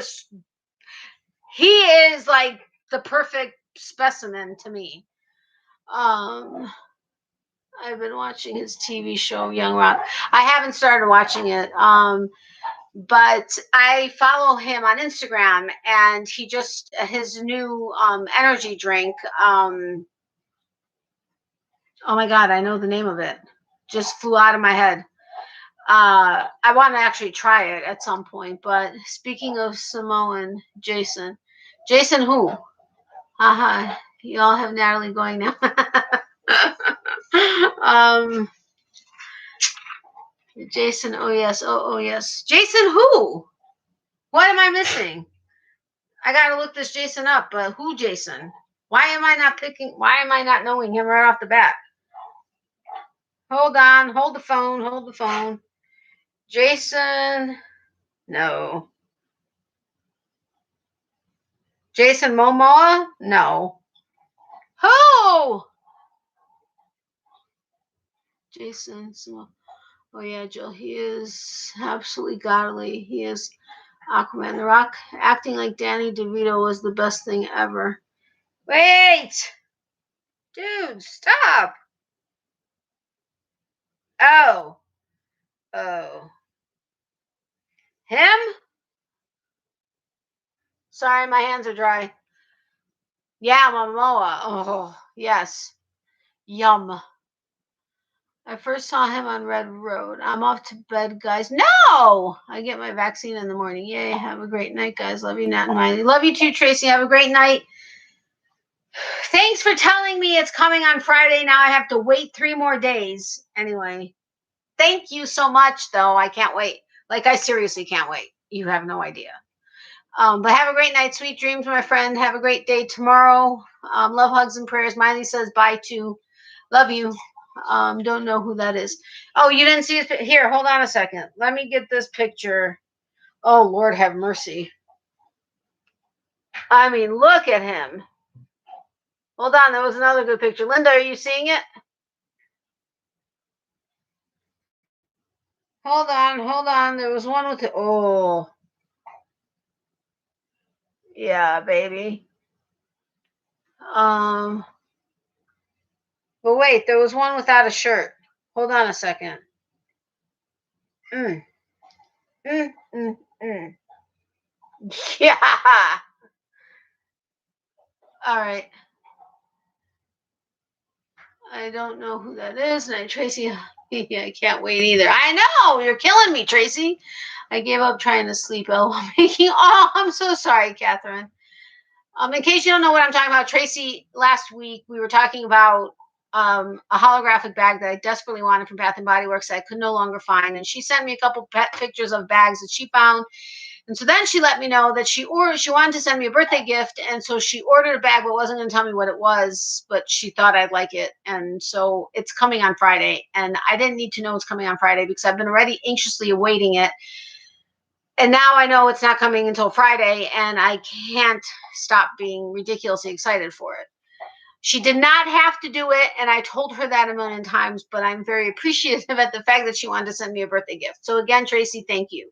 he is like the perfect specimen to me. I've been watching his TV show, Young Rock. I haven't started watching it. But I follow him on Instagram, and he just his new energy drink. Oh my God, I know the name of it. Just flew out of my head. I want to actually try it at some point. But speaking of Samoan, Jason who? Haha, you all have Natalie going now. Jason, oh yes, oh yes. Jason who? What am I missing? I gotta look this Jason up, but who Jason? Why am I not knowing him right off the bat? Hold on, hold the phone. Jason, no. Jason Momoa? No. Who? Jason, oh yeah, Jill, he is absolutely godly. He is Aquaman. The Rock acting like Danny DeVito was the best thing ever. Wait! Dude, stop! Oh. Him? Sorry, my hands are dry. Yeah, Momoa. Oh, yes. Yum. I first saw him on Red Road. I'm off to bed, guys. No! I get my vaccine in the morning. Yay. Have a great night, guys. Love you, Nat and Miley. Love you too, Tracy. Have a great night. Thanks for telling me it's coming on Friday. Now I have to wait 3 more days. Anyway, thank you so much, though. I can't wait. Like, I seriously can't wait. You have no idea. But have a great night. Sweet dreams, my friend. Have a great day tomorrow. Love, hugs, and prayers. Miley says bye too. Love you. Don't know who that is. Oh, you didn't see his here. Hold on a second. Let me get this picture. Oh, Lord have mercy. I mean, look at him. Hold on. There was another good picture. Linda, are you seeing it? Hold on. There was one with it. Oh. Yeah, baby. But wait, there was one without a shirt. Hold on a second. Yeah. All right. I don't know who that is. And Tracy, I can't wait either. I know, you're killing me, Tracy. I gave up trying to sleep while making. Oh, I'm so sorry, Catherine. In case you don't know what I'm talking about, Tracy, last week we were talking about a holographic bag that I desperately wanted from Bath and Body Works that I could no longer find. And she sent me a couple pictures of bags that she found. And so then she let me know that she wanted to send me a birthday gift. And so she ordered a bag, but wasn't going to tell me what it was, but she thought I'd like it. And so it's coming on Friday. And I didn't need to know it's coming on Friday because I've been already anxiously awaiting it. And now I know it's not coming until Friday, and I can't stop being ridiculously excited for it. She did not have to do it, and I told her that a million times, but I'm very appreciative at the fact that she wanted to send me a birthday gift. So again, Tracy, thank you.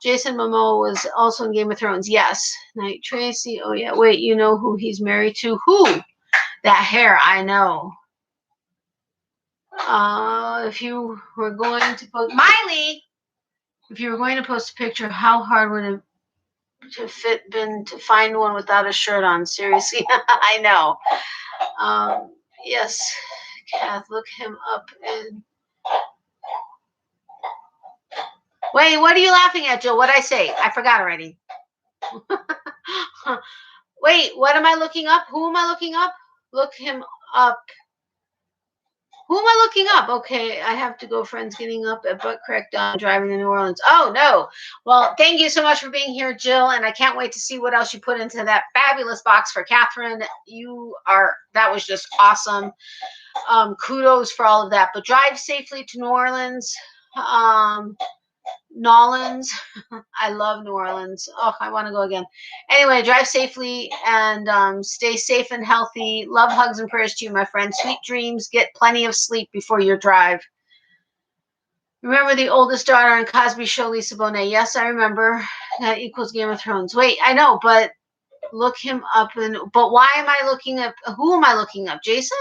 Jason Momoa was also in Game of Thrones. Yes. Night Tracy. Oh, yeah. Wait, you know who he's married to? Who? That hair, I know. If you were going to post... Miley! If you were going to post a picture, how hard would it been to find one without a shirt on? Seriously, I know. Yes, Kath, look him up and. Wait, what are you laughing at, Jill? What'd I say? I forgot already. Wait, what am I looking up? Who am I looking up? Look him up. Who am I looking up? Okay, I have to go, friends. Getting up at butt crack dawn, driving to New Orleans. Oh, no. Well, thank you so much for being here, Jill, and I can't wait to see what else you put into that fabulous box for Catherine. That was just awesome. Kudos for all of that. But drive safely to New Orleans. Nolans. I love New Orleans. Oh, I want to go again. Anyway, drive safely and stay safe and healthy. Love, hugs, and prayers to you, my friend. Sweet dreams. Get plenty of sleep before your drive. Remember the oldest daughter on Cosby Show, Lisa Bonet? Yes, I remember. That equals Game of Thrones. Wait, I know, but look him up. But why am I looking up? Who am I looking up? Jason?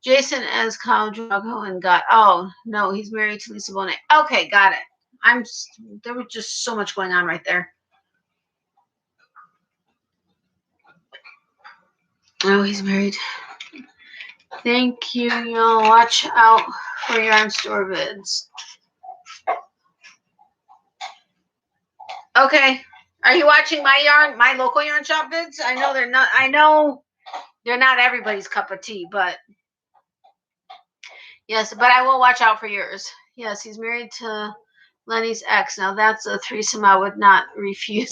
Jason as Khal Drogo and God. Oh, no, he's married to Lisa Bonet. Okay, got it. There was just so much going on right there. Oh, he's married. Thank you, y'all. Watch out for yarn store vids. Okay. Are you watching my local yarn shop vids? I know they're not everybody's cup of tea, but yes, but I will watch out for yours. Yes, he's married to Lenny's ex. Now that's a threesome I would not refuse.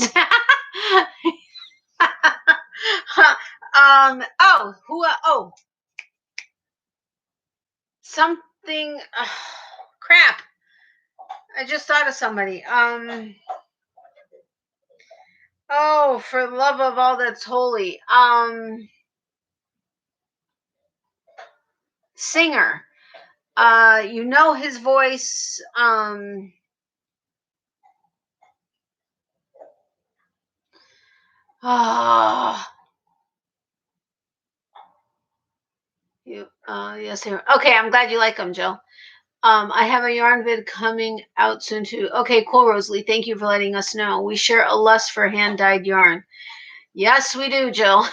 Something. Crap. I just thought of somebody. Oh, for the love of all that's holy. Singer. You know his voice. Yes, here. Okay, I'm glad you like him, Jill. I have a yarn vid coming out soon too. Okay, cool, Rosalie. Thank you for letting us know. We share a lust for hand-dyed yarn. Yes, we do, Jill.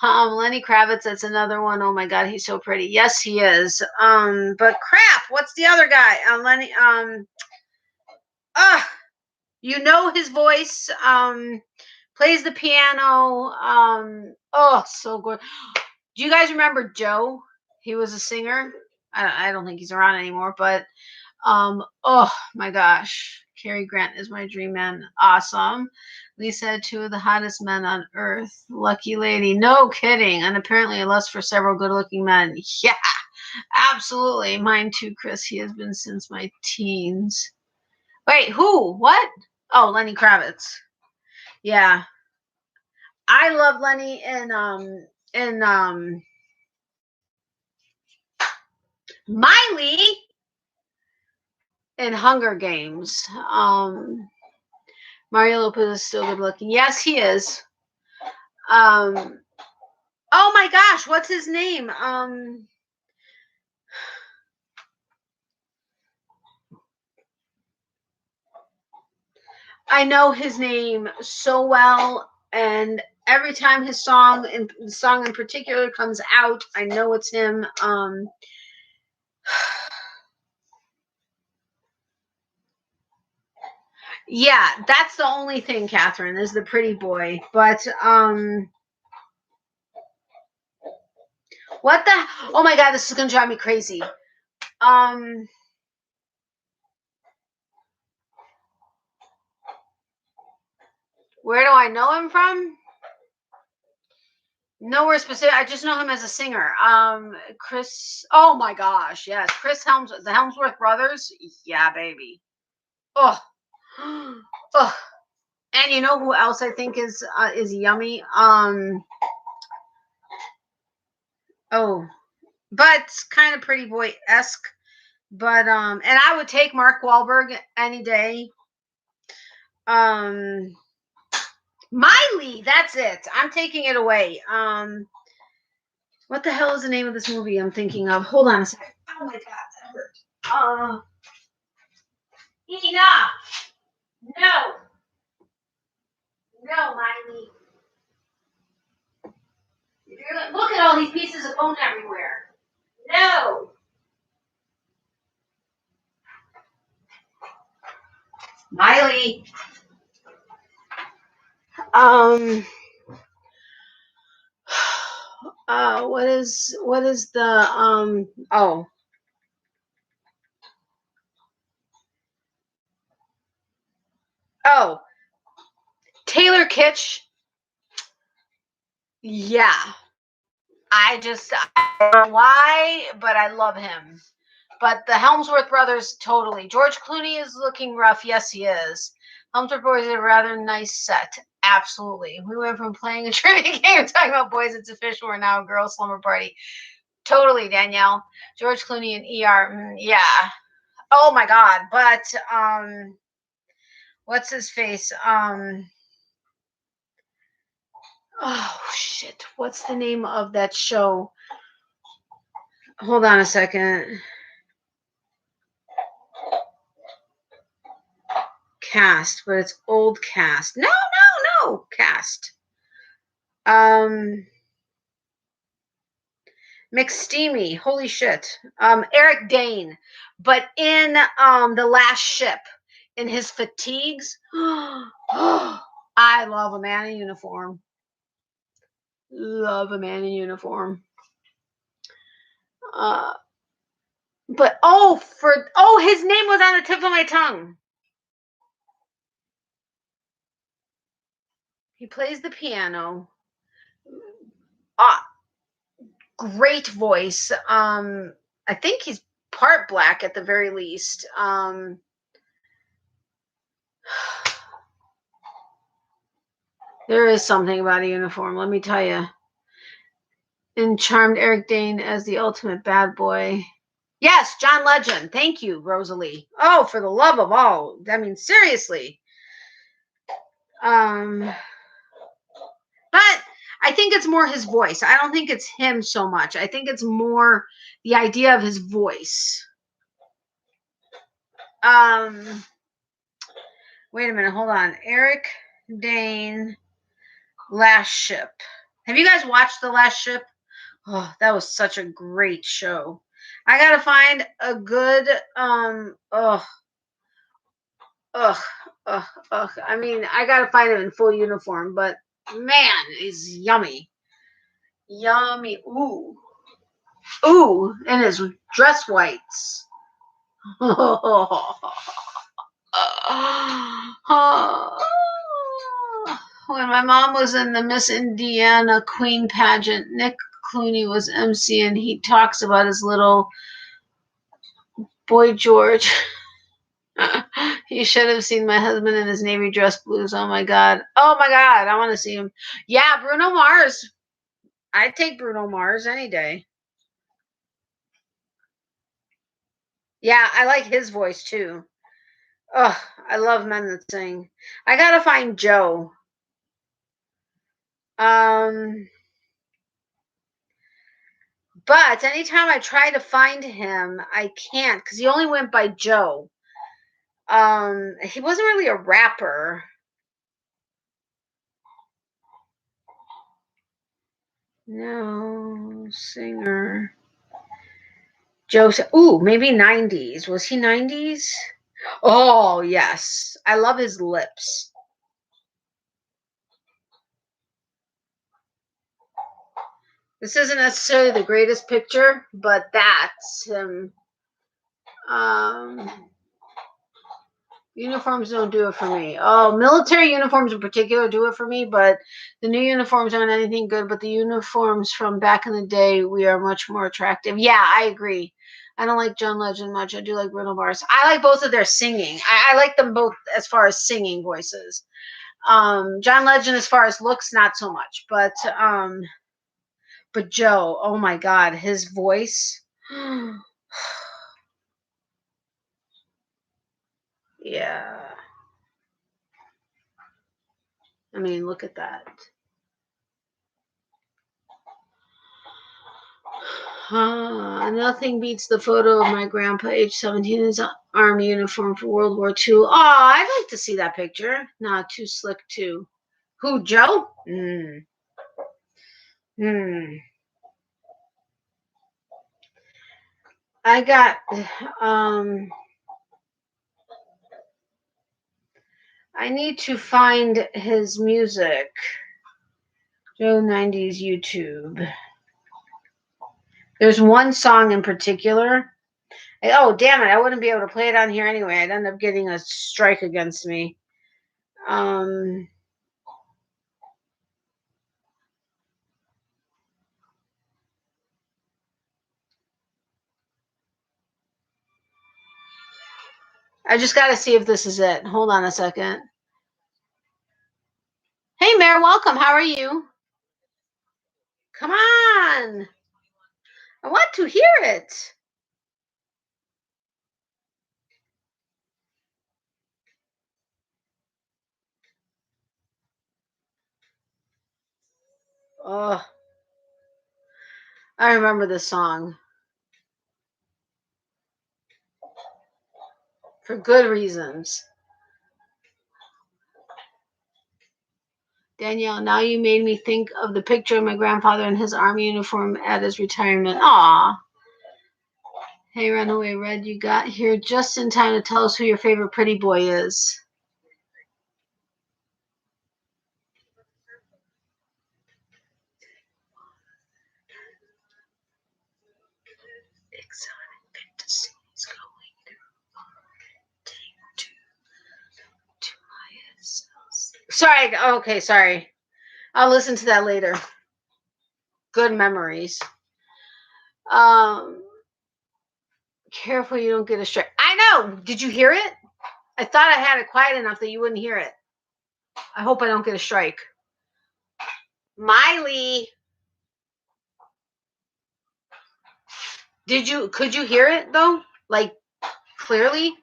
Lenny Kravitz, that's another one. Oh my God, he's so pretty. Yes, he is. But crap, what's the other guy? Lenny. You know his voice. Plays the piano. Oh, so good. Do you guys remember Joe? He was a singer. I don't think he's around anymore, but oh my gosh. Cary Grant is my dream man. Awesome. Lisa had two of the hottest men on earth. Lucky lady. No kidding. And apparently a lust for several good looking men. Yeah, absolutely. Mine too, Chris. He has been since my teens. Wait, who? What? Oh, Lenny Kravitz. Yeah. I love Lenny and Miley in Hunger Games. Mario Lopez is still good looking. Yes, he is. Oh my gosh, what's his name? I know his name so well, and every time his song in particular comes out, I know it's him. Yeah, that's the only thing, Catherine, is the pretty boy. But what the? Oh my God, this is gonna drive me crazy. Where do I know him from? Nowhere specific. I just know him as a singer. Chris. Oh my gosh, yes, Chris the Helmsworth brothers. Yeah, baby. Oh, oh. And you know who else I think is yummy? Oh, but kind of pretty boy-esque. But and I would take Mark Wahlberg any day. Miley, that's it. I'm taking it away. What the hell is the name of this movie I'm thinking of? Hold on a second. Oh my God, that hurt. Enough. No, Miley. Look at all these pieces of bone everywhere. No. Miley. What is the Taylor Kitsch. Yeah. I don't know why, but I love him. But the Helmsworth brothers, totally. George Clooney is looking rough. Yes, he is. Helmsworth boys are a rather nice set. Absolutely. We went from playing a trivia game talking about boys it's official. We're now a girl slumber party. Totally, Danielle. George Clooney and ER. Yeah. Oh my God. But what's his face? Oh shit. What's the name of that show? Hold on a second. Cast, but it's old cast. No. Cast. McSteamy. Holy shit. Eric Dane. But in The Last Ship, in his fatigues. I love a man in uniform. Love a man in uniform. But his name was on the tip of my tongue. He plays the piano. Great voice. I think he's part black at the very least. There is something about a uniform, let me tell you. And charmed Eric Dane as the ultimate bad boy. Yes, John Legend. Thank you, Rosalie. Oh, for the love of all. I mean, seriously. But I think it's more his voice. I don't think it's him so much. I think it's more the idea of his voice. Wait a minute. Hold on. Eric Dane, Last Ship. Have you guys watched The Last Ship? Oh, that was such a great show. I gotta find a good I mean, I gotta find him in full uniform, but man, he's yummy. Yummy. Ooh, and his dress whites. When my mom was in the Miss Indiana Queen pageant, Nick Clooney was MC, and he talks about his little boy George. You should have seen my husband in his navy dress blues. Oh my God, I want to see him. Yeah, Bruno Mars. I'd take Bruno Mars any day. Yeah, I like his voice too. Oh, I love men that sing. I gotta find Joe. But anytime I try to find him, I can't because he only went by Joe. He wasn't really a rapper. No, singer. Joseph. Ooh, maybe 90s. Was he 90s? Oh, yes. I love his lips. This isn't necessarily the greatest picture, but that's him. Uniforms don't do it for me. Oh, military uniforms in particular do it for me, but the new uniforms aren't anything good. But the uniforms from back in the day, we are much more attractive. Yeah, I agree. I don't like John Legend much. I do like Bruno Mars. I like both of their singing. I like them both as far as singing voices. John Legend, as far as looks, not so much. But Joe, oh my God, his voice. Yeah. I mean, look at that. Nothing beats the photo of my grandpa, age 17, in his army uniform for World War II. Oh, I'd like to see that picture. Not too slick, too. Who, Joe? I got, I need to find his music. Joe 90s YouTube. There's one song in particular. Oh, damn it. I wouldn't be able to play it on here anyway. I'd end up getting a strike against me. I just got to see if this is it. Hold on a second. Hey, Mayor, welcome. How are you? Come on. I want to hear it. Oh, I remember this song for good reasons. Danielle, now you made me think of the picture of my grandfather in his army uniform at his retirement. Aw. Hey, Runaway Red, you got here just in time to tell us who your favorite pretty boy is. Exotic fantasies going to my. Sorry. Okay, sorry. I'll listen to that later. Good memories. Careful you don't get a strike. I know. Did you hear it? I thought I had it quiet enough that you wouldn't hear it. I hope I don't get a strike. Miley. Could you hear it though? Like clearly?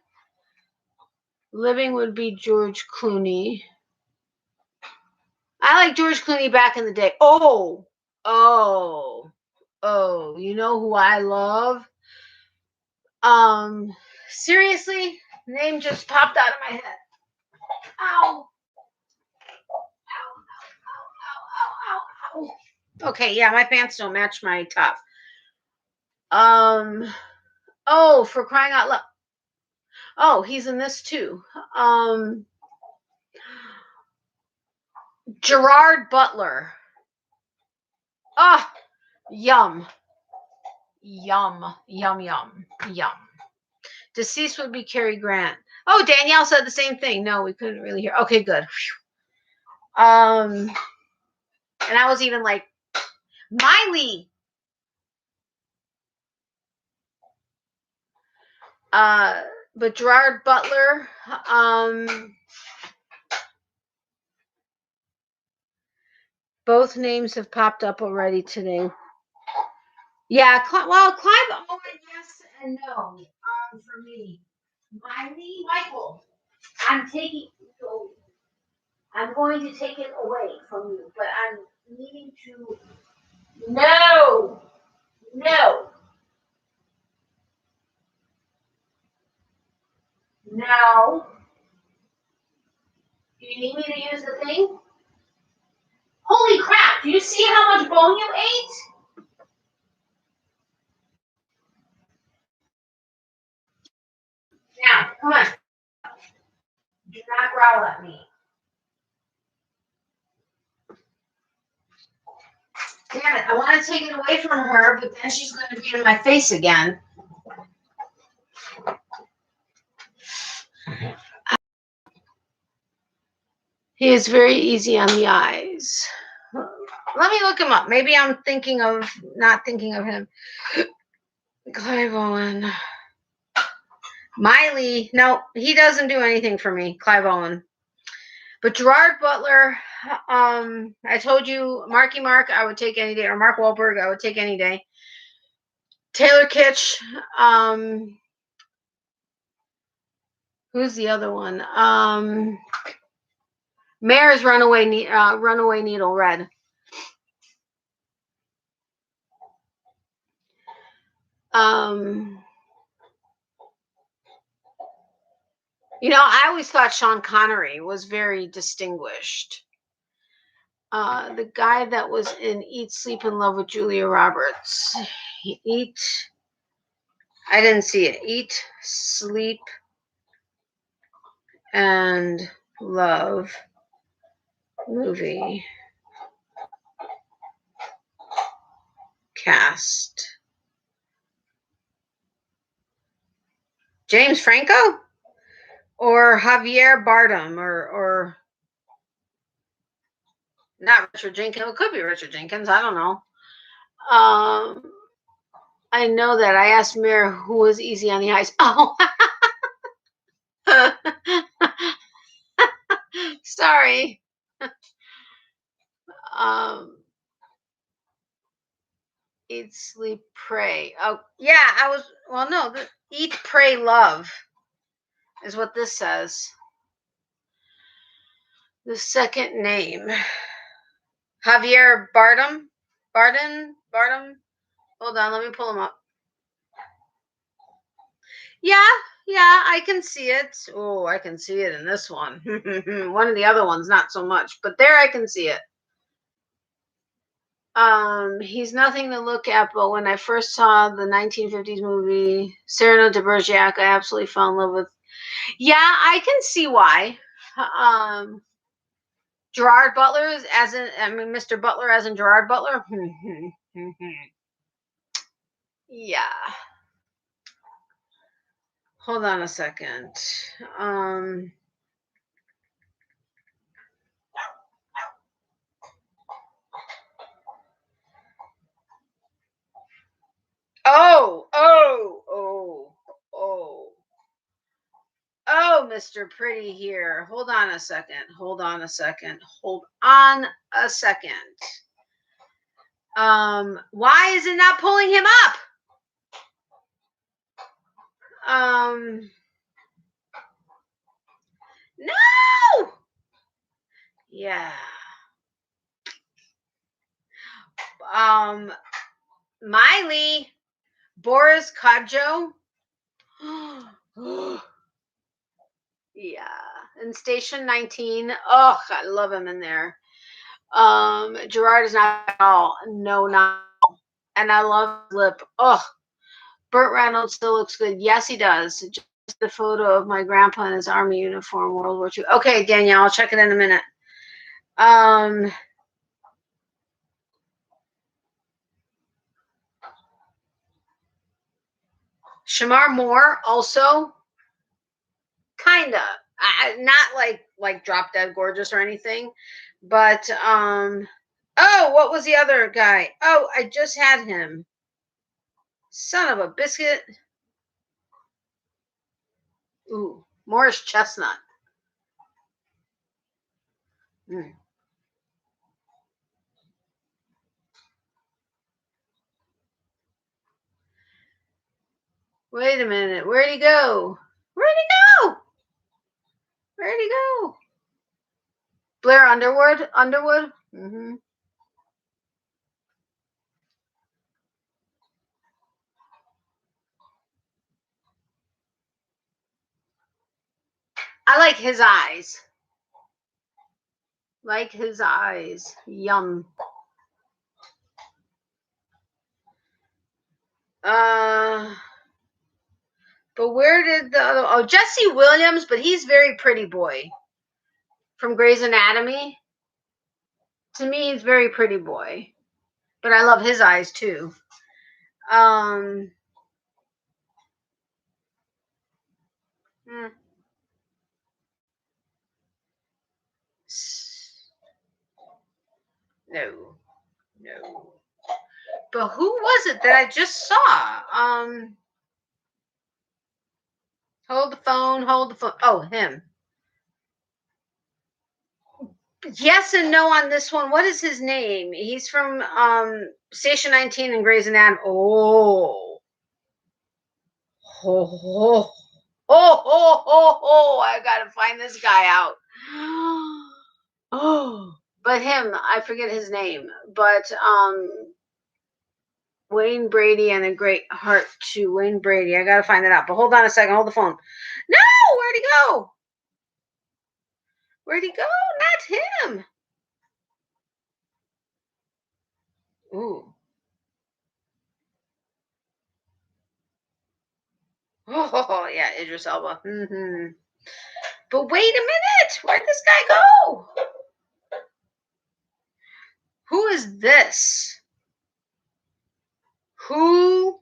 Living would be George Clooney. I like George Clooney back in the day. Oh, you know who I love? Seriously? Name just popped out of my head. Ow. Ow. Okay, yeah, my pants don't match my top. Oh, for crying out loud. Oh, he's in this too. Gerard Butler. Ah, yum. Yum. Yum, yum, yum. Deceased would be Cary Grant. Oh, Danielle said the same thing. No, we couldn't really hear. Okay, good. And I was even like, Miley. But Gerard Butler, both names have popped up already today. Yeah, well, Clive Owen, yes and no. For me, Michael, I'm going to take it away from you, but I'm needing to. No. Do you need me to use the thing? Holy crap, do you see how much bone you ate? Now, come on. Do not growl at me. Damn it, I want to take it away from her, but then she's going to be in my face again. He is very easy on the eyes. Let me look him up. Maybe I'm not thinking of him. Clive Owen. Miley. No, he doesn't do anything for me, Clive Owen. But Gerard Butler, I told you, Marky Mark, I would take any day, or Mark Wahlberg, I would take any day. Taylor Kitsch, who's the other one? Mare's Runaway Needle Red. You know, I always thought Sean Connery was very distinguished. The guy that was in Eat, Sleep, and Love with Julia Roberts. I didn't see it. Eat, Sleep, and Love movie cast. James Franco or Javier Bardem or not Richard Jenkins. It could be Richard Jenkins. I don't know. I know that I asked Mir who was easy on the eyes. Oh, sorry. Eat, Sleep, Pray. Oh, yeah, Eat, Pray, Love is what this says. The second name. Javier Bardem. Hold on, let me pull him up. Yeah, I can see it. Oh, I can see it in this one. One of the other ones, not so much, but there I can see it. He's nothing to look at, but when I first saw the 1950s movie Cyrano de Bergerac, I absolutely fell in love with. Yeah, I can see why. Gerard Butler Mr. Butler as in Gerard Butler. Yeah. Hold on a second. Oh, Mr. Pretty here. Hold on a second. Why is it not pulling him up? No! Yeah. Miley. Boris Kodjoe. Yeah. And Station 19. Oh, I love him in there. Gerard is not at all. No, not at all. And I love Lip. Oh, Burt Reynolds still looks good. Yes, he does. Just the photo of my grandpa in his army uniform, World War II. Okay, Danielle, I'll check it in a minute. Shamar Moore also, kinda. Not like drop dead gorgeous or anything, but oh, what was the other guy? Oh, I just had him. Son of a biscuit. Ooh, Morris Chestnut. Wait a minute. Where'd he go? Blair Underwood? Mm-hmm. I like his eyes. Like his eyes. Yum. But where did the other... Oh, Jesse Williams, but he's very pretty boy. From Grey's Anatomy. To me, he's very pretty boy. But I love his eyes, too. No. No. But who was it that I just saw? Hold the phone. Oh, him. Yes and no on this one. What is his name? He's from Station 19 in Grey's Anatomy. Oh. I gotta find this guy out. Oh. But him, I forget his name. But Wayne Brady and a Great Heart too. Wayne Brady. I gotta find it out. But hold on a second. Hold the phone. No! Where'd he go? Where'd he go? Not him. Ooh. Oh, yeah, Idris Elba. Mm-hmm. But wait a minute. Where'd this guy go? Who is this? Who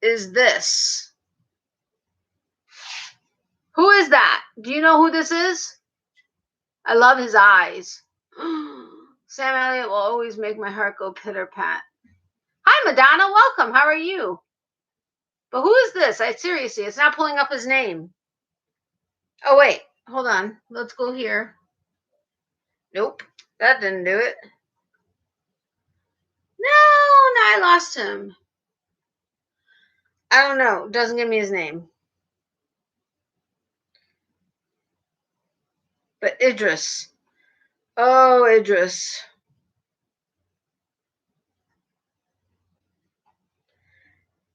is this? Who is that? Do you know who this is? I love his eyes. Sam Elliott will always make my heart go pitter-pat. Hi, Madonna. Welcome. How are you? But who is this? Seriously, it's not pulling up his name. Oh, wait. Hold on. Let's go here. Nope. That didn't do it. No, I lost him. I don't know. Doesn't give me his name. But Idris. Oh, Idris.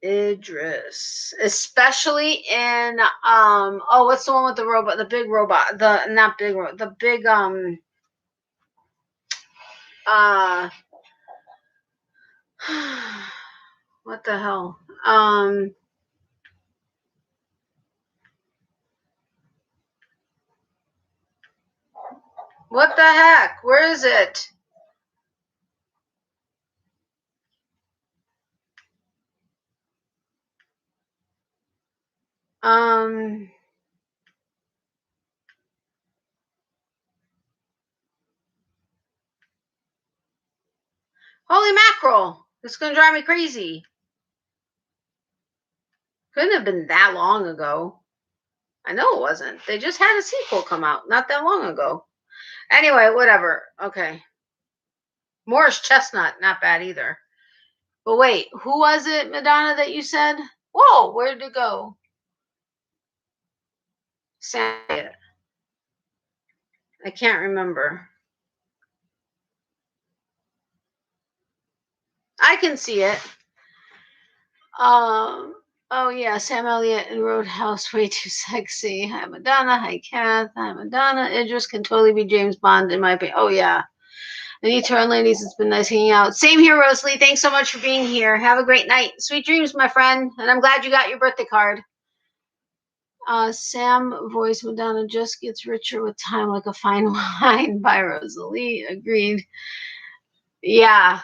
Idris. Especially in what's the one with the robot? The big robot. Not big robot. The big what the hell? What the heck? Where is it? Holy mackerel. It's going to drive me crazy. Couldn't have been that long ago. I know it wasn't. They just had a sequel come out not that long ago. Anyway, whatever. Okay. Morris Chestnut, not bad either. But wait, who was it, Madonna, that you said? Whoa, where did it go? Sam. I can't remember. I can see it. Oh yeah, Sam Elliott in Roadhouse, way too sexy. Hi Madonna, hi Kath, hi Madonna. Idris can totally be James Bond in my opinion. Oh yeah. I need to run, ladies. It's been nice hanging out. Same here, Rosalie. Thanks so much for being here. Have a great night. Sweet dreams, my friend. And I'm glad you got your birthday card. Sam voice Madonna just gets richer with time like a fine wine by Rosalie. Agreed. Yeah.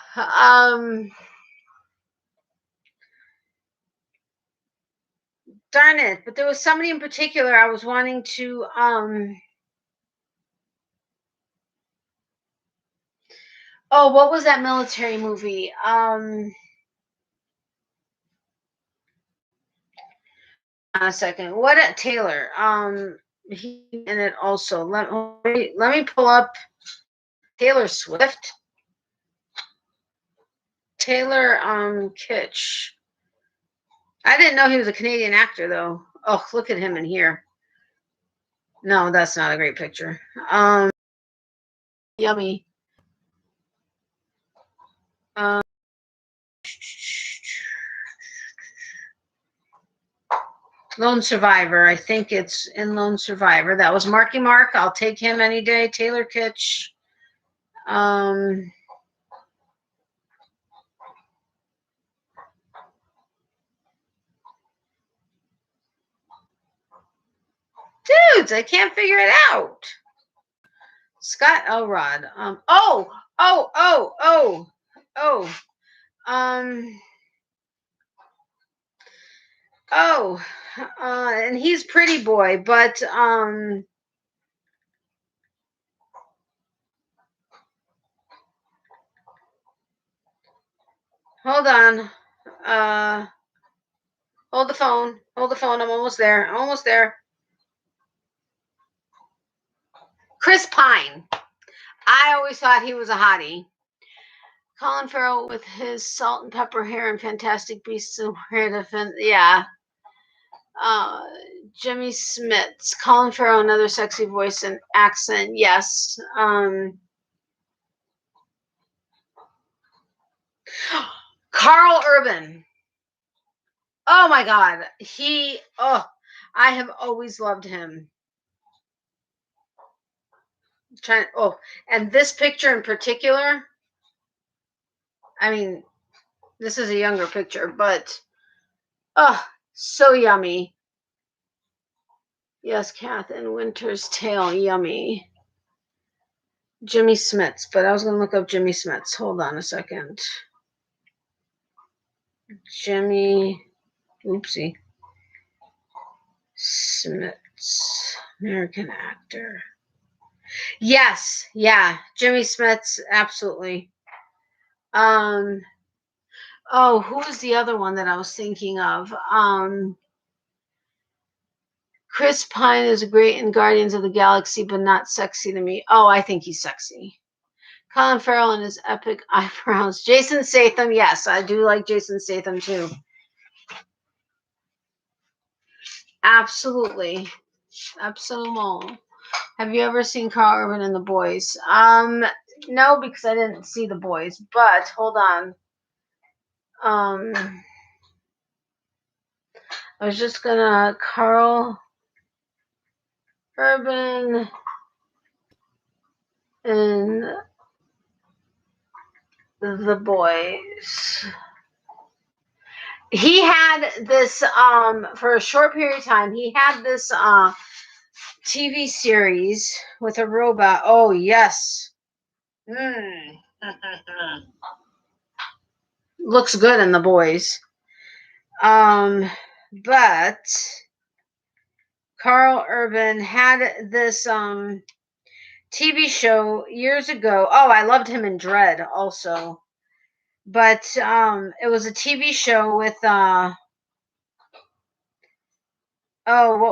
Darn it. But there was somebody in particular I was wanting to oh, what was that military movie? A second. What Taylor? He in it also. Let me pull up Taylor Swift. Taylor Kitsch. I didn't know he was a Canadian actor though. Oh, look at him in here. No, that's not a great picture. Yummy. Lone Survivor. I think it's in Lone Survivor. That was Marky Mark. I'll take him any day. Taylor Kitsch. Dudes, I can't figure it out. Scott Elrod. And he's Pretty Boy, but hold on. Hold the phone. Hold the phone. I'm almost there. Almost there. Chris Pine. I always thought he was a hottie. Colin Farrell with his salt and pepper hair and Fantastic Beasts and Where to Fin. Yeah. Jimmy Smits. Colin Farrell, another sexy voice and accent. Yes. Carl Urban. Oh my God. I have always loved him. And this picture in particular, I mean, this is a younger picture, but so yummy. Yes, Kath and Winter's Tale, yummy. Jimmy Smits, but I was going to look up Jimmy Smits. Hold on a second. Jimmy, oopsie. Smits, American actor. Yes, yeah, Jimmy Smits, absolutely. Who was the other one that I was thinking of? Chris Pine is great in Guardians of the Galaxy, but not sexy to me. Oh, I think he's sexy. Colin Farrell and his epic eyebrows. Jason Statham, yes, I do like Jason Statham too. Absolutely. Absolutely. Have you ever seen Carl Urban and the Boys? No, because I didn't see the Boys, but hold on. I was just gonna Carl Urban and the Boys. He had this for a short period of time. He had this TV series with a robot. Oh yes. Looks good in the Boys. But Carl Urban had this TV show years ago. Oh, I loved him in Dread also. But it was a TV show with what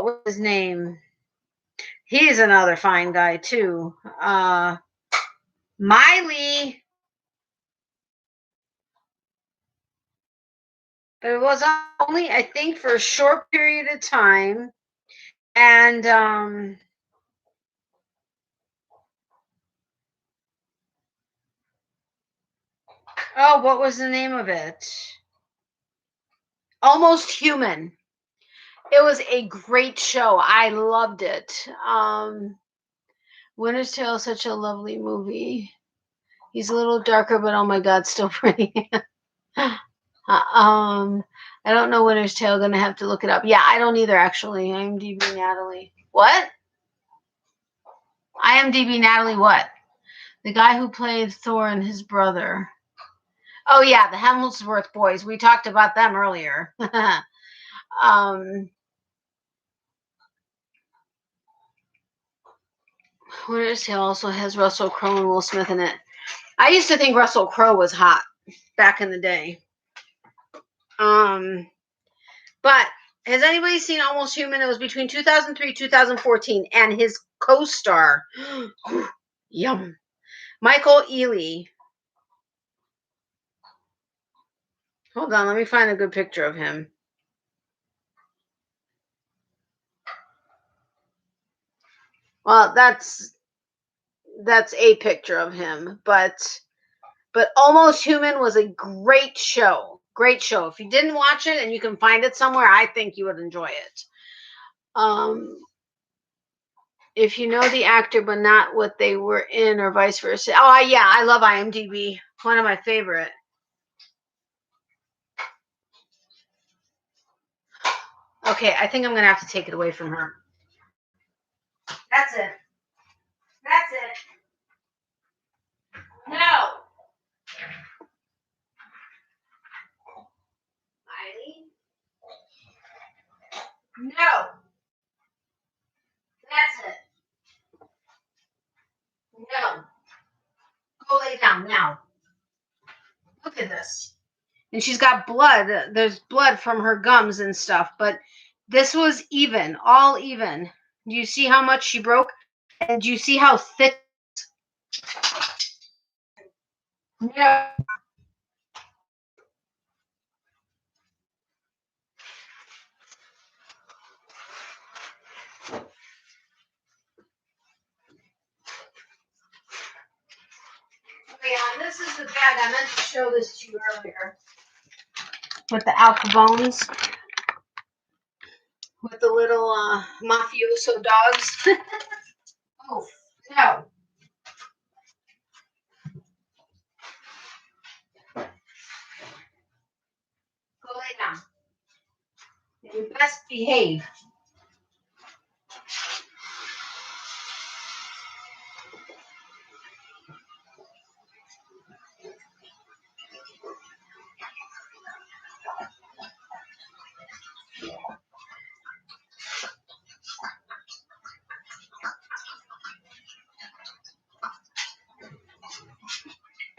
was his name? He's another fine guy too. Miley. But it was only, I think, for a short period of time. And what was the name of it? Almost Human. It was a great show. I loved it. Winter's Tale is such a lovely movie. He's a little darker, but oh my God, still pretty. I don't know Winter's Tale. Gonna have to look it up. Yeah, I don't either, actually. IMDb Natalie. What? IMDb Natalie what? The guy who played Thor and his brother. Oh yeah, the Hemsworth boys. We talked about them earlier. Winter's Tale also has Russell Crowe and Will Smith in it. I used to think Russell Crowe was hot back in the day. But has anybody seen Almost Human? It was between 2003 and 2014, and his co-star, yum, Michael Ealy. Hold on, let me find a good picture of him. Well, that's a picture of him, but Almost Human was a great show. Great show. If you didn't watch it and you can find it somewhere, I think you would enjoy it. If you know the actor but not what they were in or vice versa. Oh, yeah, I love IMDb. One of my favorite. Okay, I think I'm going to have to take it away from her. That's it. That's it. No. Miley. No. That's it. No. Go lay down now. Look at this. And she's got blood. There's blood from her gums and stuff. But this was even. All even. Do you see how much she broke? And do you see how thick? No. Yeah, this is the bag. I meant to show this to you earlier. With the Al Capones. With the little mafioso dogs. Oh, no. Go lay down. You best behave.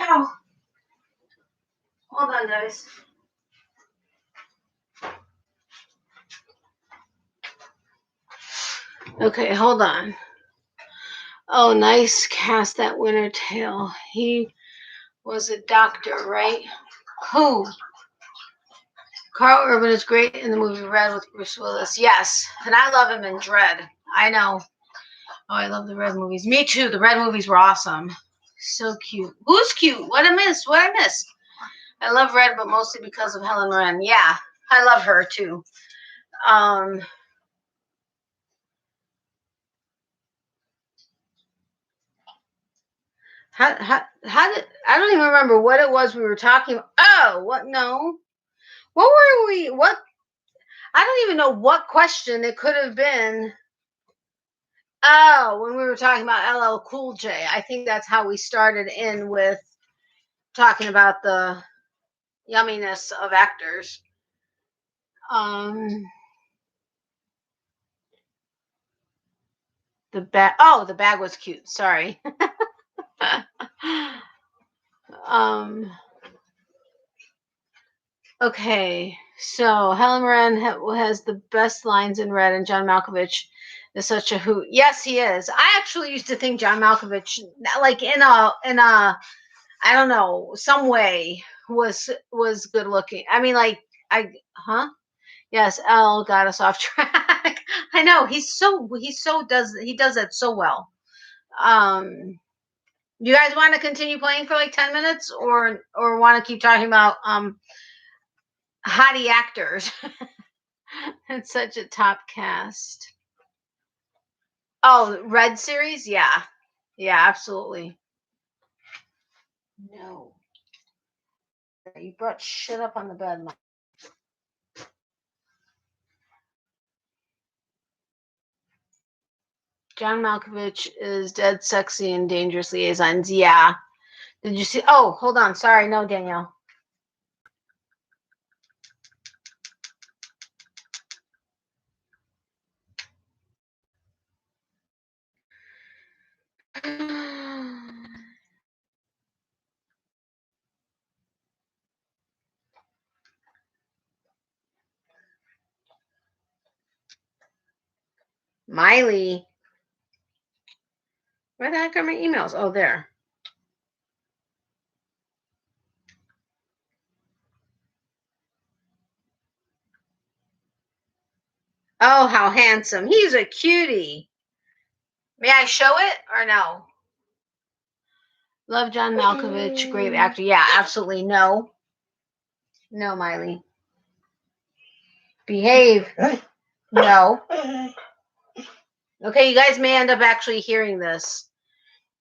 Oh. Hold on, guys. Okay, hold on. Oh, nice cast, that winter tail. He was a doctor, right? Who? Carl Urban is great in the movie Red with Bruce Willis. Yes, and I love him in Dread. I know. Oh, I love the Red movies. Me too. The Red movies were awesome. So cute. Who's cute? What I missed? What I missed? I love Red, but mostly because of Helen Mirren. Yeah, I love her too. How did I don't even remember what it was we were talking about. Oh, what? No, what were we? What? I don't even know what question it could have been. Oh, when we were talking about LL Cool J, I think that's how we started in with talking about the yumminess of actors. The bag. Oh, the bag was cute. Sorry. Okay, so Helen Mirren has the best lines in Red, and John Malkovich is such a hoot. Yes, he is. I actually used to think John Malkovich, like in a I don't know, some way was good looking. I mean, like Yes, Elle got us off track. I know he does that so well. You guys want to continue playing for like 10 minutes or want to keep talking about hottie actors? It's such a top cast. Oh, Red series? Yeah. Yeah, absolutely. No. You brought shit up on the bed, Mike. John Malkovich is dead sexy in Dangerous Liaisons. Yeah. Did you see? Oh, hold on. Sorry. No, Danielle. Miley. Where the heck are my emails? Oh, there. Oh, how handsome. He's a cutie. May I show it or no? Love John Malkovich. Great actor. Yeah, absolutely. No. No, Miley. Behave. No. Okay, you guys may end up actually hearing this.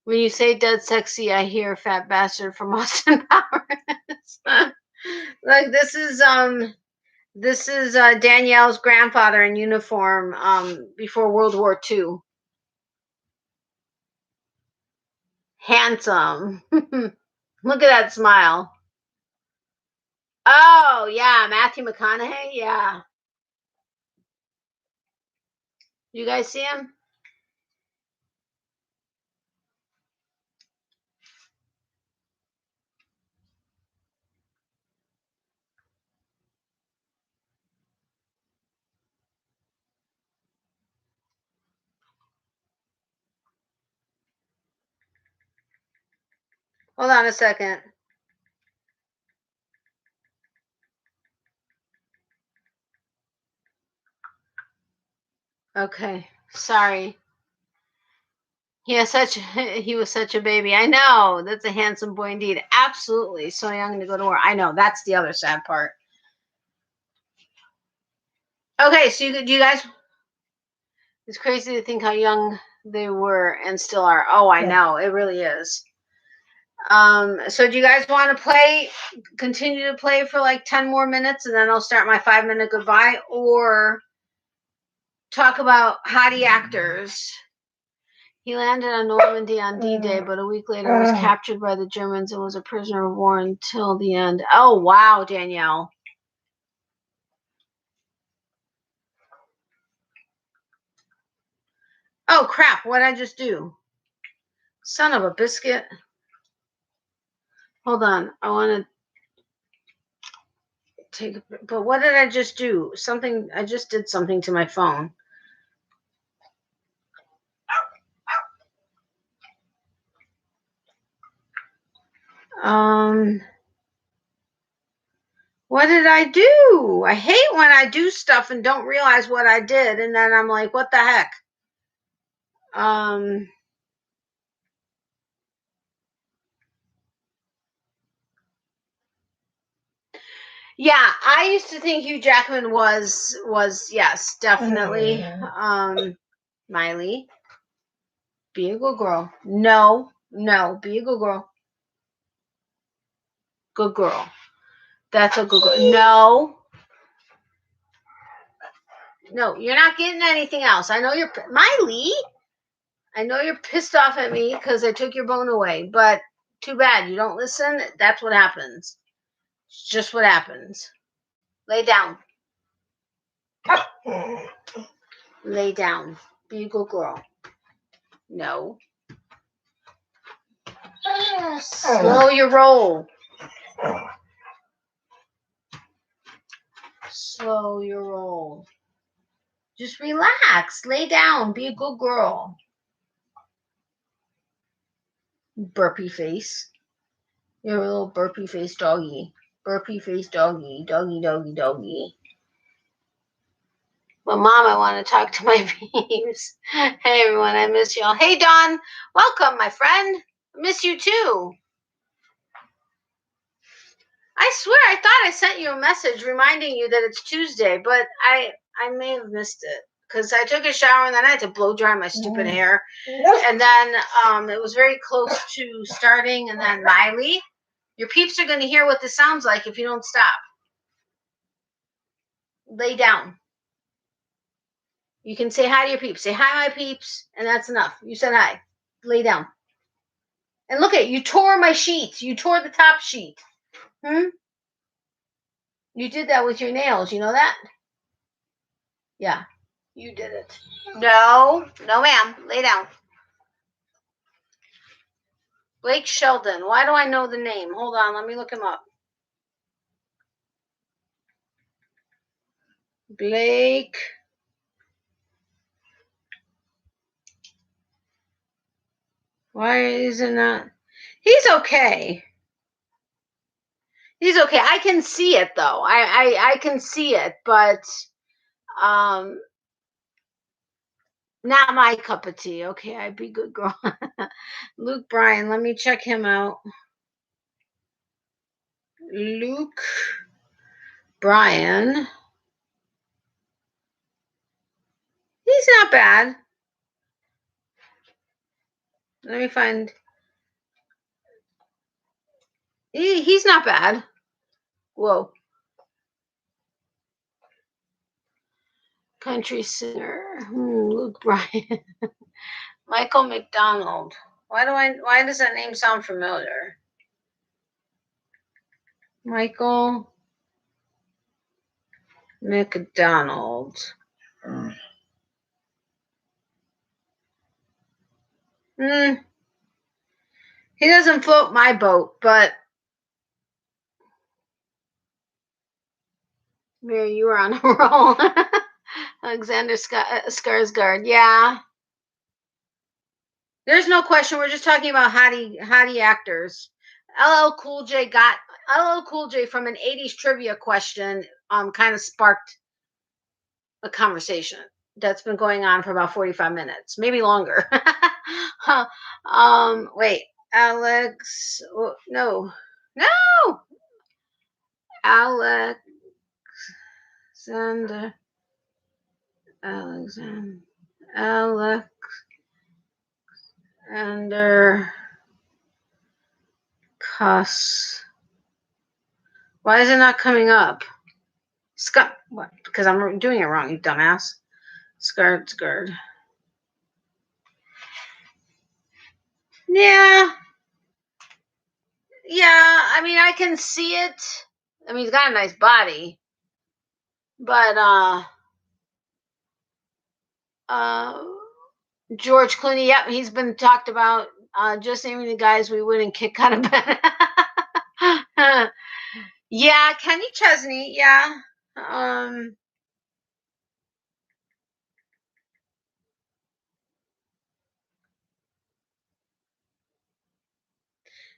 When you say dead sexy, I hear fat bastard from Austin Powers. Like this is Danielle's grandfather in uniform before World War II. Handsome. Look at that smile. Oh, yeah, Matthew McConaughey, yeah. You guys see him? Hold on a second. Okay, sorry. He was such a baby. I know. That's a handsome boy indeed. Absolutely. So young to go to war. I know. That's the other sad part. Okay, so you guys, it's crazy to think how young they were and still are. Oh, I know. It really is. So do you guys want to continue to play for like 10 more minutes and then I'll start my 5-minute goodbye, or talk about hottie actors? He landed on Normandy on D-Day, but a week later was captured by the Germans and was a prisoner of war until the end. Oh, wow, Danielle. Oh, crap. What did I just do? Son of a biscuit. Hold on. I want to but what did I just do? I just did something to my phone. What did I do? I hate when I do stuff and don't realize what I did, and then I'm like, what the heck? Yeah, I used to think Hugh Jackman was yes, definitely. Miley, be a good girl. No, be a good girl. Good girl. That's a good girl. No, you're not getting anything else. I know you're Miley. I know you're pissed off at me because I took your bone away, but too bad you don't listen. That's what happens. It's just what happens. Lay down. Lay down. Be a good girl. No. Slow your roll. Slow your roll. Just relax. Lay down. Be a good girl. Burpy face. You're a little burpy face doggy. Burpy face doggy. Doggy, doggy, doggy. Well, Mom, I want to talk to my peeps. Hey, everyone. I miss y'all. Hey, Dawn. Welcome, my friend. I miss you, too. I swear, I thought I sent you a message reminding you that it's Tuesday, but I may have missed it because I took a shower and then I had to blow dry my stupid hair. And then it was very close to starting. And then Miley, your peeps are going to hear what this sounds like if you don't stop. Lay down. You can say hi to your peeps. Say hi, my peeps, and that's enough. You said hi. Lay down. And look at you tore my sheets. You tore the top sheet. You did that with your nails. You know that? Yeah, you did it. No, ma'am. Lay down. Blake Sheldon. Why do I know the name? Hold on. Let me look him up. Blake. Why is it not? He's okay. He's okay. I can see it though. I can see it, but not my cup of tea. Okay, I'd be good girl. Luke Bryan, let me check him out. Luke Bryan. He's not bad. Let me find. He's not bad. Whoa. Country singer. Luke Bryan. Michael McDonald. Why does that name sound familiar? Michael McDonald. He doesn't float my boat, but Mary, you were on a roll. Alexander Skarsgård. Yeah. There's no question. We're just talking about hottie actors. LL Cool J from an 80s trivia question kind of sparked a conversation that's been going on for about 45 minutes, maybe longer. Wait. Alex. No. Alexander Cuss. Why is it not coming up? Scott. What? Because I'm doing it wrong, you dumbass. Skarsgård. Yeah. I mean, I can see it. I mean, he's got a nice body, but George Clooney. Yep, he's been talked about. Just naming the guys we wouldn't kick out of bed. Yeah, Kenny Chesney. Yeah.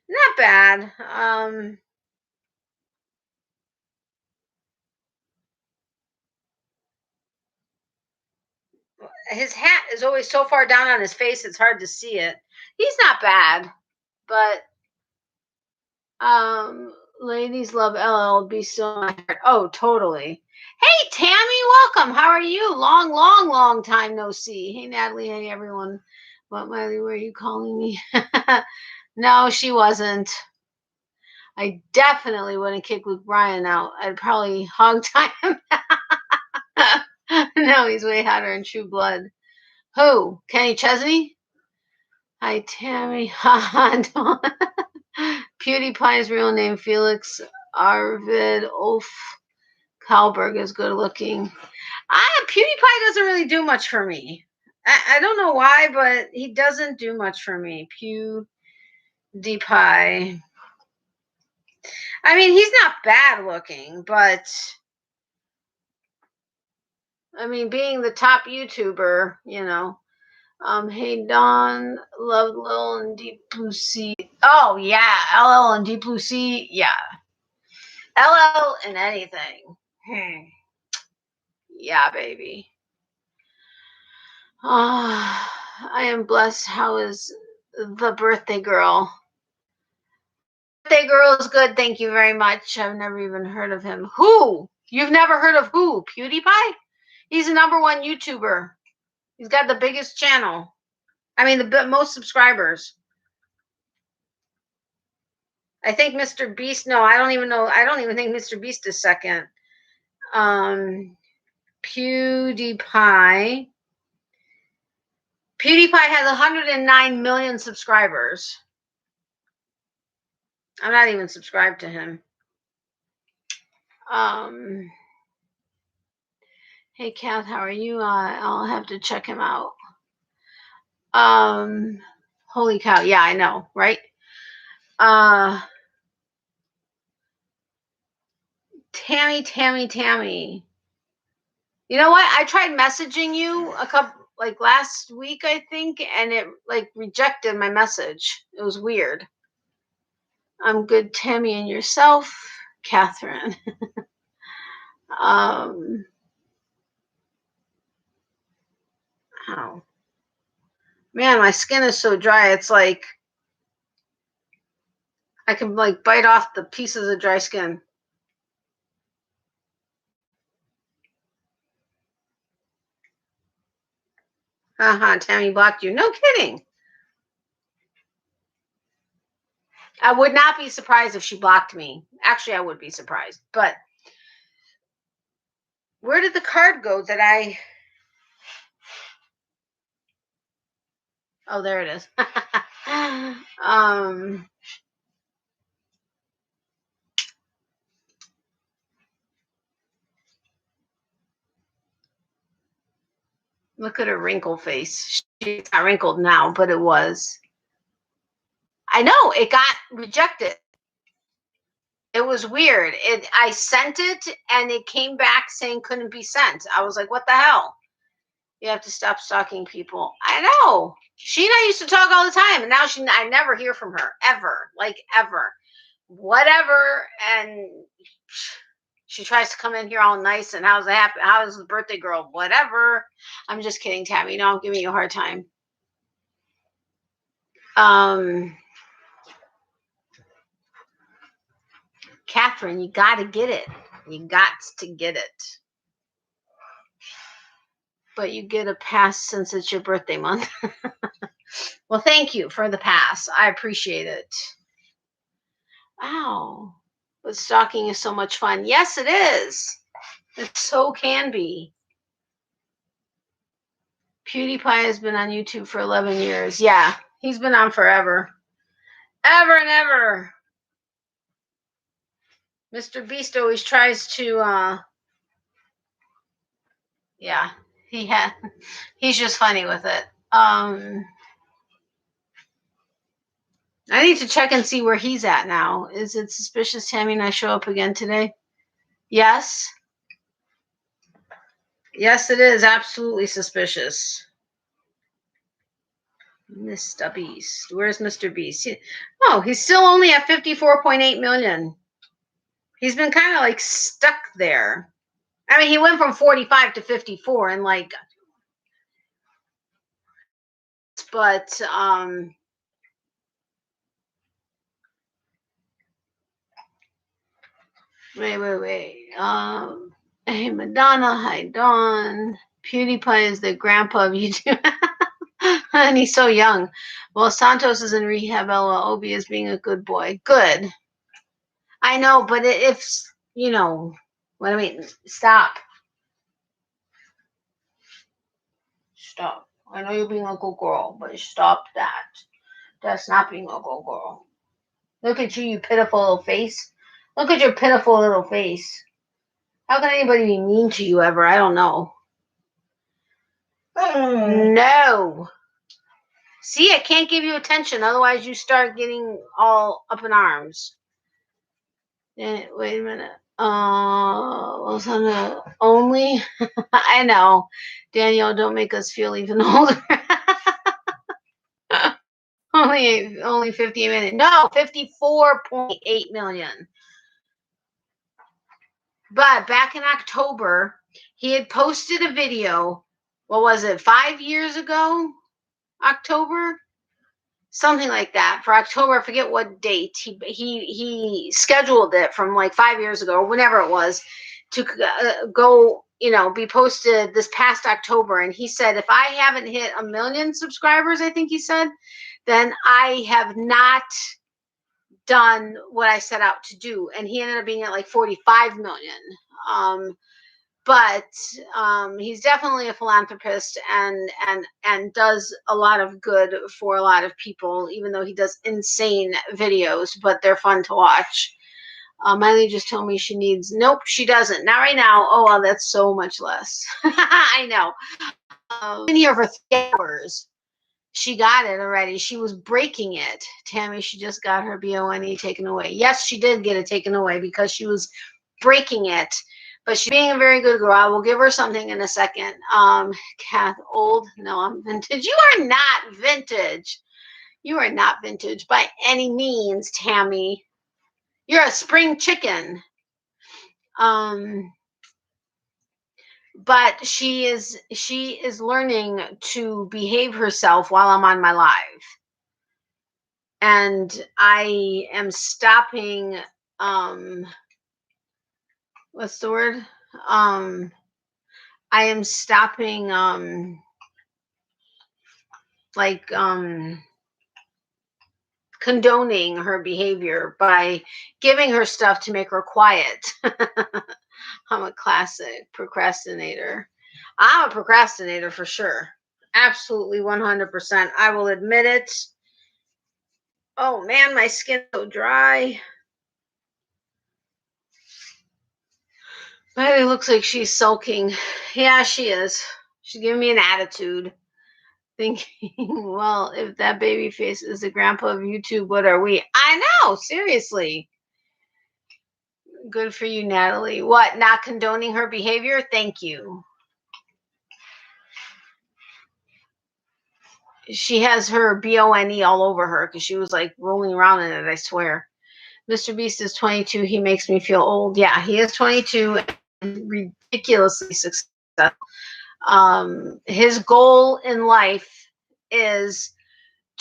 Not bad. His hat is always so far down on his face, it's hard to see it. He's not bad, but ladies love LL Be Still My Heart. Oh, totally. Hey, Tammy, welcome. How are you? Long time no see. Hey, Natalie. Hey, everyone. What, Miley, were you calling me? No, she wasn't. I definitely wouldn't kick Luke Bryan out. I'd probably hog tie him. No, he's way hotter in True Blood. Who? Kenny Chesney? Hi, Tammy. PewDiePie's real name, Felix Arvid Ulf Kalberg, is good looking. PewDiePie doesn't really do much for me. I don't know why, but he doesn't do much for me. PewDiePie. I mean, he's not bad looking, but I mean, being the top YouTuber, you know. Hey Don, love Lil and Deep Blue Sea. Oh yeah, LL and Deep Blue Sea. Yeah, LL and anything. Yeah, baby. I am blessed. How is the birthday girl? Birthday girl is good. Thank you very much. I've never even heard of him. Who? You've never heard of who? PewDiePie? He's the #1 YouTuber. He's got the biggest channel. I mean, the most subscribers. I think Mr. Beast. No, I don't even know. I don't even think Mr. Beast is second. PewDiePie. PewDiePie has 109 million subscribers. I'm not even subscribed to him. Hey, Kath, how are you? I'll have to check him out. Holy cow. Yeah, I know, right? Tammy. You know what? I tried messaging you a couple, like last week, I think, and it like rejected my message. It was weird. I'm good, Tammy, and yourself, Catherine. Ow. Man, my skin is so dry. It's like I can like bite off the pieces of dry skin. Tammy blocked you. No kidding. I would not be surprised if she blocked me. Actually, I would be surprised. But where did the card go that I... Oh, there it is. Look at her wrinkle face. She's not wrinkled now, but it was. I know, it got rejected. It was weird. I sent it, and it came back saying couldn't be sent. I was like, what the hell? You have to stop stalking people. I know. She and I used to talk all the time, and now I never hear from her, ever. Like, ever. Whatever, and she tries to come in here all nice, and how's the birthday girl? Whatever. I'm just kidding, Tammy. No, I'm giving you a hard time. Catherine, you got to get it. You got to get it. But you get a pass since it's your birthday month. Well, thank you for the pass. I appreciate it. Wow. But stalking is so much fun. Yes, it is. It so can be. PewDiePie has been on YouTube for 11 years. Yeah, he's been on forever. Ever and ever. Mr. Beast always tries to, yeah, he's just funny with it. I need to check and see where he's at now. Is it suspicious Tammy and I show up again today? Yes. Yes, it is absolutely suspicious. Mr. Beast. Where's Mr. Beast? He's still only at 54.8 million. He's been kind of like stuck there. I mean, he went from 45 to 54 and like, but wait. Hey, Madonna, hi, Dawn. PewDiePie is the grandpa of YouTube. And he's so young. Well, Santos is in rehab. Obi is being a good boy. Good. I know, but if, you know, what I mean, stop. Stop. I know you're being a good girl, but stop that. That's not being a good girl. Look at you, you pitiful little face. Look at your pitiful little face. How can anybody be mean to you ever? I don't know. No. See, I can't give you attention. Otherwise, you start getting all up in arms. Wait a minute. Was on the only? I know. Danielle, don't make us feel even older. only 50 minutes. No, 54.8 million. But back in October, he had posted a video. What was it? 5 years ago? October? Something like that. For October, I forget what date. He scheduled it from like 5 years ago, or whenever it was, to go, be posted this past October. And he said, if I haven't hit 1 million subscribers, I think he said, then I have not done what I set out to do. And he ended up being at like 45 million. But he's definitely a philanthropist and does a lot of good for a lot of people, even though he does insane videos, but they're fun to watch. Miley just told me she needs, nope, she doesn't. Not right now. Oh, well, that's so much less. I know. Been here for 3 hours. She got it already. She was breaking it. Tammy, she just got her BONE taken away. Yes, she did get it taken away because she was breaking it. But she's being a very good girl. I will give her something in a second. Kath, old? No, I'm vintage. You are not vintage. You are not vintage by any means, Tammy. You're a spring chicken. But she is learning to behave herself while I'm on my live. And I am stopping, what's the word? I am stopping, condoning her behavior by giving her stuff to make her quiet. I'm a classic procrastinator. I'm a procrastinator for sure. Absolutely 100%. I will admit it. Oh man, my skin's so dry. But it looks like she's sulking. Yeah, she is. She's giving me an attitude. Thinking, well, if that baby face is the grandpa of YouTube, what are we? I know, seriously. Good for you, Natalie. What, not condoning her behavior? Thank you. She has her BONE all over her because she was like rolling around in it, I swear. Mr. Beast is 22. He makes me feel old. Yeah, he is 22 and ridiculously successful. His goal in life is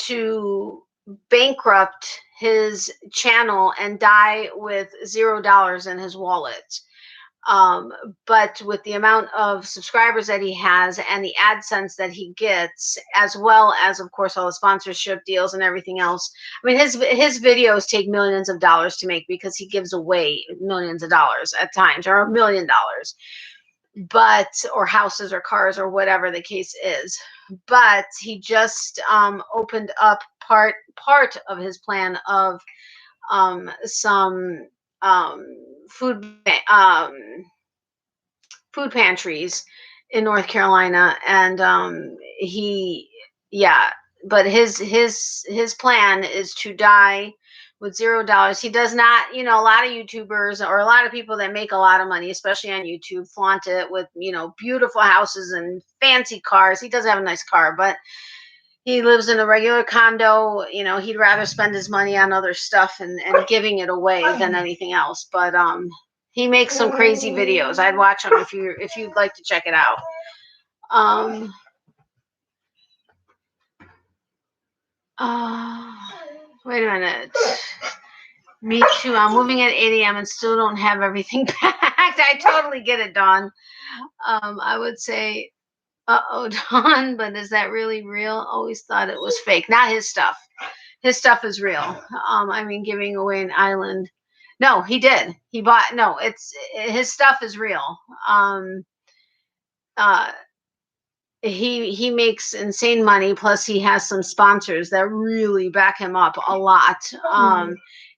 to bankrupt his channel and die with $0 in his wallet. But with the amount of subscribers that he has and the AdSense that he gets, as well as, of course, all the sponsorship deals and everything else. I mean, his videos take millions of dollars to make because he gives away millions of dollars at times, or $1 million, but, or houses or cars or whatever the case is. But he just opened up part of his plan of some food pantries in North Carolina, and but his plan is to die with $0. He does not, a lot of YouTubers or a lot of people that make a lot of money, especially on YouTube, flaunt it with, beautiful houses and fancy cars. He does have a nice car, but he lives in a regular condo. He'd rather spend his money on other stuff and giving it away than anything else. But he makes some crazy videos. I'd watch them if you'd like to check it out. Wait a minute. Me too. I'm moving at 8 a.m. and still don't have everything packed. I totally get it, Dawn. I would say, Dawn, but is that really real? Always thought it was fake. Not his stuff. His stuff is real. Giving away an island. No, he did. He bought. No, his stuff is real. He makes insane money. Plus, he has some sponsors that really back him up a lot.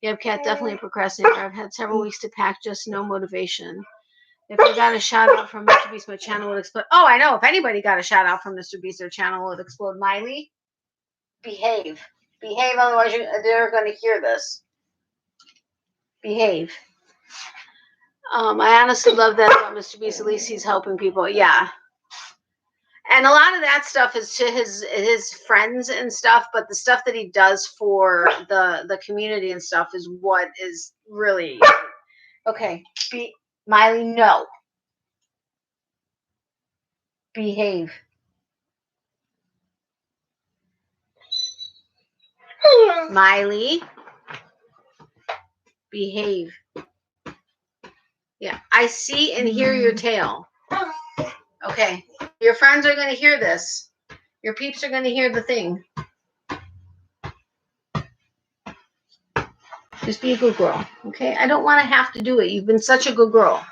Yep, Kat, definitely a procrastinator. I've had several weeks to pack, just no motivation. If I got a shout out from Mr. Beast, my channel would explode. Oh, I know. If anybody got a shout out from Mr. Beast, their channel would explode. Miley, behave. Behave, otherwise they're going to hear this. Behave. I honestly love that about Mr. Beast. At least he's helping people. Yeah. And a lot of that stuff is to his friends and stuff, but the stuff that he does for the community and stuff is what is really okay. Miley, no. Behave. Miley, behave. Yeah, I see and hear your tail. Okay, your friends are going to hear this. Your peeps are going to hear the thing. Just be a good girl, okay? I don't want to have to do it. You've been such a good girl.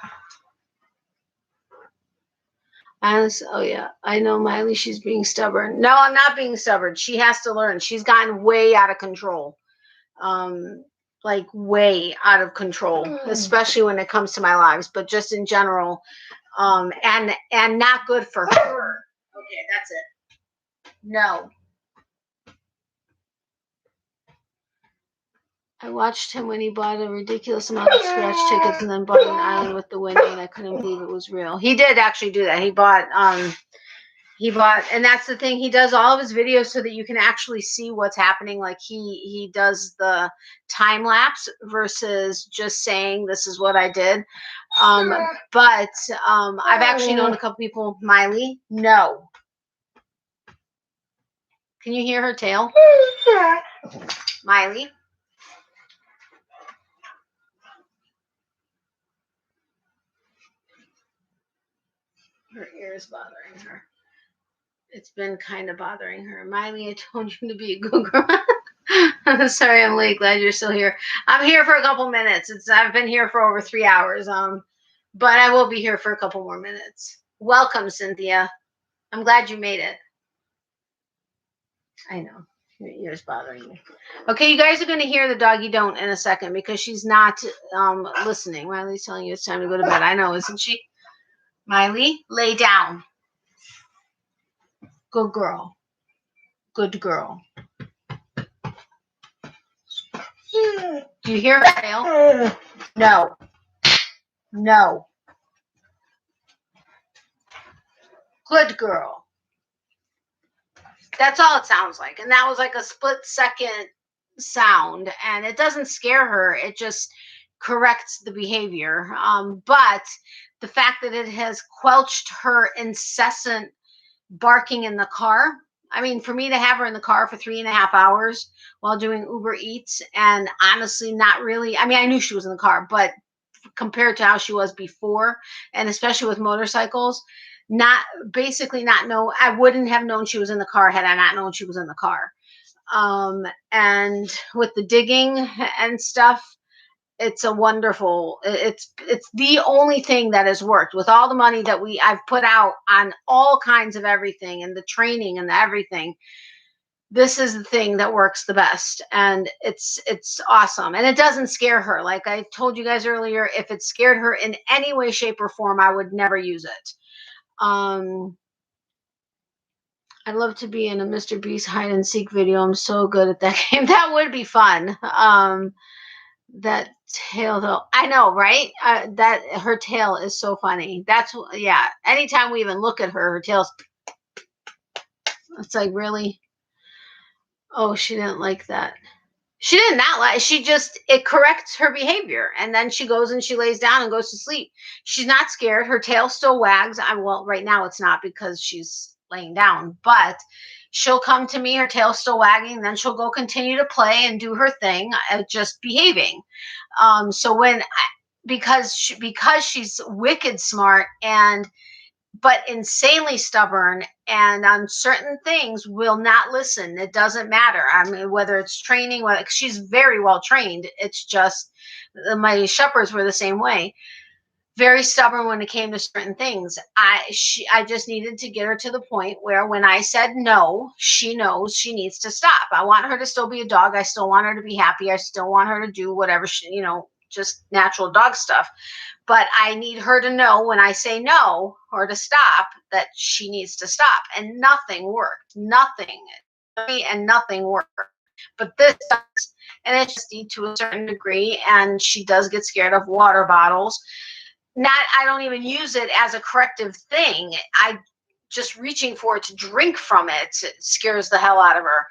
Oh, yeah. I know, Miley, she's being stubborn. No, I'm not being stubborn. She has to learn. She's gotten way out of control. Like way out of control, especially when it comes to my lives, but just in general. And not good for her. Okay, that's it. No. I watched him when he bought a ridiculous amount of scratch tickets and then bought an island with the window, and I couldn't believe it was real. He did actually do that. He bought, and that's the thing. He does all of his videos so that you can actually see what's happening. Like he does the time lapse versus just saying this is what I did. But I've actually known a couple people. Miley, no. Can you hear her tail? Miley. Her ear is bothering her. It's been kind of bothering her. Miley, I told you to be a good girl. Sorry, I'm late. Glad you're still here. I'm here for a couple minutes. I've been here for over 3 hours. But I will be here for a couple more minutes. Welcome, Cynthia. I'm glad you made it. I know. Your ear's bothering me. Okay, you guys are going to hear the doggy don't in a second because she's not listening. Miley's telling you it's time to go to bed. I know, isn't she? Miley, lay down. Good girl. Good girl. Do you hear her tail? No. No. Good girl. That's all it sounds like. And that was like a split second sound. And it doesn't scare her. It just corrects the behavior. But the fact that it has quelched her incessant barking in the car. I mean, for me to have her in the car for 3.5 hours while doing Uber Eats and honestly not really, I mean, I knew she was in the car, but compared to how she was before, and especially with motorcycles, not basically not know, I wouldn't have known she was in the car had I not known she was in the car. And with the digging and stuff, it's a wonderful, it's the only thing that has worked with all the money that I've put out on all kinds of everything and the training and the everything. This is the thing that works the best, and it's awesome, and it doesn't scare her. Like I told you guys earlier, if it scared her in any way, shape, or form, I would never use it. I'd love to be in a Mr. Beast hide and seek video. I'm so good at that game. That would be fun. That tail though, I know, right? That her tail is so funny. That's, yeah. Anytime we even look at her tail's, it's like, really? Oh, she didn't like that. She did not like. She just, it corrects her behavior, and then she goes and she lays down and goes to sleep. She's not scared. Her tail still wags. Well, right now it's not because she's laying down, but she'll come to me. Her tail's still wagging. Then she'll go continue to play and do her thing, just behaving. So because she's wicked smart but insanely stubborn, and on certain things will not listen. It doesn't matter. I mean, whether it's training, she's very well trained. It's just my shepherds were the same way. Very stubborn when it came to certain things. I just needed to get her to the point where when I said no, she knows she needs to stop. I want her to still be a dog. I still want her to be happy. I still want her to do whatever she, just natural dog stuff. But I need her to know when I say no or to stop that she needs to stop. And nothing worked. Nothing. And nothing worked. But this does. And it's just to a certain degree. And she does get scared of water bottles. I don't even use it as a corrective thing. I just reaching for it to drink from it scares the hell out of her.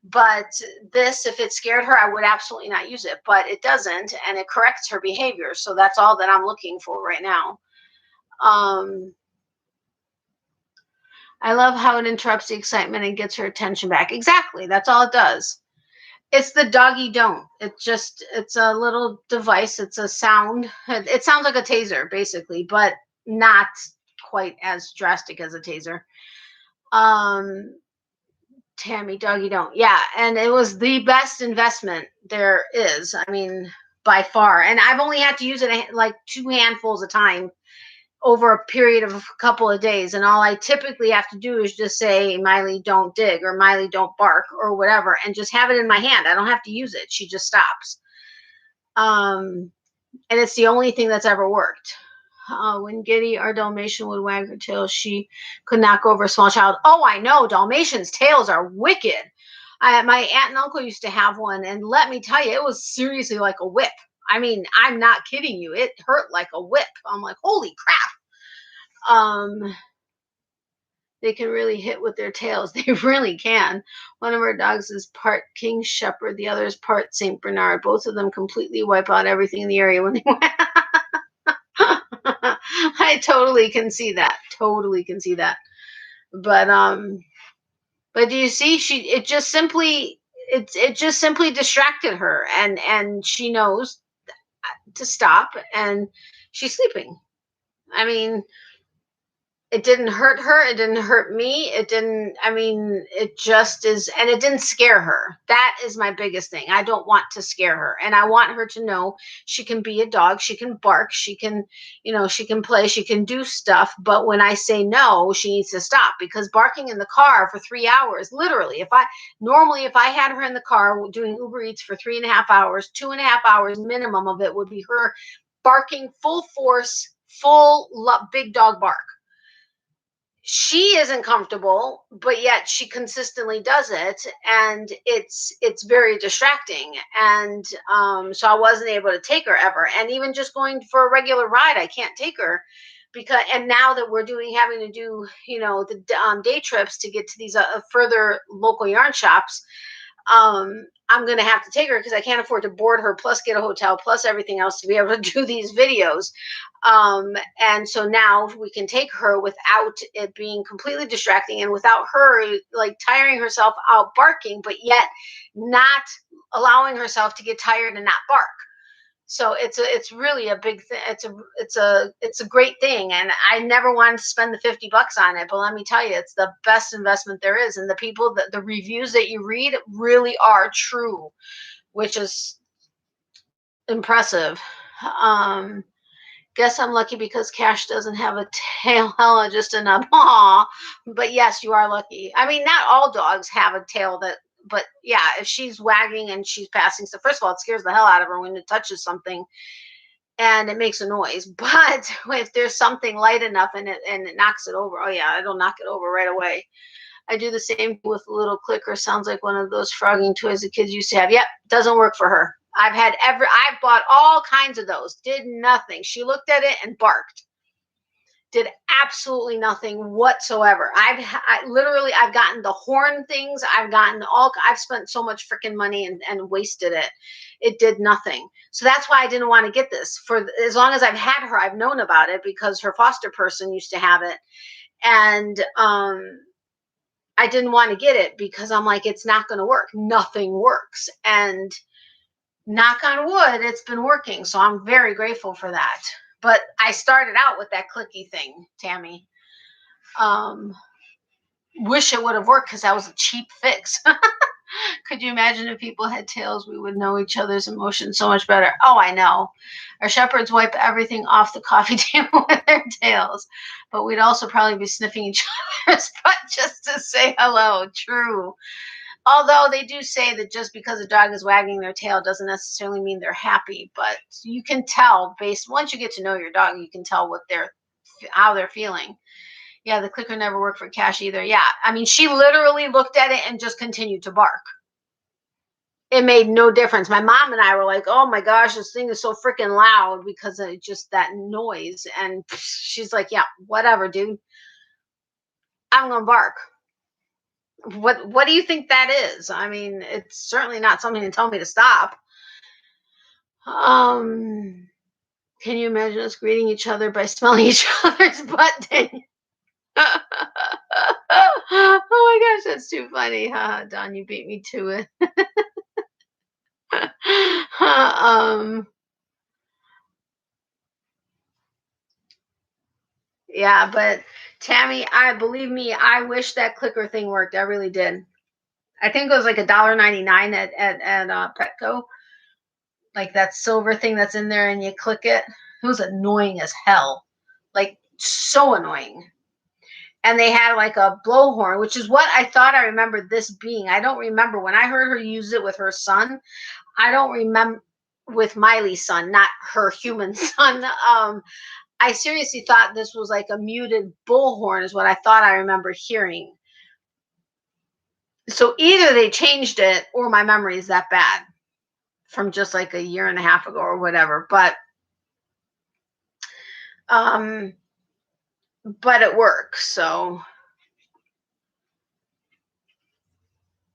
But this, if it scared her, I would absolutely not use it. But it doesn't, and it corrects her behavior. So that's all that I'm looking for right now. I love how it interrupts the excitement and gets her attention back. Exactly. That's all it does. It's the doggy don't. It's a little device. It's a sound. It sounds like a taser, basically, but not quite as drastic as a taser. Tammy, doggy don't. Yeah, and it was the best investment there is. I mean, by far. And I've only had to use it like 2 handfuls of time over a period of a couple of days. And all I typically have to do is just say, Miley, don't dig, or Miley, don't bark, or whatever, and just have it in my hand. I don't have to use it. She just stops. And it's the only thing that's ever worked. When Giddy, our Dalmatian, would wag her tail, she could knock over a small child. Oh, I know. Dalmatians' tails are wicked. My aunt and uncle used to have one, and let me tell you, it was seriously like a whip. I mean, I'm not kidding you. It hurt like a whip. I'm like, holy crap. They can really hit with their tails. They really can. One of our dogs is part King Shepherd. The other is part St. Bernard. Both of them completely wipe out everything in the area when they I totally can see that. Totally can see that. But do you see, it just simply distracted her, and she knows to stop, and she's sleeping. I mean, It didn't hurt her. It didn't hurt me. It didn't, I mean, it just is, and it didn't scare her. That is my biggest thing. I don't want to scare her. And I want her to know she can be a dog. She can bark. She can, she can play. She can do stuff. But when I say no, she needs to stop, because barking in the car for 3 hours, literally, if I had her in the car doing Uber Eats for 3.5 hours, 2.5 hours minimum of it would be her barking full force, big dog bark. She isn't comfortable, but yet she consistently does it, and it's very distracting. And so I wasn't able to take her ever. And even just going for a regular ride, I can't take her, because, and now that we're having to do the day trips to get to these further local yarn shops, I'm going to have to take her, because I can't afford to board her plus get a hotel plus everything else to be able to do these videos. And so now we can take her without it being completely distracting, and without her like tiring herself out barking, but yet not allowing herself to get tired and not bark. So it's really a big thing. It's a great thing. And I never wanted to spend the $50 on it, but let me tell you, it's the best investment there is. And the reviews that you read really are true, which is impressive. Guess I'm lucky because Cash doesn't have a tail. Hella just enough. Aw. But yes, you are lucky. I mean, not all dogs have a tail but yeah, if she's wagging and she's passing stuff, first of all, it scares the hell out of her when it touches something and it makes a noise. But if there's something light enough and it knocks it over, oh yeah, it'll knock it over right away. I do the same with a little clicker. Sounds like one of those frogging toys the kids used to have. Yep, doesn't work for her. I've bought all kinds of those. Did nothing. She looked at it and barked. Did absolutely nothing whatsoever. I've gotten the horn things. I've spent so much freaking money and wasted it. It did nothing. So that's why I didn't want to get this. For as long as I've had her, I've known about it because her foster person used to have it. And I didn't want to get it because I'm like, it's not going to work. Nothing works. And knock on wood, it's been working. So I'm very grateful for that. But I started out with that clicky thing, Tammy. Wish it would have worked because that was a cheap fix. Could you imagine if people had tails? We would know each other's emotions so much better. Oh, I know. Our shepherds wipe everything off the coffee table with their tails. But we'd also probably be sniffing each other's butt just to say hello. True. Although they do say that just because a dog is wagging their tail doesn't necessarily mean they're happy. But you can tell once you get to know your dog, you can tell how they're feeling. Yeah, the clicker never worked for Cash either. Yeah, I mean, she literally looked at it and just continued to bark. It made no difference. My mom and I were like, oh my gosh, this thing is so freaking loud because of just that noise. And she's like, yeah, whatever, dude. I'm going to bark. What do you think that is? I mean, it's certainly not something to tell me to stop. Can you imagine us greeting each other by smelling each other's butt? Oh my gosh, that's too funny. Don, you beat me to it. Yeah, but Tammy, believe me, I wish that clicker thing worked. I really did. I think it was like $1.99 at Petco. Like that silver thing that's in there and you click it. It was annoying as hell. Like so annoying. And they had like a blowhorn, which is what I thought I remembered this being. I don't remember when I heard her use it with her son. I don't remember with Miley's son, not her human son. I seriously thought this was like a muted bullhorn is what I thought I remember hearing. So either they changed it or my memory is that bad from just like a year and a half ago or whatever. But it works. So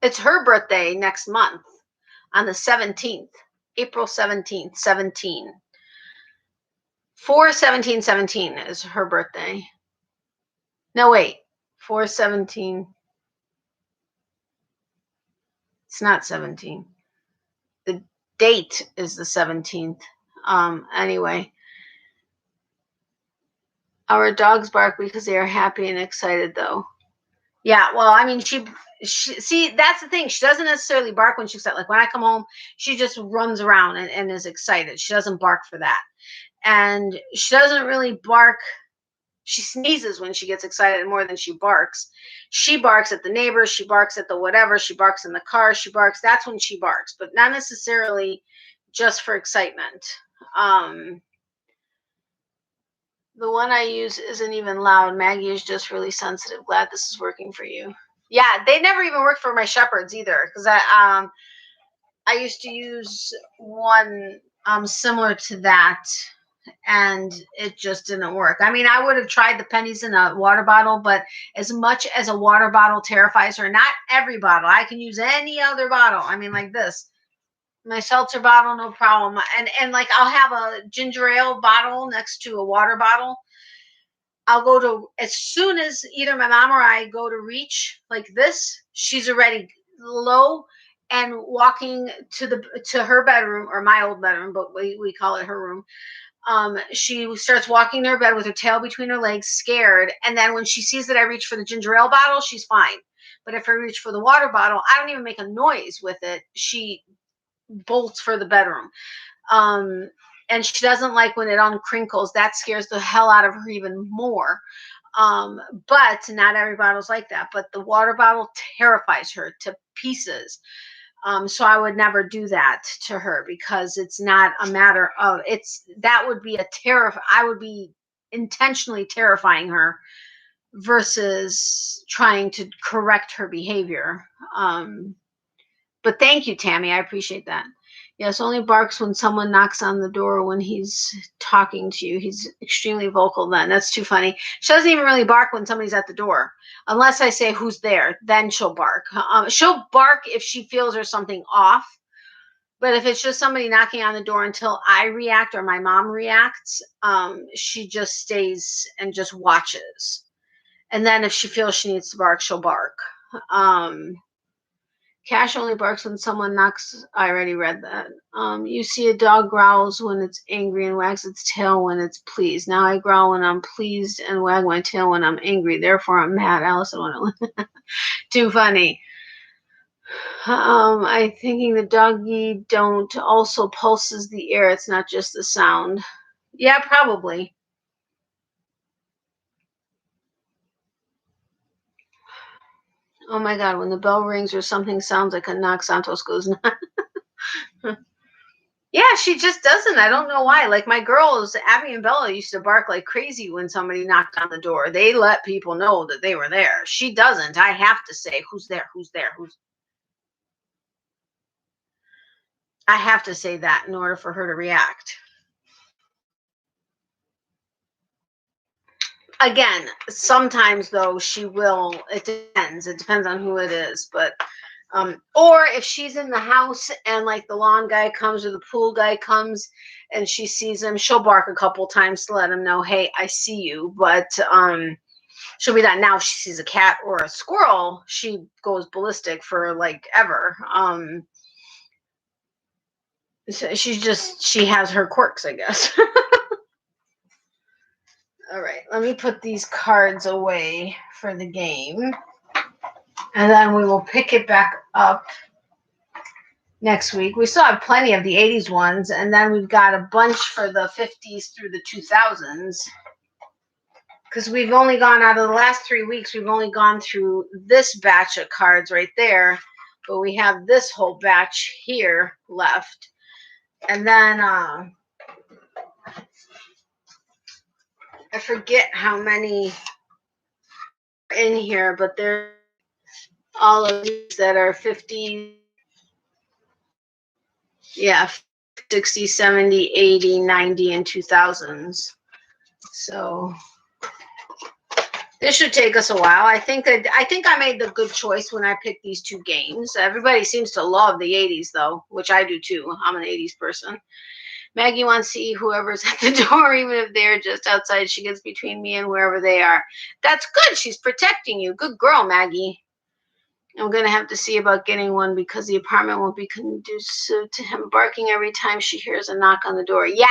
it's her birthday next month on the 17th, April 17th, 17. 4/17/17 is her birthday. No, wait. 4/17. It's not 17. The date is the 17th. Anyway. Our dogs bark because they are happy and excited, though. Yeah, well, I mean, she see, that's the thing. She doesn't necessarily bark when she's excited. Like when I come home, she just runs around and is excited. She doesn't bark for that. And she doesn't really bark. She sneezes when she gets excited more than she barks. She barks at the neighbors. She barks at the whatever. She barks in the car. She barks. That's when she barks, but not necessarily just for excitement. The one I use isn't even loud. Maggie is just really sensitive. Glad this is working for you. Yeah, they never even worked for my shepherds either, because I used to use one similar to that, and it just didn't work. I mean, I would have tried the pennies in a water bottle, but as much as a water bottle terrifies her, not every bottle. I can use any other bottle. I mean, like this. My seltzer bottle, no problem. And like I'll have a ginger ale bottle next to a water bottle. I'll go to, as soon as either my mom or I go to reach like this, she's already low and walking to her bedroom, or my old bedroom, but we call it her room. She starts walking to her bed with her tail between her legs, scared. And then when she sees that I reach for the ginger ale bottle, she's fine. But if I reach for the water bottle, I don't even make a noise with it. She bolts for the bedroom. And she doesn't like when it uncrinkles. That scares the hell out of her even more. But not every bottle's like that. But the water bottle terrifies her to pieces. So I would never do that to her, because it's not a matter of, that would be I would be intentionally terrifying her versus trying to correct her behavior. But thank you, Tammy. I appreciate that. Yes, only barks when someone knocks on the door when he's talking to you. He's extremely vocal then. That's too funny. She doesn't even really bark when somebody's at the door. Unless I say, who's there? Then she'll bark. She'll bark if she feels there's something off. But if it's just somebody knocking on the door until I react or my mom reacts, she just stays and just watches. And then if she feels she needs to bark, she'll bark. Cash only barks when someone knocks. I already read that. You see a dog growls when it's angry and wags its tail when it's pleased. Now I growl when I'm pleased and wag my tail when I'm angry. Therefore, I'm mad. Allison, too funny. I'm thinking the doggy don't also pulses the air. It's not just the sound. Yeah, probably. Oh my God, when the bell rings or something sounds like a knock, Santos goes nuts. Yeah, she just doesn't. I don't know why. Like my girls, Abby and Bella, used to bark like crazy when somebody knocked on the door. They let people know that they were there. She doesn't. I have to say, who's there? Who's there? I have to say that in order for her to react. Again, sometimes though she will. It depends. It depends on who it is, but or if she's in the house and like the lawn guy comes or the pool guy comes and she sees him, she'll bark a couple times to let him know, hey, I see you. But she'll be that. Now if she sees a cat or a squirrel, she goes ballistic for like ever. So she has her quirks, I guess. All right, let me put these cards away for the game. And then we will pick it back up next week. We still have plenty of the 80s ones, and then we've got a bunch for the 50s through the 2000s. Because we've only gone, out of the last 3 weeks, we've only gone through this batch of cards right there. But we have this whole batch here left. And then I forget how many are in here, but there's all of these that are 50, yeah, 60, 70, 80, 90, and 2000s. So this should take us a while. I think I made the good choice when I picked these two games. Everybody seems to love the 80s though, which I do too. I'm an 80s person. Maggie wants to see whoever's at the door, even if they're just outside. She gets between me and wherever they are. That's good. She's protecting you. Good girl, Maggie. I'm going to have to see about getting one because the apartment won't be conducive to him barking every time she hears a knock on the door. Yeah,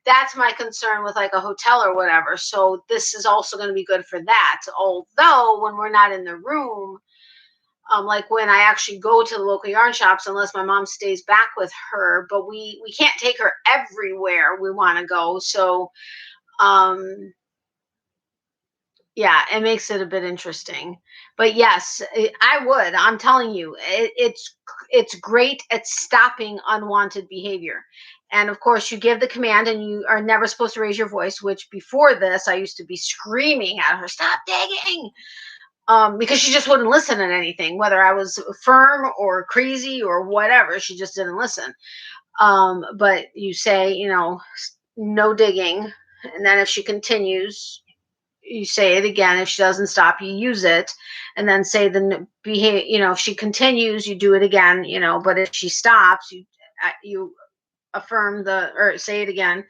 that's my concern with like a hotel or whatever. So this is also going to be good for that. Although when we're not in the room, like when I actually go to the local yarn shops, unless my mom stays back with her, but we can't take her everywhere we want to go. So, yeah, it makes it a bit interesting. But yes, I'm telling you, it's great at stopping unwanted behavior. And of course, you give the command, and you are never supposed to raise your voice, which before this, I used to be screaming at her, "Stop digging!" Because she just wouldn't listen to anything, whether I was firm or crazy or whatever. She just didn't listen. But you say, no digging. And then if she continues, you say it again. If she doesn't stop, you use it, and then say if she continues, you do it again, but if she stops, you affirm or say it again.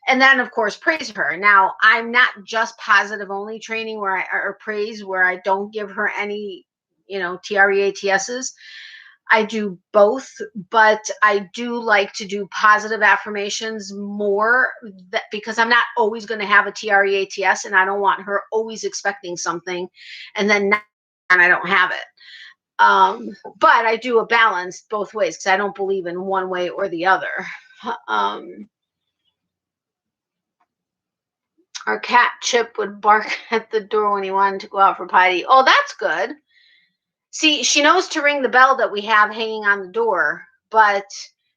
And then of course praise her. Now, I'm not just positive only training or praise where I don't give her any, TREATSs. I do both, but I do like to do positive affirmations more because I'm not always going to have a TREATS, and I don't want her always expecting something and then I don't have it. But I do a balance both ways because I don't believe in one way or the other. Our cat Chip would bark at the door when he wanted to go out for potty. Oh, that's good. See, she knows to ring the bell that we have hanging on the door, but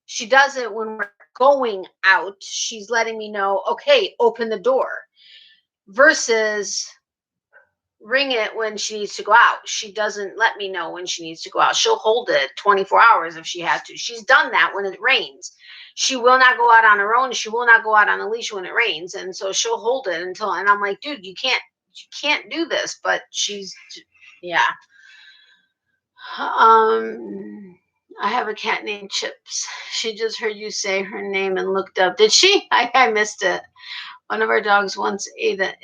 she does it when we're going out. She's letting me know, okay, open the door, versus ring it when she needs to go out. She doesn't let me know when she needs to go out. She'll hold it 24 hours if she has to. She's done that when it rains. She will not go out on her own. She will not go out on a leash when it rains. And so she'll hold it and I'm like, dude, you can't do this. But yeah. I have a cat named Chips. She just heard you say her name and looked up. Did she? I missed it. One of our dogs once ate an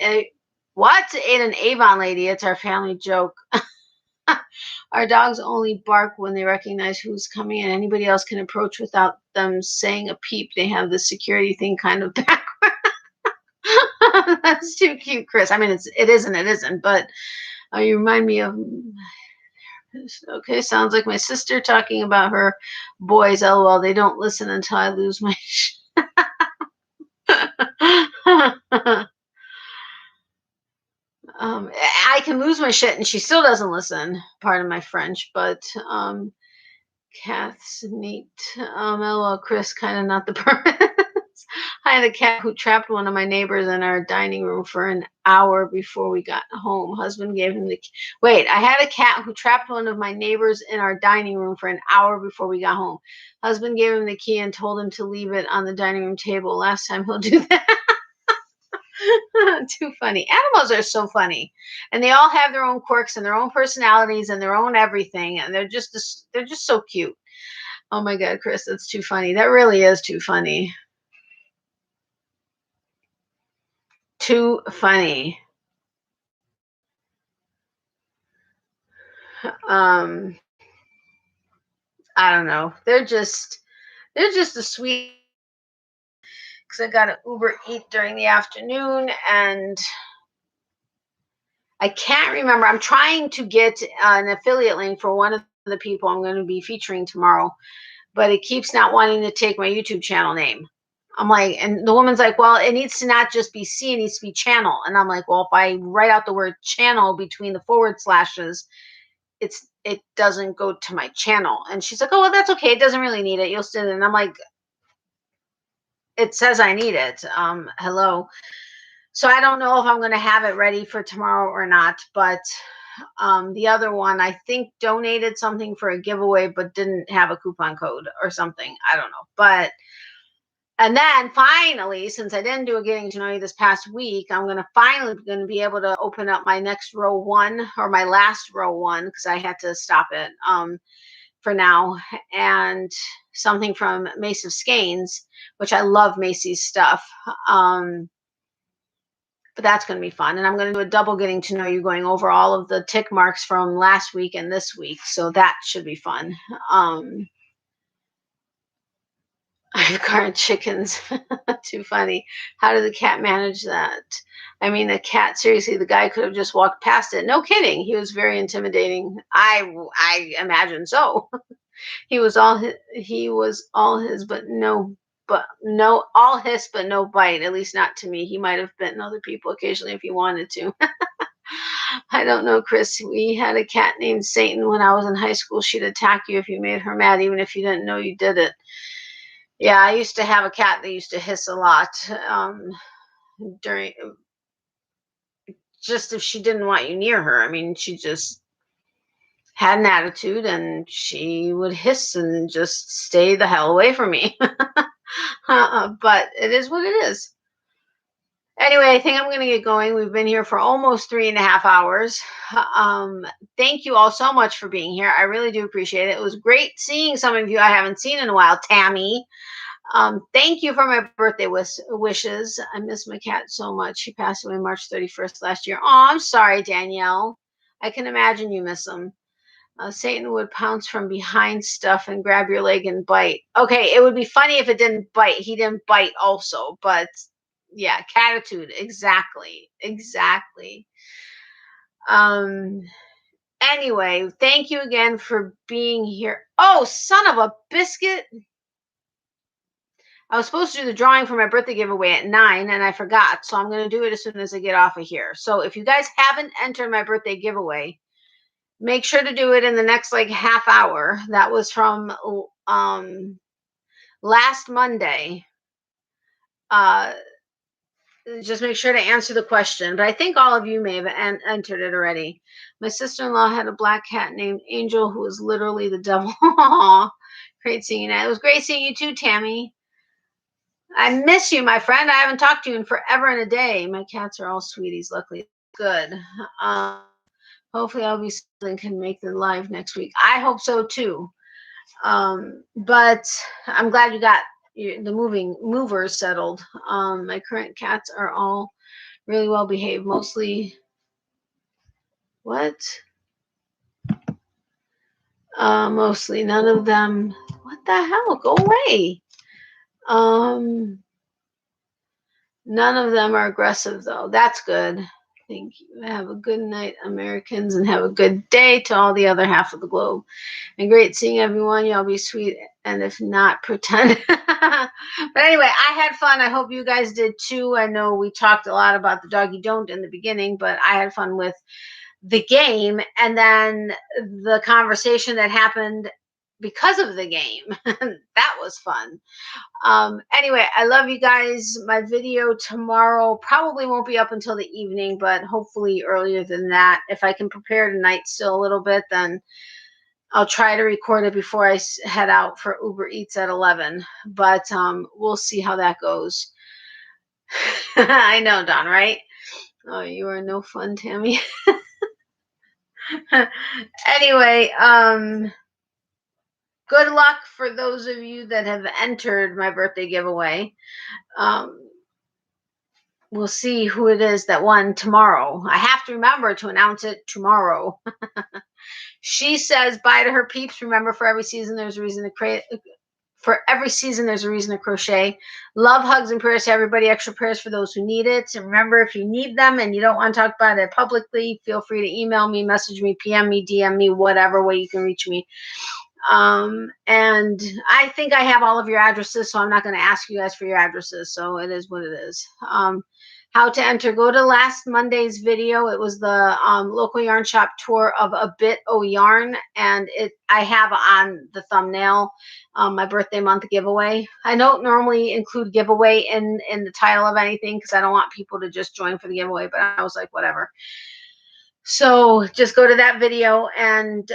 Avon lady. It's our family joke. Our dogs only bark when they recognize who's coming in. Anybody else can approach without them saying a peep. They have the security thing kind of backward. That's too cute, Chris. I mean, it isn't, but you remind me of... Okay, sounds like my sister talking about her boys. LOL, they don't listen until I lose my I can lose my shit and she still doesn't listen. Pardon my French, but Kath's neat. LOL, Chris, kind of not the purpose. I had a cat who trapped one of my neighbors in our dining room for an hour before we got home. Husband gave him I had a cat who trapped one of my neighbors in our dining room for an hour before we got home. Husband gave him the key and told him to leave it on the dining room table. Last time he'll do that. Too funny. Animals are so funny, and they all have their own quirks and their own personalities and their own everything, and they're just so cute. Oh my God, Chris, that's too funny. That really is too funny. Too funny. I don't know. They're just a sweet. Because I got an Uber Eat during the afternoon, and I can't remember. I'm trying to get an affiliate link for one of the people I'm going to be featuring tomorrow, but it keeps not wanting to take my YouTube channel name. I'm like, and the woman's like, well, it needs to not just be C, it needs to be channel. And I'm like, well, if I write out the word channel between the forward slashes, it doesn't go to my channel. And she's like, oh, well, that's okay. It doesn't really need it. You'll still. And I'm like, it says I need it. Hello. So I don't know if I'm going to have it ready for tomorrow or not, but the other one, I think, donated something for a giveaway, but didn't have a coupon code or something. I don't know. And then finally, since I didn't do a getting to know you this past week, I'm going to be able to open up my next row one, or my last row one, because I had to stop it for now. And something from Macy's Skeins, which I love Macy's stuff. but that's going to be fun. And I'm going to do a double getting to know you, going over all of the tick marks from last week and this week. So that should be fun. I have current chickens. Too funny. How did the cat manage that? I mean, the cat, seriously, the guy could have just walked past it. No kidding. He was very intimidating. I imagine so. He was all his, but no all hiss, but no bite. At least not to me. He might have bitten other people occasionally if he wanted to. I don't know, Chris. We had a cat named Satan when I was in high school. She'd attack you if you made her mad, even if you didn't know you did it. Yeah, I used to have a cat that used to hiss a lot during, just if she didn't want you near her. I mean, she just had an attitude and she would hiss and just stay the hell away from me. But it is what it is. Anyway, I think I'm going to get going. We've been here for almost 3.5 hours. Thank you all so much for being here. I really do appreciate it. It was great seeing some of you I haven't seen in a while. Tammy, thank you for my birthday wishes. I miss my cat so much. She passed away March 31st last year. Oh, I'm sorry, Danielle. I can imagine you miss him. Satan would pounce from behind stuff and grab your leg and bite. Okay, it would be funny if it didn't bite. He didn't bite also, but yeah, catitude. Exactly. Anyway, thank you again for being here. Oh, son of a biscuit. I was supposed to do the drawing for my birthday giveaway at 9 and I forgot. So I'm going to do it as soon as I get off of here. So if you guys haven't entered my birthday giveaway, make sure to do it in the next like half hour. That was from last Monday. Just make sure to answer the question. But I think all of you may have entered it already. My sister-in-law had a black cat named Angel who was literally the devil. Great seeing you. It was great seeing you too, Tammy. I miss you, my friend. I haven't talked to you in forever and a day. My cats are all sweeties, luckily. Good. Hopefully I'll be and can make the live next week. I hope so too. But I'm glad you got the movers settled. My current cats are all really well behaved. Mostly mostly none of them. What the hell? Go away. None of them are aggressive though. That's good. Thank you. Have a good night, Americans, and have a good day to all the other half of the globe. And great seeing everyone. Y'all be sweet, and if not, pretend. But anyway, I had fun. I hope you guys did too. I know we talked a lot about the doggy don't in the beginning, but I had fun with the game and then the conversation that happened because of the game. That was fun. Anyway, I love you guys. My video tomorrow probably won't be up until the evening, but hopefully earlier than that. If I can prepare tonight still a little bit, then I'll try to record it before I head out for Uber Eats at 11. But we'll see how that goes. I know, Don, right? Oh, you are no fun, Tammy. Anyway, good luck for those of you that have entered my birthday giveaway. We'll see who it is that won tomorrow. I have to remember to announce it tomorrow. She says bye to her peeps. Remember, for every season there's a reason to create. For every season there's a reason to crochet. Love, hugs, and prayers to everybody. Extra prayers for those who need it. And remember, if you need them and you don't want to talk about it publicly, feel free to email me, message me, PM me, DM me, whatever way you can reach me. And I think I have all of your addresses, so I'm not going to ask you guys for your addresses. So it is what it is. How to enter, go to last Monday's video. It was the local yarn shop tour of A Bit O Yarn, and I have on the thumbnail my birthday month giveaway. I don't normally include giveaway in the title of anything because I don't want people to just join for the giveaway, but I was like, whatever. So just go to that video and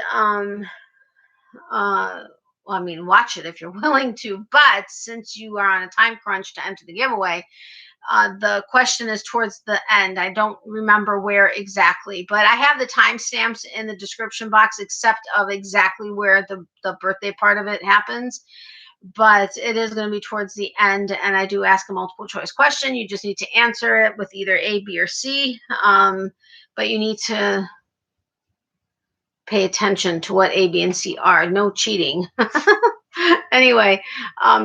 well, I mean, watch it if you're willing to, but since you are on a time crunch to enter the giveaway, the question is towards the end. I don't remember where exactly, but I have the timestamps in the description box, except of exactly where the birthday part of it happens. but it is going to be towards the end, and I do ask a multiple choice question. You just need to answer it with either A, B, or C, but you need to pay attention to what A, B, and C are. No cheating. Anyway,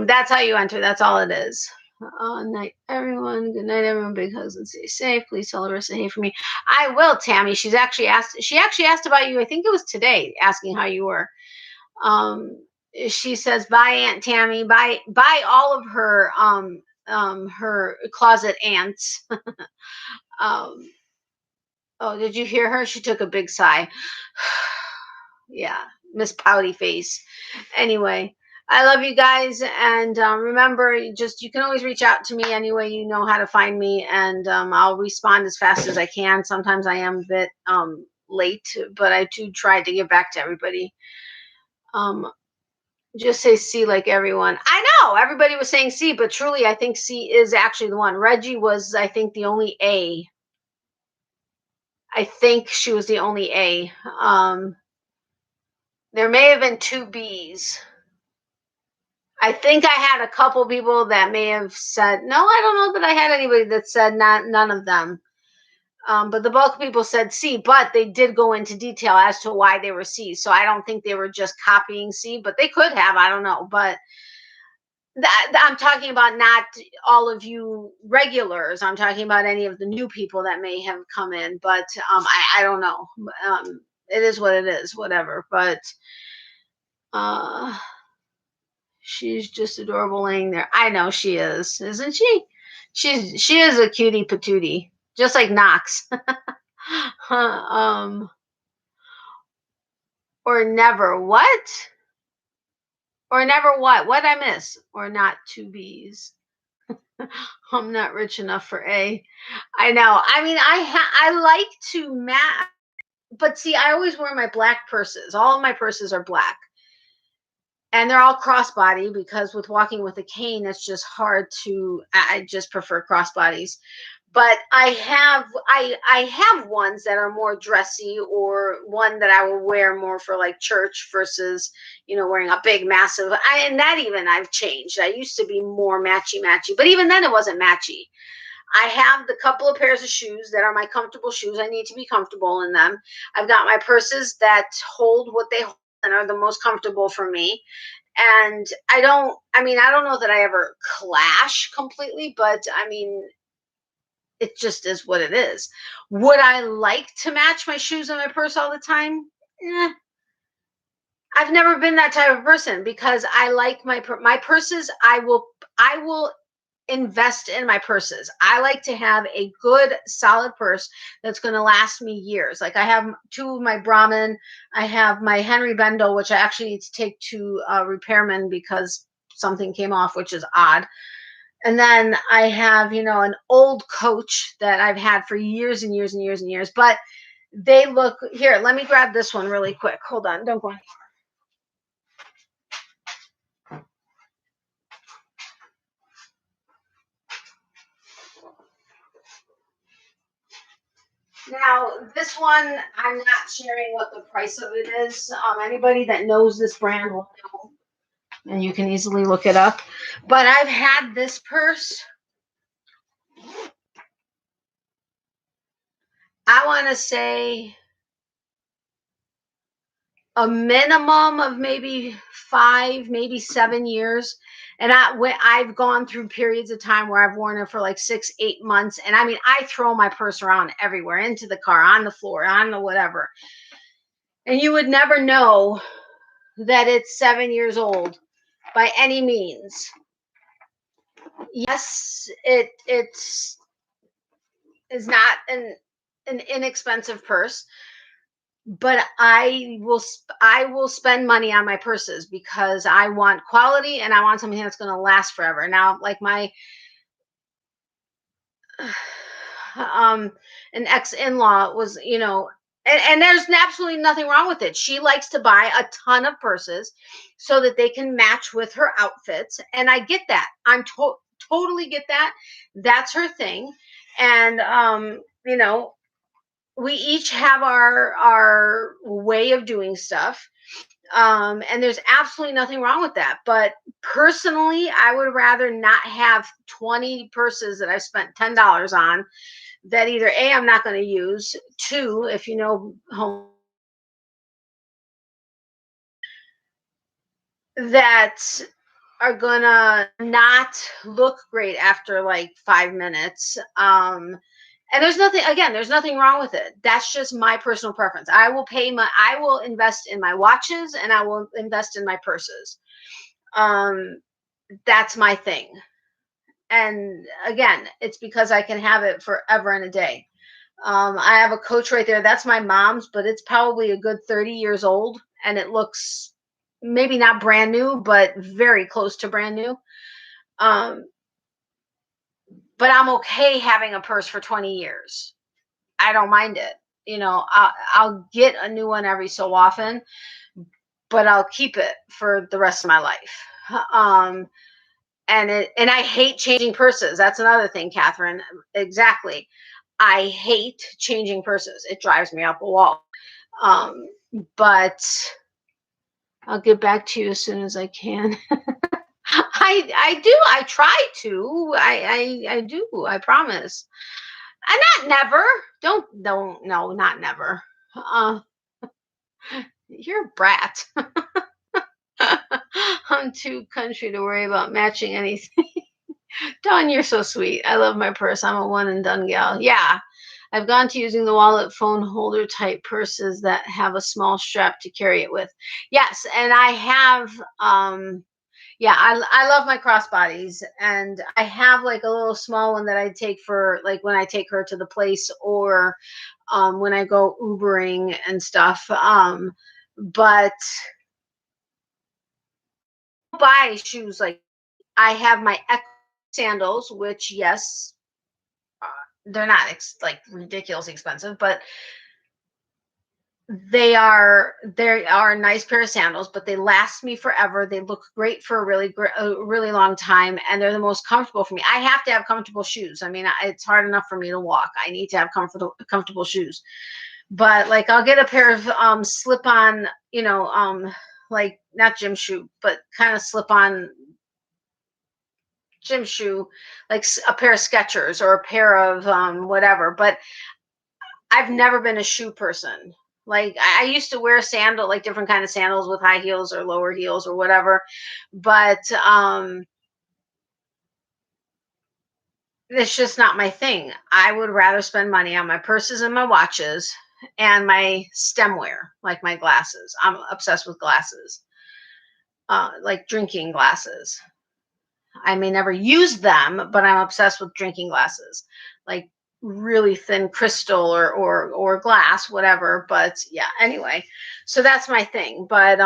that's how you enter. That's all it is. Night, everyone. Good night, everyone. Big hugs and stay safe. Please tell Larissa, hey for me. I will, Tammy. She actually asked about you. I think it was today, asking how you were. She says, bye, Aunt Tammy. Bye all of her closet aunts. Oh, did you hear her? She took a big sigh. Yeah, Miss Pouty Face. Anyway, I love you guys, and remember, you can always reach out to me any way you know how to find me, and I'll respond as fast as I can. Sometimes I am a bit late, but I do try to get back to everybody. Just say C like everyone. I know everybody was saying C, but truly I think C is actually the one. Reggie was, I think, the only A. I think she was the only A. There may have been 2 B's. I think I had a couple people that may have said, no, I don't know that I had anybody that said none of them. But the bulk of people said C, but they did go into detail as to why they were C. So I don't think they were just copying C, but they could have, I don't know. But I'm talking about not all of you regulars. I'm talking about any of the new people that may have come in, but I don't know. It is what it is, whatever. But she's just adorable laying there. I know she is, isn't she? She is a cutie patootie, just like Knox. Or never what? Or never what? What I miss? Or not 2 B's? I'm not rich enough for A. I know. I mean, I like to match, but see, I always wear my black purses. All of my purses are black. And they're all crossbody because with walking with a cane, it's just hard to, I just prefer crossbodies. But I have ones that are more dressy, or one that I will wear more for like church versus, wearing a big massive, and that even I've changed. I used to be more matchy, but even then it wasn't matchy. I have the couple of pairs of shoes that are my comfortable shoes. I need to be comfortable in them. I've got my purses that hold what they hold and are the most comfortable for me. And I don't know that I ever clash completely, but I mean, it just is what it is. Would I like to match my shoes and my purse all the time? I've never been that type of person because I like my purses. I will invest in my purses. I like to have a good, solid purse that's going to last me years. Like I have 2 of my Brahmin. I have my Henry Bendel, which I actually need to take to a repairman because something came off, which is odd. And then I have, an old Coach that I've had for years and years and years and years. But they look, here, let me grab this one really quick. Hold on, don't go anywhere. Now, this one, I'm not sharing what the price of it is. Anybody that knows this brand will know, and you can easily look it up. But I've had this purse, I want to say, a minimum of maybe 5, maybe 7 years. And I've gone through periods of time where I've worn it for like 6, 8 months. And I mean, I throw my purse around everywhere, into the car, on the floor, on the whatever. And you would never know that it's 7 years old by any means. Yes, it is not an inexpensive purse, but I will spend money on my purses because I want quality and I want something that's going to last forever. Now, like my an ex-in-law was, and there's absolutely nothing wrong with it. She likes to buy a ton of purses so that they can match with her outfits, and I get that. I'm totally get that. That's her thing. And we each have our way of doing stuff. And there's absolutely nothing wrong with that. But personally, I would rather not have 20 purses that I've spent $10 on that either A, I'm not going to use, two, if you know home, that are gonna not look great after like 5 minutes. And there's nothing wrong with it. That's just my personal preference. I will invest in my watches and I will invest in my purses. Um, that's my thing. And again, it's because I can have it forever and a day. I have a coach right there. That's my mom's, but it's probably a good 30 years old, and it looks maybe not brand new, but very close to brand new. Um, but I'm okay having a purse for 20 years. I don't mind it. I'll get a new one every so often, but I'll keep it for the rest of my life. Um, and I hate changing purses. That's another thing, Catherine. Exactly. I hate changing purses. It drives me up a wall. Um, but I'll get back to you as soon as I can. I do. I try to. I do. I promise. And not never. Don't no, not never. Uh, you're a brat. I'm too country to worry about matching anything. Dawn, you're so sweet. I love my purse. I'm a one and done gal. Yeah. I've gone to using the wallet phone holder type purses that have a small strap to carry it with. Yes, and I have yeah, I love my crossbodies, and I have like a little small one that I take for like when I take her to the place, or when I go Ubering and stuff. But buy shoes like I have my sandals, which yes, uh, they're not like ridiculously expensive, but they are a nice pair of sandals, but they last me forever. They look great for a really long time, and they're the most comfortable for me. I have to have comfortable shoes. I mean, it's hard enough for me to walk. I need to have comfortable shoes. But like I'll get a pair of slip on, like not gym shoe, but kind of slip on gym shoe, like a pair of Skechers or a pair of whatever. But I've never been a shoe person. Like I used to wear like different kind of sandals with high heels or lower heels or whatever, but it's just not my thing. I would rather spend money on my purses and my watches and my stemware, like my glasses. I'm obsessed with glasses, like drinking glasses. I may never use them, but I'm obsessed with drinking glasses, like really thin crystal or glass, whatever. But yeah, anyway, so that's my thing. But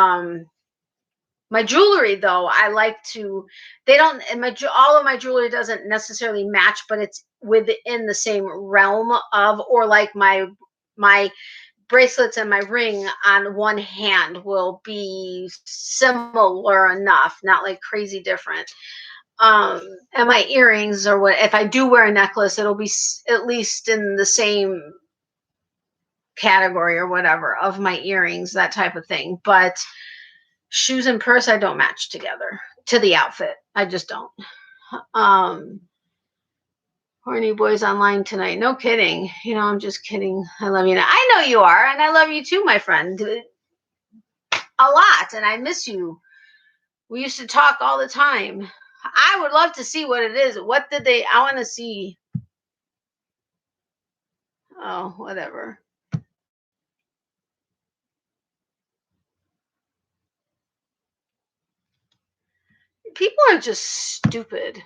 my jewelry though, I like to. They don't. And all of my jewelry doesn't necessarily match, but it's within the same realm of, or like my bracelets and my ring on one hand will be similar enough, not like crazy different. And my earrings, or what, if I do wear a necklace, it'll be at least in the same category or whatever of my earrings, that type of thing. But shoes and purse, I don't match together to the outfit. I just don't. um Horny boys online tonight. No kidding. I'm just kidding. I love you. I know you are, and I love you too, my friend, a lot, and I miss you. We used to talk all the time. I would love to see what it is. I want to see. Oh, whatever. People are just stupid.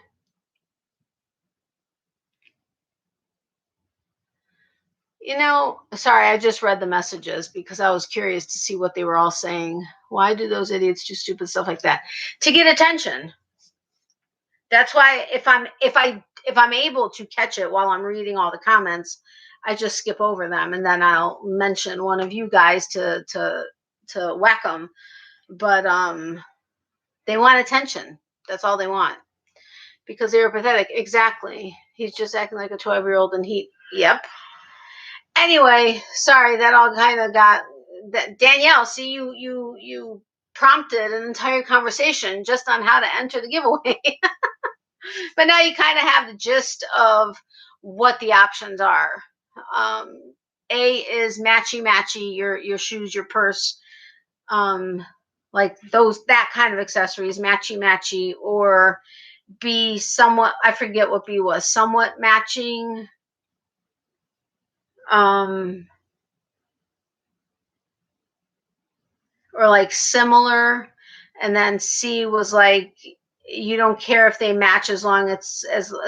Sorry, I just read the messages because I was curious to see what they were all saying. Why do those idiots do stupid stuff like that? To get attention. That's why if I'm able to catch it while I'm reading all the comments, I just skip over them, and then I'll mention one of you guys to whack them. But they want attention. That's all they want, because they were pathetic. Exactly. He's just acting like a 12-year-old, and yep. Anyway, sorry, that all kind of got Danielle, see, you prompted an entire conversation just on how to enter the giveaway. But now you kind of have the gist of what the options are. A is matchy, your shoes, your purse, like that kind of accessories, matchy, or B, somewhat, I forget what B was, somewhat matching, or like similar, and then C was like, you don't care if they match as long as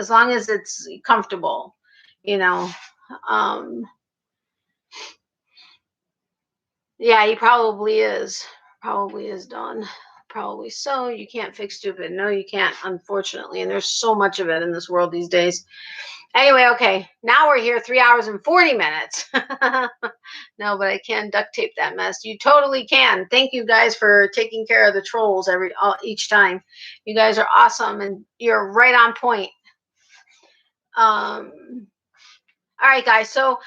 long as it's comfortable, you know. Yeah, he probably is done, probably. So you can't fix stupid. No, you can't, unfortunately, and there's so much of it in this world these days. Anyway, okay, now we're here 3 hours and 40 minutes. No, but I can duct tape that mess. You totally can. Thank you guys for taking care of the trolls each time. You guys are awesome, and you're right on point. All right, guys. So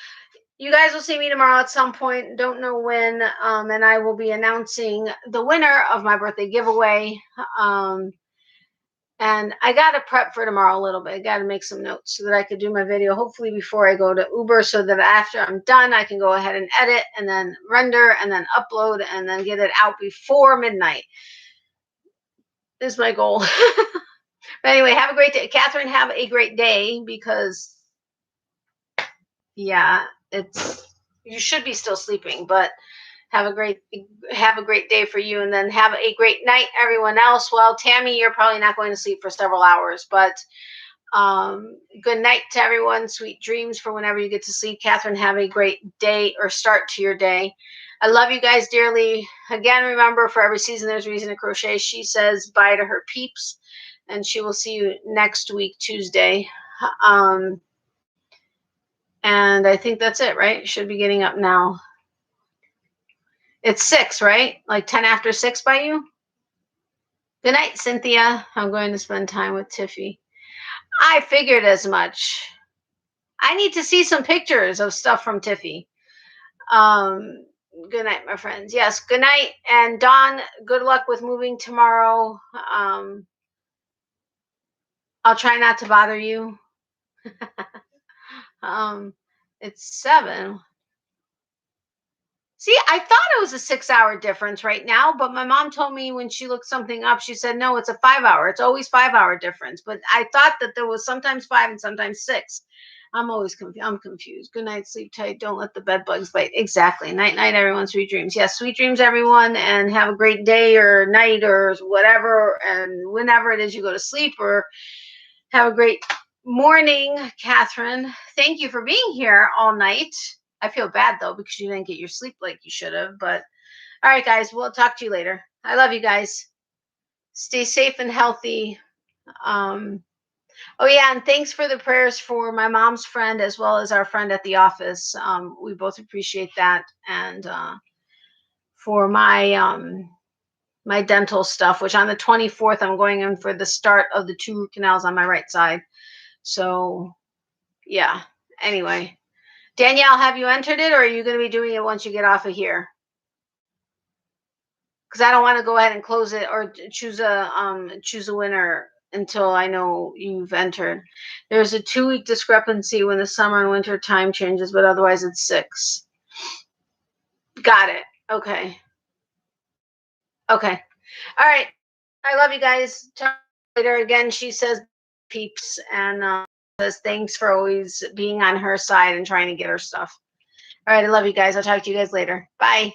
you guys will see me tomorrow at some point. Don't know when. And I will be announcing the winner of my birthday giveaway. And I got to prep for tomorrow a little bit. I got to make some notes so that I could do my video, hopefully before I go to Uber, so that after I'm done, I can go ahead and edit and then render and then upload and then get it out before midnight. This is my goal. But anyway, have a great day. Catherine, have a great day, because, yeah, you should be still sleeping, but have a great day for you, and then have a great night, everyone else. Well, Tammy, you're probably not going to sleep for several hours, but good night to everyone. Sweet dreams for whenever you get to sleep. Catherine, have a great day or start to your day. I love you guys dearly. Again, remember, for every season there's a reason to crochet. She says bye to her peeps, and she will see you next week, Tuesday. And I think that's it, right? Should be getting up now. It's 6, right? Like 10 after 6 by you? Good night, Cynthia. I'm going to spend time with Tiffy. I figured as much. I need to see some pictures of stuff from Tiffy. Good night, my friends. Yes, good night. And Dawn, good luck with moving tomorrow. I'll try not to bother you. It's 7. See, I thought it was a 6-hour difference right now, but my mom told me when she looked something up, she said, no, it's a 5-hour. It's always 5-hour difference. But I thought that there was sometimes 5 and sometimes 6. I'm always confused. I'm confused. Good night, sleep tight. Don't let the bed bugs bite. Exactly. Night, night, everyone. Sweet dreams. Yes, sweet dreams, everyone. And have a great day or night or whatever. And whenever it is you go to sleep, or have a great morning, Catherine. Thank you for being here all night. I feel bad, though, because you didn't get your sleep like you should have. But all right, guys, we'll talk to you later. I love you guys. Stay safe and healthy. Oh, yeah, and thanks for the prayers for my mom's friend as well as our friend at the office. We both appreciate that. And for my my dental stuff, which on the 24th, I'm going in for the start of the 2 root canals on my right side. So, yeah. Anyway. Danielle, have you entered it, or are you going to be doing it once you get off of here? Because I don't want to go ahead and close it or choose a winner until I know you've entered. There's a 2-week discrepancy when the summer and winter time changes, but otherwise it's 6. Got it. Okay. Okay. All right. I love you guys. Talk later. Again, she says peeps, and says thanks for always being on her side and trying to get her stuff. All right. I love you guys. I'll talk to you guys later. Bye.